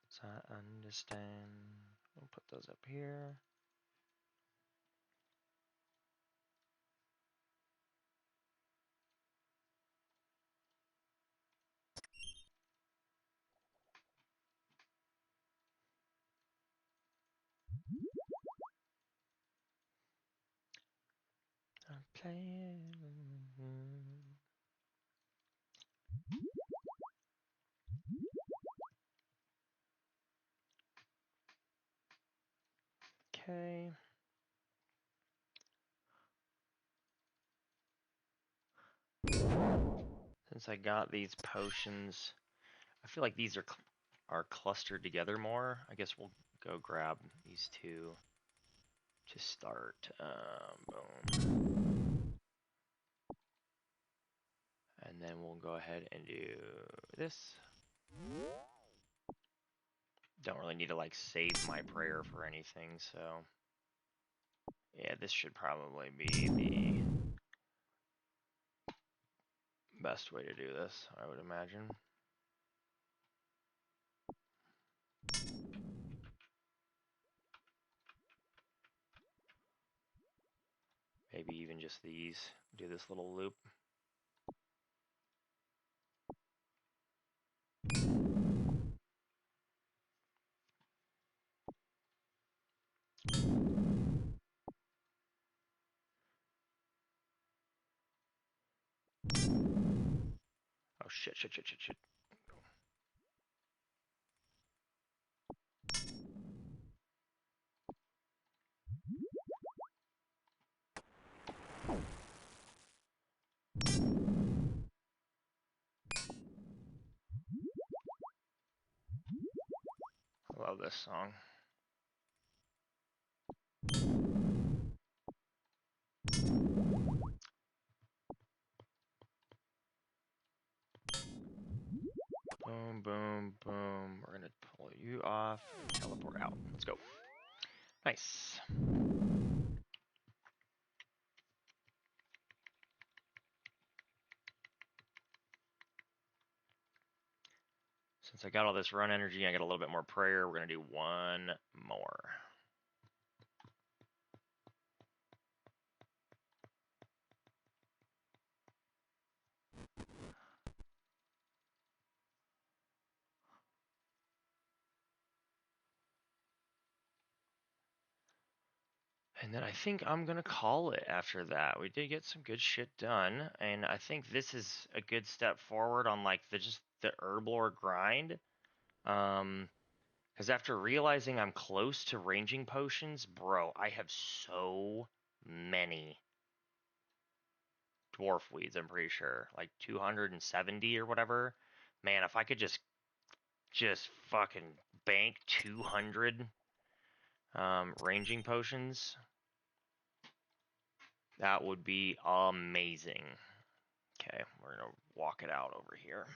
So I understand. We'll put those up here. I'm playing. Okay. Since I got these potions, I feel like these are clustered together more. I guess we'll go grab these two to start. Boom. And then we'll go ahead and do this. Don't really need to like save my prayer for anything, so yeah, this should probably be the best way to do this, I would imagine. Maybe even just these, do this little loop. Oh shit. I love this song. Boom, boom, boom. We're gonna pull you off and teleport out. Let's go. Nice. Since I got all this run energy, I got a little bit more prayer. We're gonna do one more. And then I think I'm gonna call it after that. We did get some good shit done, and I think this is a good step forward on like just the herblore grind. Because after realizing I'm close to ranging potions, bro, I have so many dwarf weeds. I'm pretty sure like 270 or whatever. Man, if I could just fucking bank 200 Ranging potions. That would be amazing. Okay, we're gonna walk it out over here.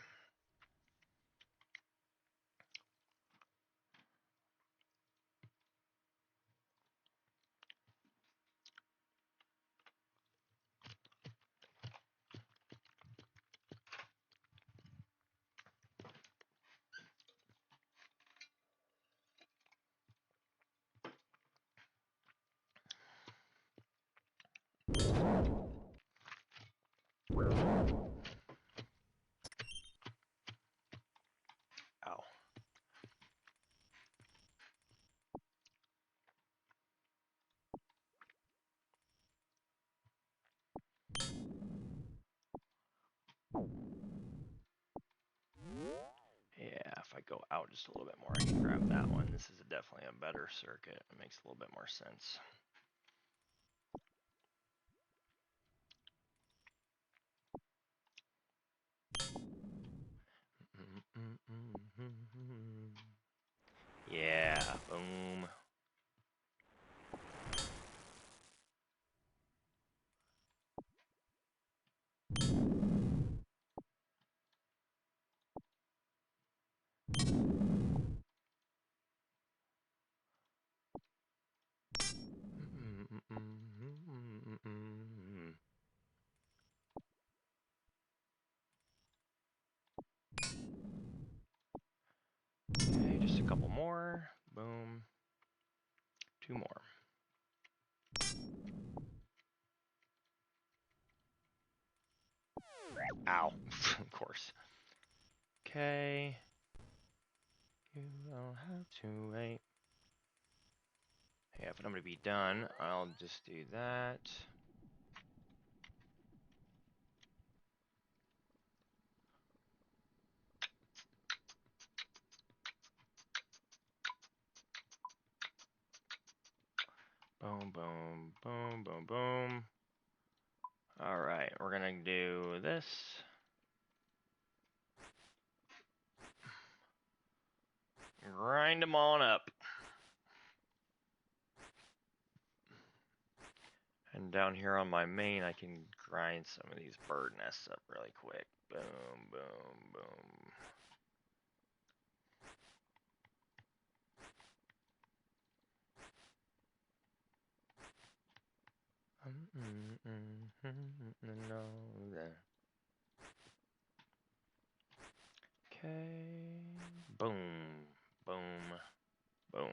Ow. Yeah, if I go out just a little bit more, I can grab that one. This is definitely a better circuit. It makes a little bit more sense. Yeah, boom. Okay, just a couple more. Boom. 2 more. Ow. Of course. Okay. You don't have to wait. Yeah, if I'm gonna be done, I'll just do that. Boom, boom, boom, boom, boom. All right, we're gonna do this. Grind them on up. And down here on my main, I can grind some of these bird nests up really quick. Boom, boom, boom. No, there. Okay. Boom, boom, boom.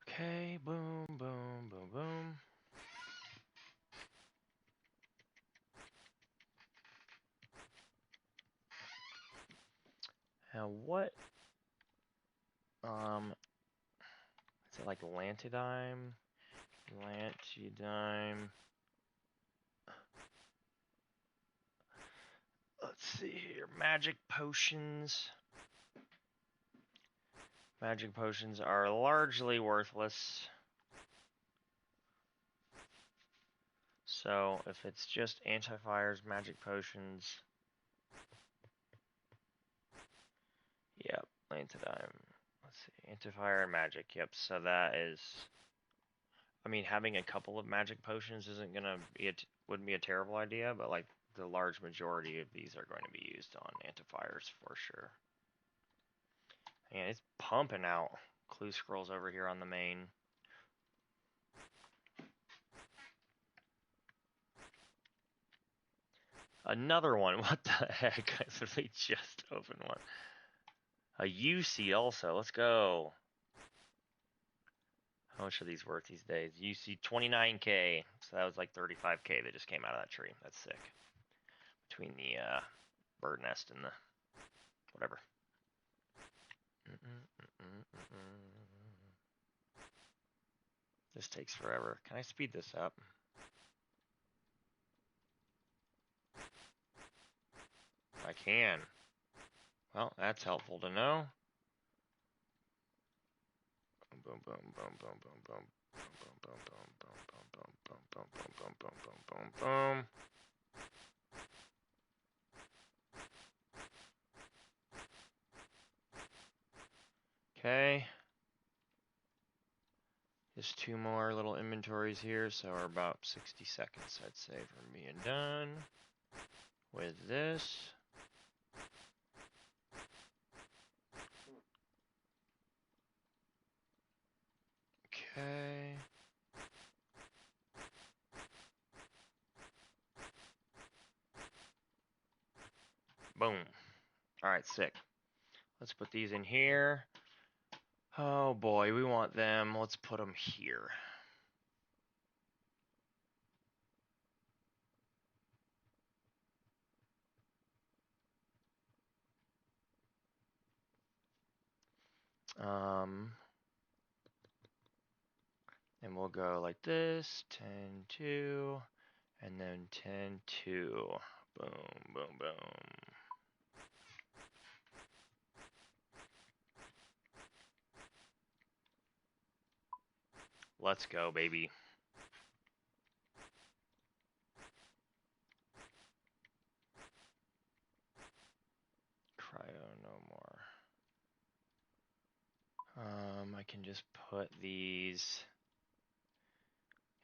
Okay, boom, boom, boom, boom. Now what, is it like Lantidime? Lantidime. Let's see here, magic potions. Magic potions are largely worthless. So if it's just anti-fires, magic potions. Yep, Lantidime. Let's see, anti-fire and magic. Yep, so that is. I mean, having a couple of magic potions isn't gonna be wouldn't be a terrible idea, but like the large majority of these are going to be used on anti-fires for sure. And it's pumping out clue scrolls over here on the main. Another one. What the heck? I literally just opened one. A UC also. Let's go. How much are these worth these days? UC 29K. So that was like 35K that just came out of that tree. That's sick. Between the bird nest and the whatever. This takes forever. Can I speed this up? I can. Well, that's helpful to know. boom, boom, boom, boom, boom, boom, boom, boom, boom, boom, boom, boom, boom, boom, boom, boom, boom, boom, boom, boom. Okay. Just 2 more little inventories here, so we're about 60 seconds, I'd say, from being done with this. Okay. Boom. All right, sick. Let's put these in here. Oh boy, we want them. Let's put them here. And we'll go like this, 10, 2, and then 10, 2. Boom, boom, boom. Let's go, baby. Cryo, no more. I can just put these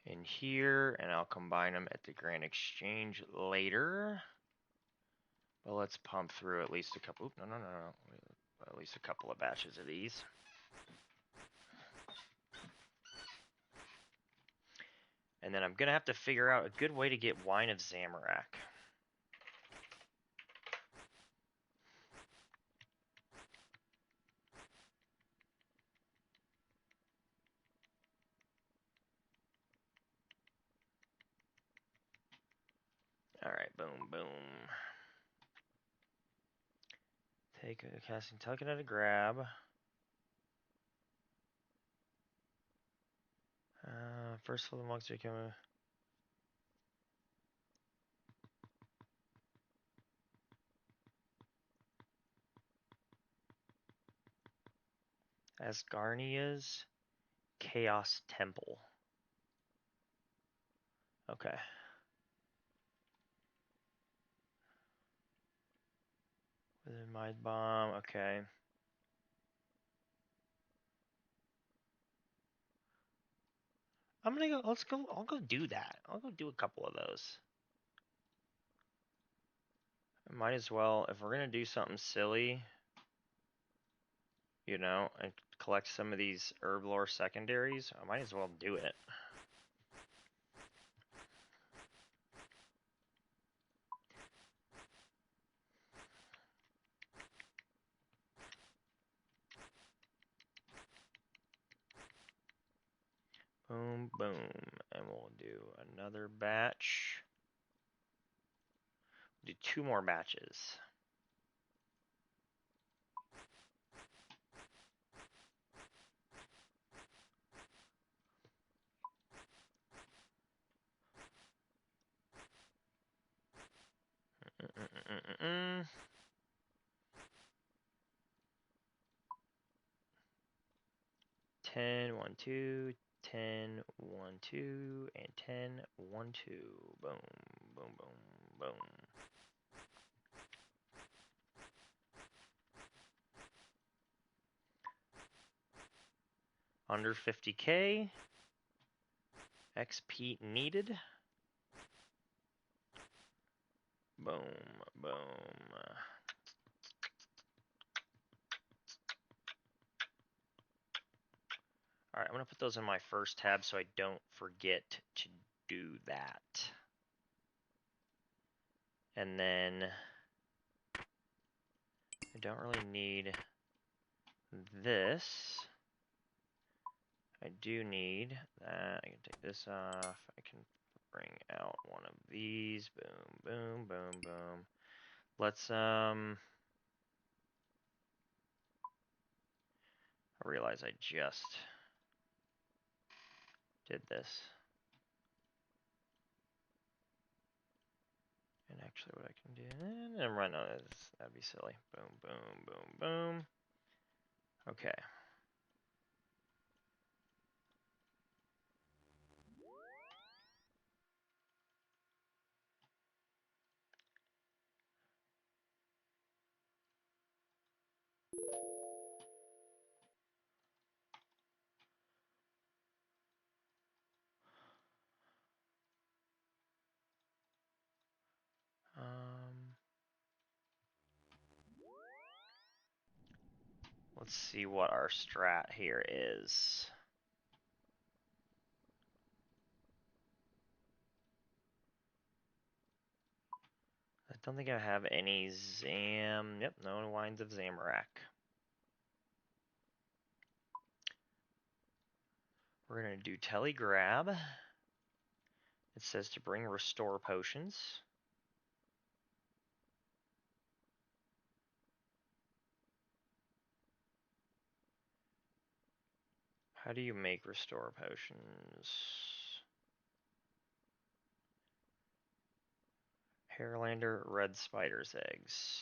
in here, and I'll combine them at the Grand Exchange later. But let's pump through at least a couple. Oop, no. At least a couple of batches of these. And then I'm going to have to figure out a good way to get Wine of Zamorak. Alright, boom, boom. Take a casting telekinetic grab. First of the monster coming. Asgarnia's Chaos Temple. Okay. Within my bomb. Okay. I'm gonna go. Let's go. I'll go do that. I'll go do a couple of those. I might as well, if we're gonna do something silly, you know, and collect some of these herb lore secondaries, I might as well do it. Boom, boom, and we'll do another batch. Do 2 more batches. Mm-mm-mm-mm-mm. 10, 1, 2, 10, 1, 2, and 10, 1, 2. Boom, boom, boom, boom. Under 50k. XP needed. Boom, boom. Alright, I'm going to put those in my first tab so I don't forget to do that. And then I don't really need this. I do need that. I can take this off. I can bring out one of these. Boom, boom, boom, boom. Let's, I realize I just did this. And actually what I can do, and run on this, that'd be silly. Boom, boom, boom, boom. Okay. Let's see what our strat here is. I don't think I have any Zam. Yep, no lines of Zamorak. We're gonna do Telegrab. It says to bring restore potions. How do you make restore potions? Hairlander, red spider's eggs.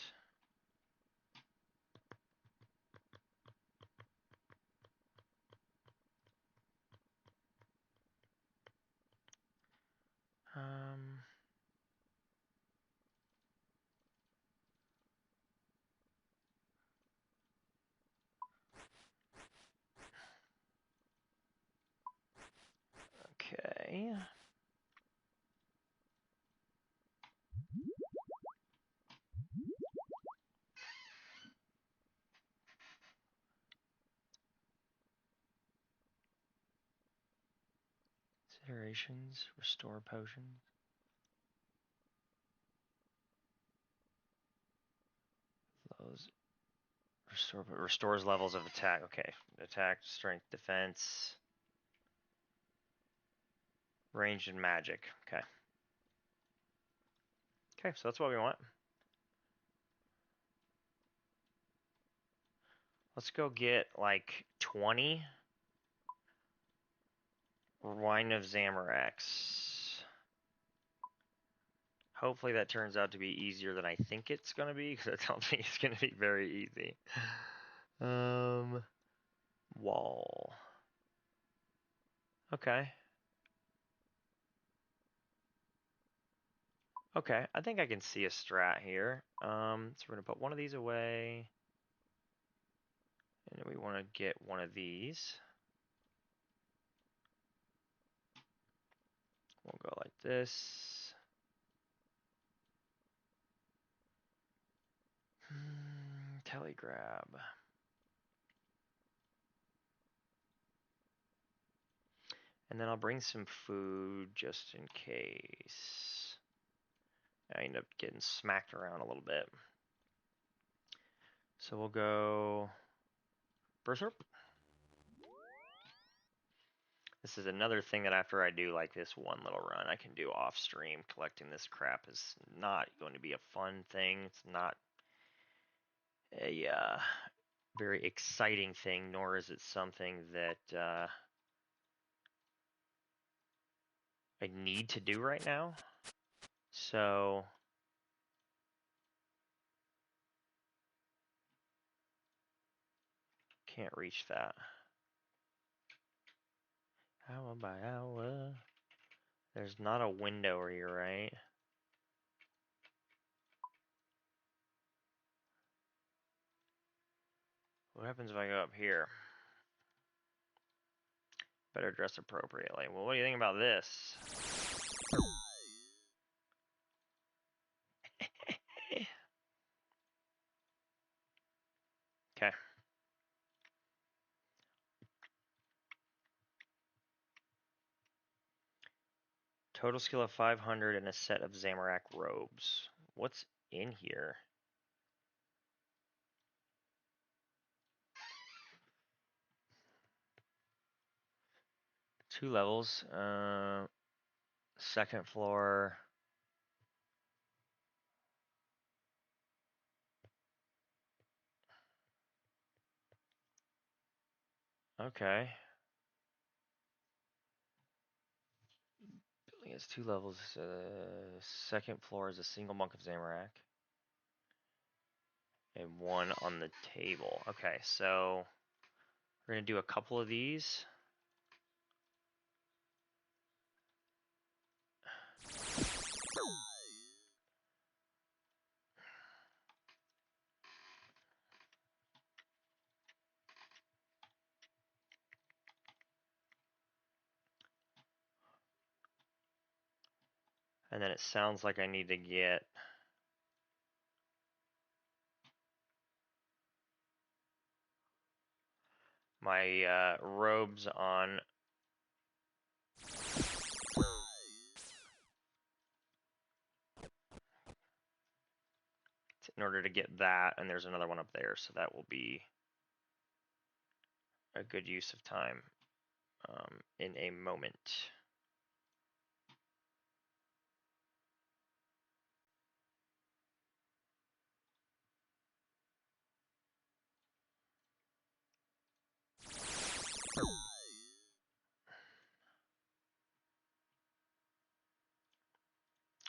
Okay. Considerations, restore potions. Those restores levels of attack. Okay, attack, strength, defense, range, and magic. Okay. Okay, so that's what we want. Let's go get like 20 Wine of Zamorax. Hopefully that turns out to be easier than I think it's gonna be, because I don't think it's gonna be very easy. Wall. Okay. Okay, I think I can see a strat here. So we're gonna put one of these away. And then we wanna get one of these. We'll go like this. Telegrab. And then I'll bring some food just in case I end up getting smacked around a little bit. So we'll go Berserk. This is another thing that after I do like this one little run, I can do off stream. Collecting this crap is not going to be a fun thing. It's not a very exciting thing, nor is it something that I need to do right now. So can't reach that. Hour by hour. There's not a window here, right? What happens if I go up here? Better dress appropriately. Well, what do you think about this? Okay. Total skill of 500 and a set of Zamorak robes. What's in here? Two levels. Second floor. Okay. Building has two levels. Second floor is a single monk of Zamorak. And one on the table. Okay, so we're going to do a couple of these. And then it sounds like I need to get my robes on. In order to get that, and there's another one up there, so that will be a good use of time in a moment.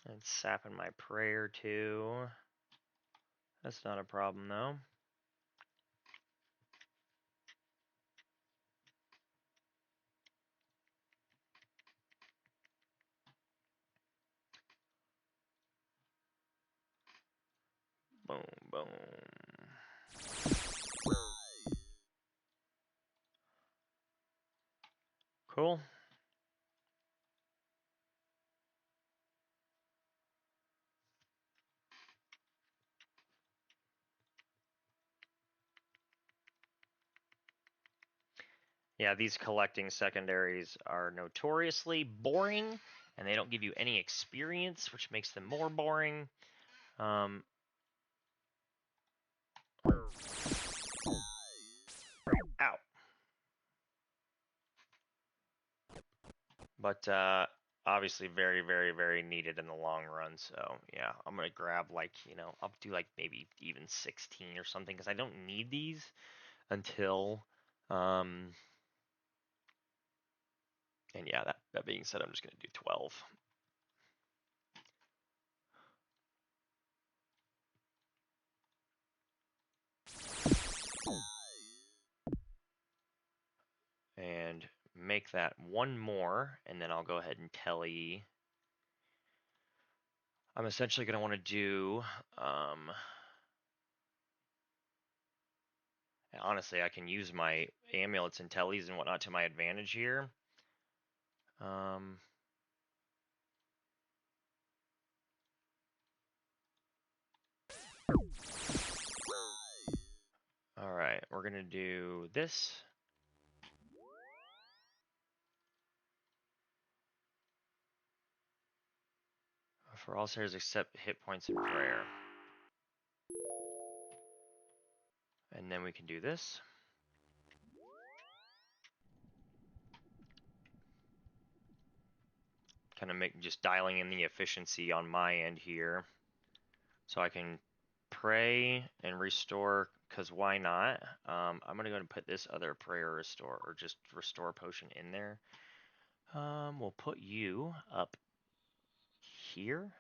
And sapping my prayer too. That's not a problem though. Boom, boom. Cool. Yeah, these collecting secondaries are notoriously boring, and they don't give you any experience, which makes them more boring. Ow. But obviously very, very, very needed in the long run. So yeah, I'm gonna grab like, I'll do like maybe even 16 or something because I don't need these until and yeah, that being said, I'm just gonna do 12. And make that one more, and then I'll go ahead and telly. I'm essentially gonna want to do honestly, I can use my amulets and tellies and whatnot to my advantage here. All right, we're gonna do this. For all stars except hit points and prayer. And then we can do this. Kind of just dialing in the efficiency on my end here. So I can pray and restore, because why not? I'm going to go and put this other prayer restore, or just restore potion in there. We'll put you up here.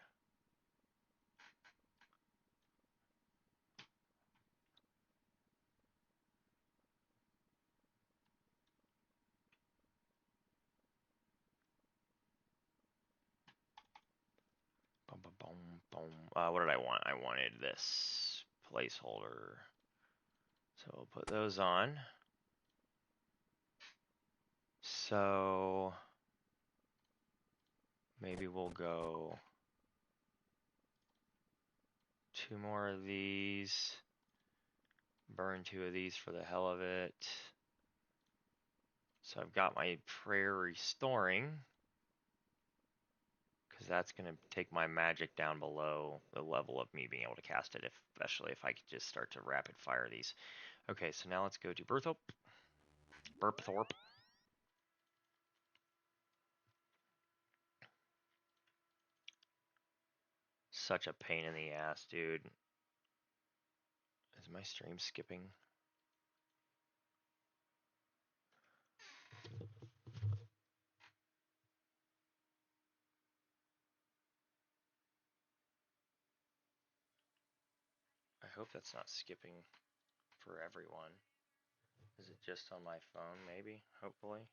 Boom, boom, boom, boom. What did I want? I wanted this placeholder. So we'll put those on. So maybe we'll go 2 more of these. Burn 2 of these for the hell of it. So I've got my prayer restoring, because that's going to take my magic down below the level of me being able to cast it, especially if I could just start to rapid fire these. Okay, so now let's go to Burpthorpe. Such a pain in the ass, dude. Is my stream skipping? I hope that's not skipping for everyone. Is it just on my phone, maybe? Hopefully.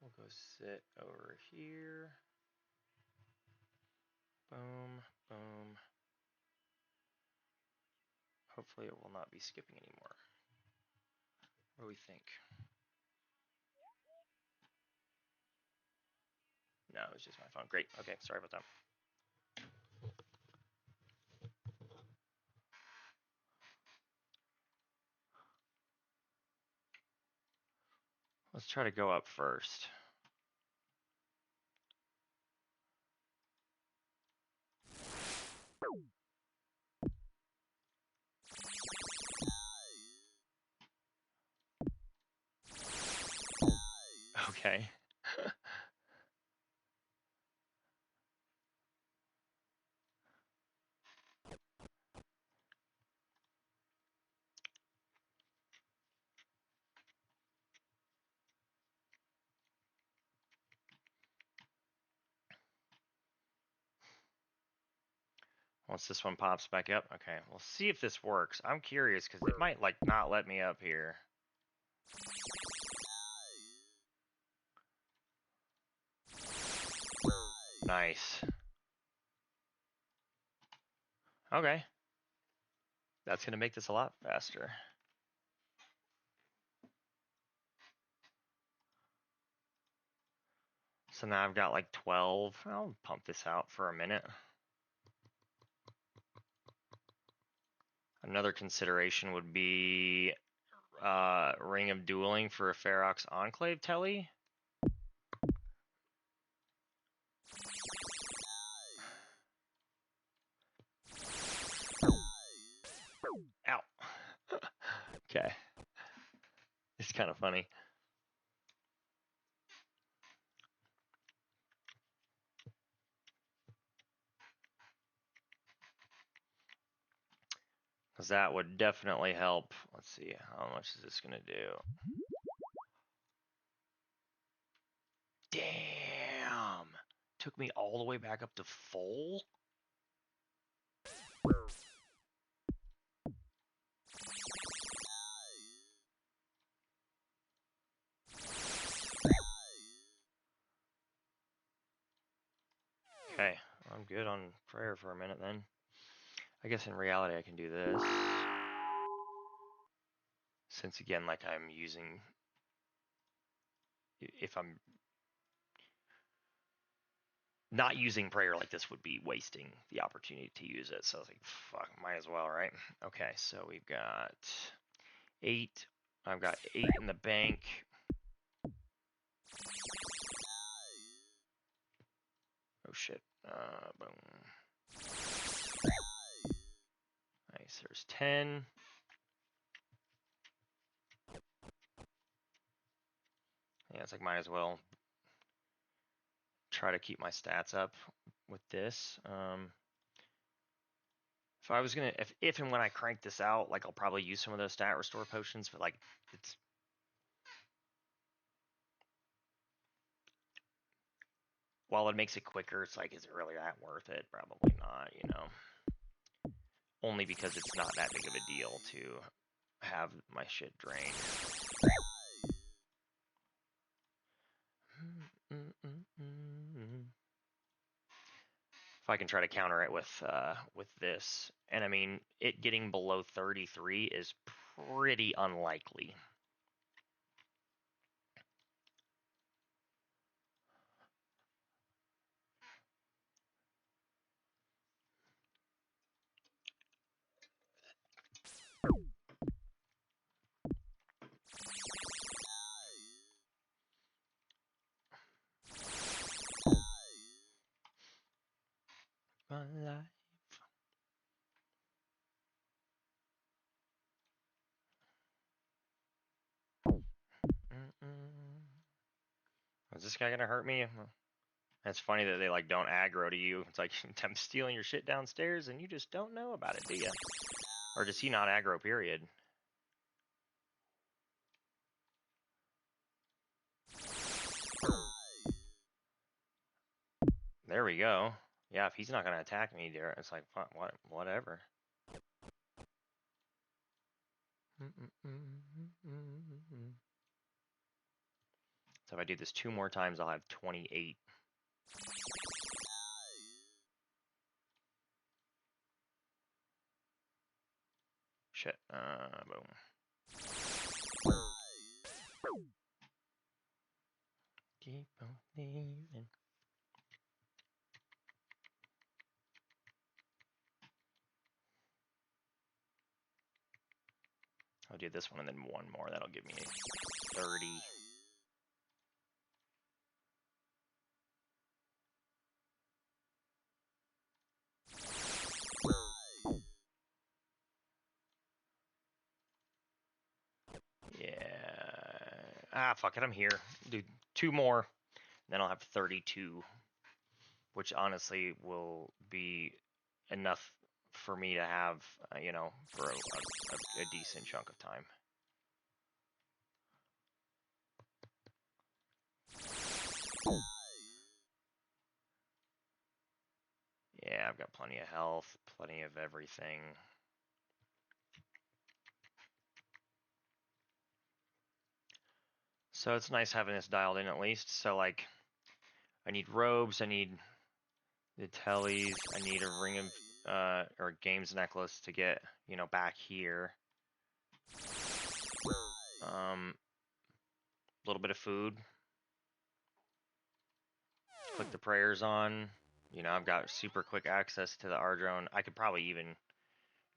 We'll go sit over here. Boom, boom. Hopefully it will not be skipping anymore. What do we think? No, it was just my phone. Great. Okay, sorry about that. Let's try to go up first. Okay. Once this one pops back up, okay, we'll see if this works. I'm curious because it might like not let me up here. Nice. Okay. That's gonna make this a lot faster. So now I've got like 12. I'll pump this out for a minute. Another consideration would be Ring of Dueling for a Ferox Enclave telly. Ow. Okay. It's kind of funny. Because that would definitely help. Let's see, how much is this going to do? Damn. Took me all the way back up to full? Okay, I'm good on prayer for a minute then. I guess in reality I can do this. Since again, like I'm using, if I'm not using prayer like this would be wasting the opportunity to use it. So I was like, fuck, might as well, right? Okay, so we've got 8. I've got 8 in the bank. Oh shit. Boom. Nice, there's 10. Yeah, it's like might as well try to keep my stats up with this. If I was gonna, if and when I crank this out, like I'll probably use some of those stat restore potions, but like it's while it makes it quicker, it's like, is it really that worth it? Probably not, you know. Only because it's not that big of a deal to have my shit drained. If I can try to counter it with this, and I mean, it getting below 33 is pretty unlikely. My life. Is this guy gonna hurt me? It's funny that they like don't aggro to you. It's like I'm stealing your shit downstairs and you just don't know about it, do you? Or does he not aggro, period? There we go. Yeah, if he's not gonna attack me, dear, it's like whatever. So if I do this 2 more times, I'll have 28. Shit. Boom. Keep on leaving. I'll do this one and then one more. That'll give me 30. Yeah. Fuck it. I'm here. Do 2 more. Then I'll have 32, which honestly will be enough for me to have, for a decent chunk of time. Yeah, I've got plenty of health, plenty of everything. So it's nice having this dialed in at least. So, like, I need robes, I need the tellies, I need a ring of, or games necklace to get, back here. A little bit of food. Click the prayers on. I've got super quick access to the Ardrone. I could probably even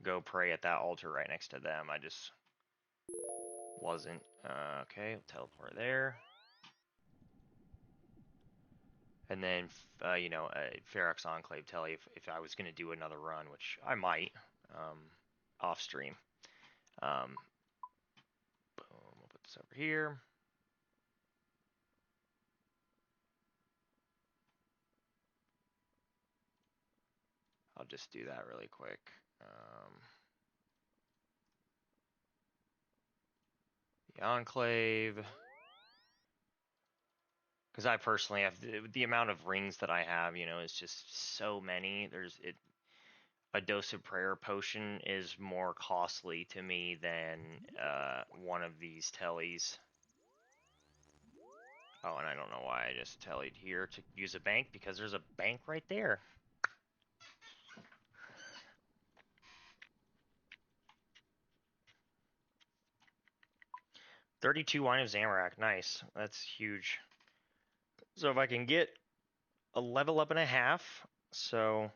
go pray at that altar right next to them. I just wasn't. Okay, teleport there. And then, Ferox Enclave telly if I was going to do another run, which I might, off stream. Boom, we'll put this over here. I'll just do that really quick. The Enclave. Because I personally have the amount of rings that I have, is just so many. A dose of prayer potion is more costly to me than one of these tellies. Oh, and I don't know why I just tellied here to use a bank, because there's a bank right there. $32 Wine of Zamorak, nice. That's huge. So if I can get a level up and a half, so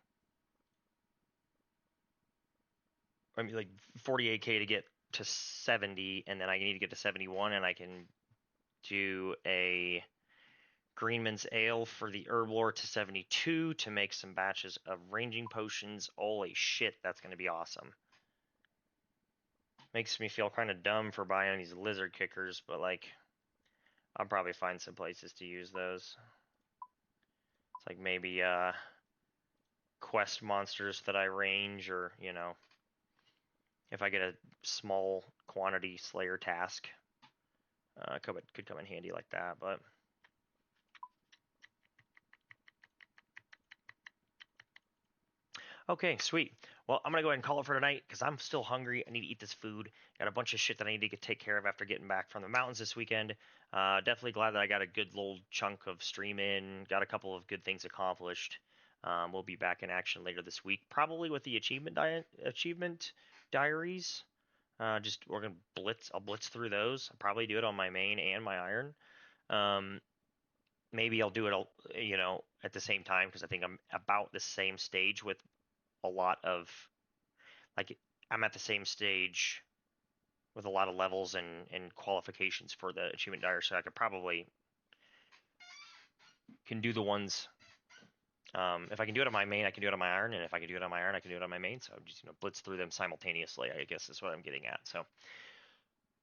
I mean like 48k to get to 70, and then I need to get to 71, and I can do a Greenman's Ale for the Herb Lore to 72 to make some batches of ranging potions. Holy shit, that's going to be awesome. Makes me feel kind of dumb for buying these lizard kickers, but like, I'll probably find some places to use those. It's like maybe quest monsters that I range, or if I get a small quantity Slayer task, could come in handy like that. But okay, sweet. Well, I'm gonna go ahead and call it for tonight because I'm still hungry. I need to eat this food. Got a bunch of shit that I need to take care of after getting back from the mountains this weekend. Definitely glad that I got a good little chunk of stream in. Got a couple of good things accomplished. We'll be back in action later this week, probably with the achievement diaries. We're gonna blitz. I'll blitz through those. I'll probably do it on my main and my iron. Maybe I'll do it, at the same time, because I think I'm about the same stage with a lot of, like, I'm at the same stage with a lot of levels and qualifications for the achievement diary, so I could probably can do the ones. If I can do it on my main, I can do it on my iron, and if I can do it on my iron, I can do it on my main. So I'm just blitz through them simultaneously, I guess is what I'm getting at. So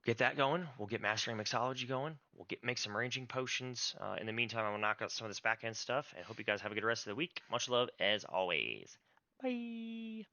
get that going. We'll get mastering mixology going. We'll make some ranging potions. In the meantime, I will knock out some of this back end stuff, and hope you guys have a good rest of the week. Much love as always. Bye.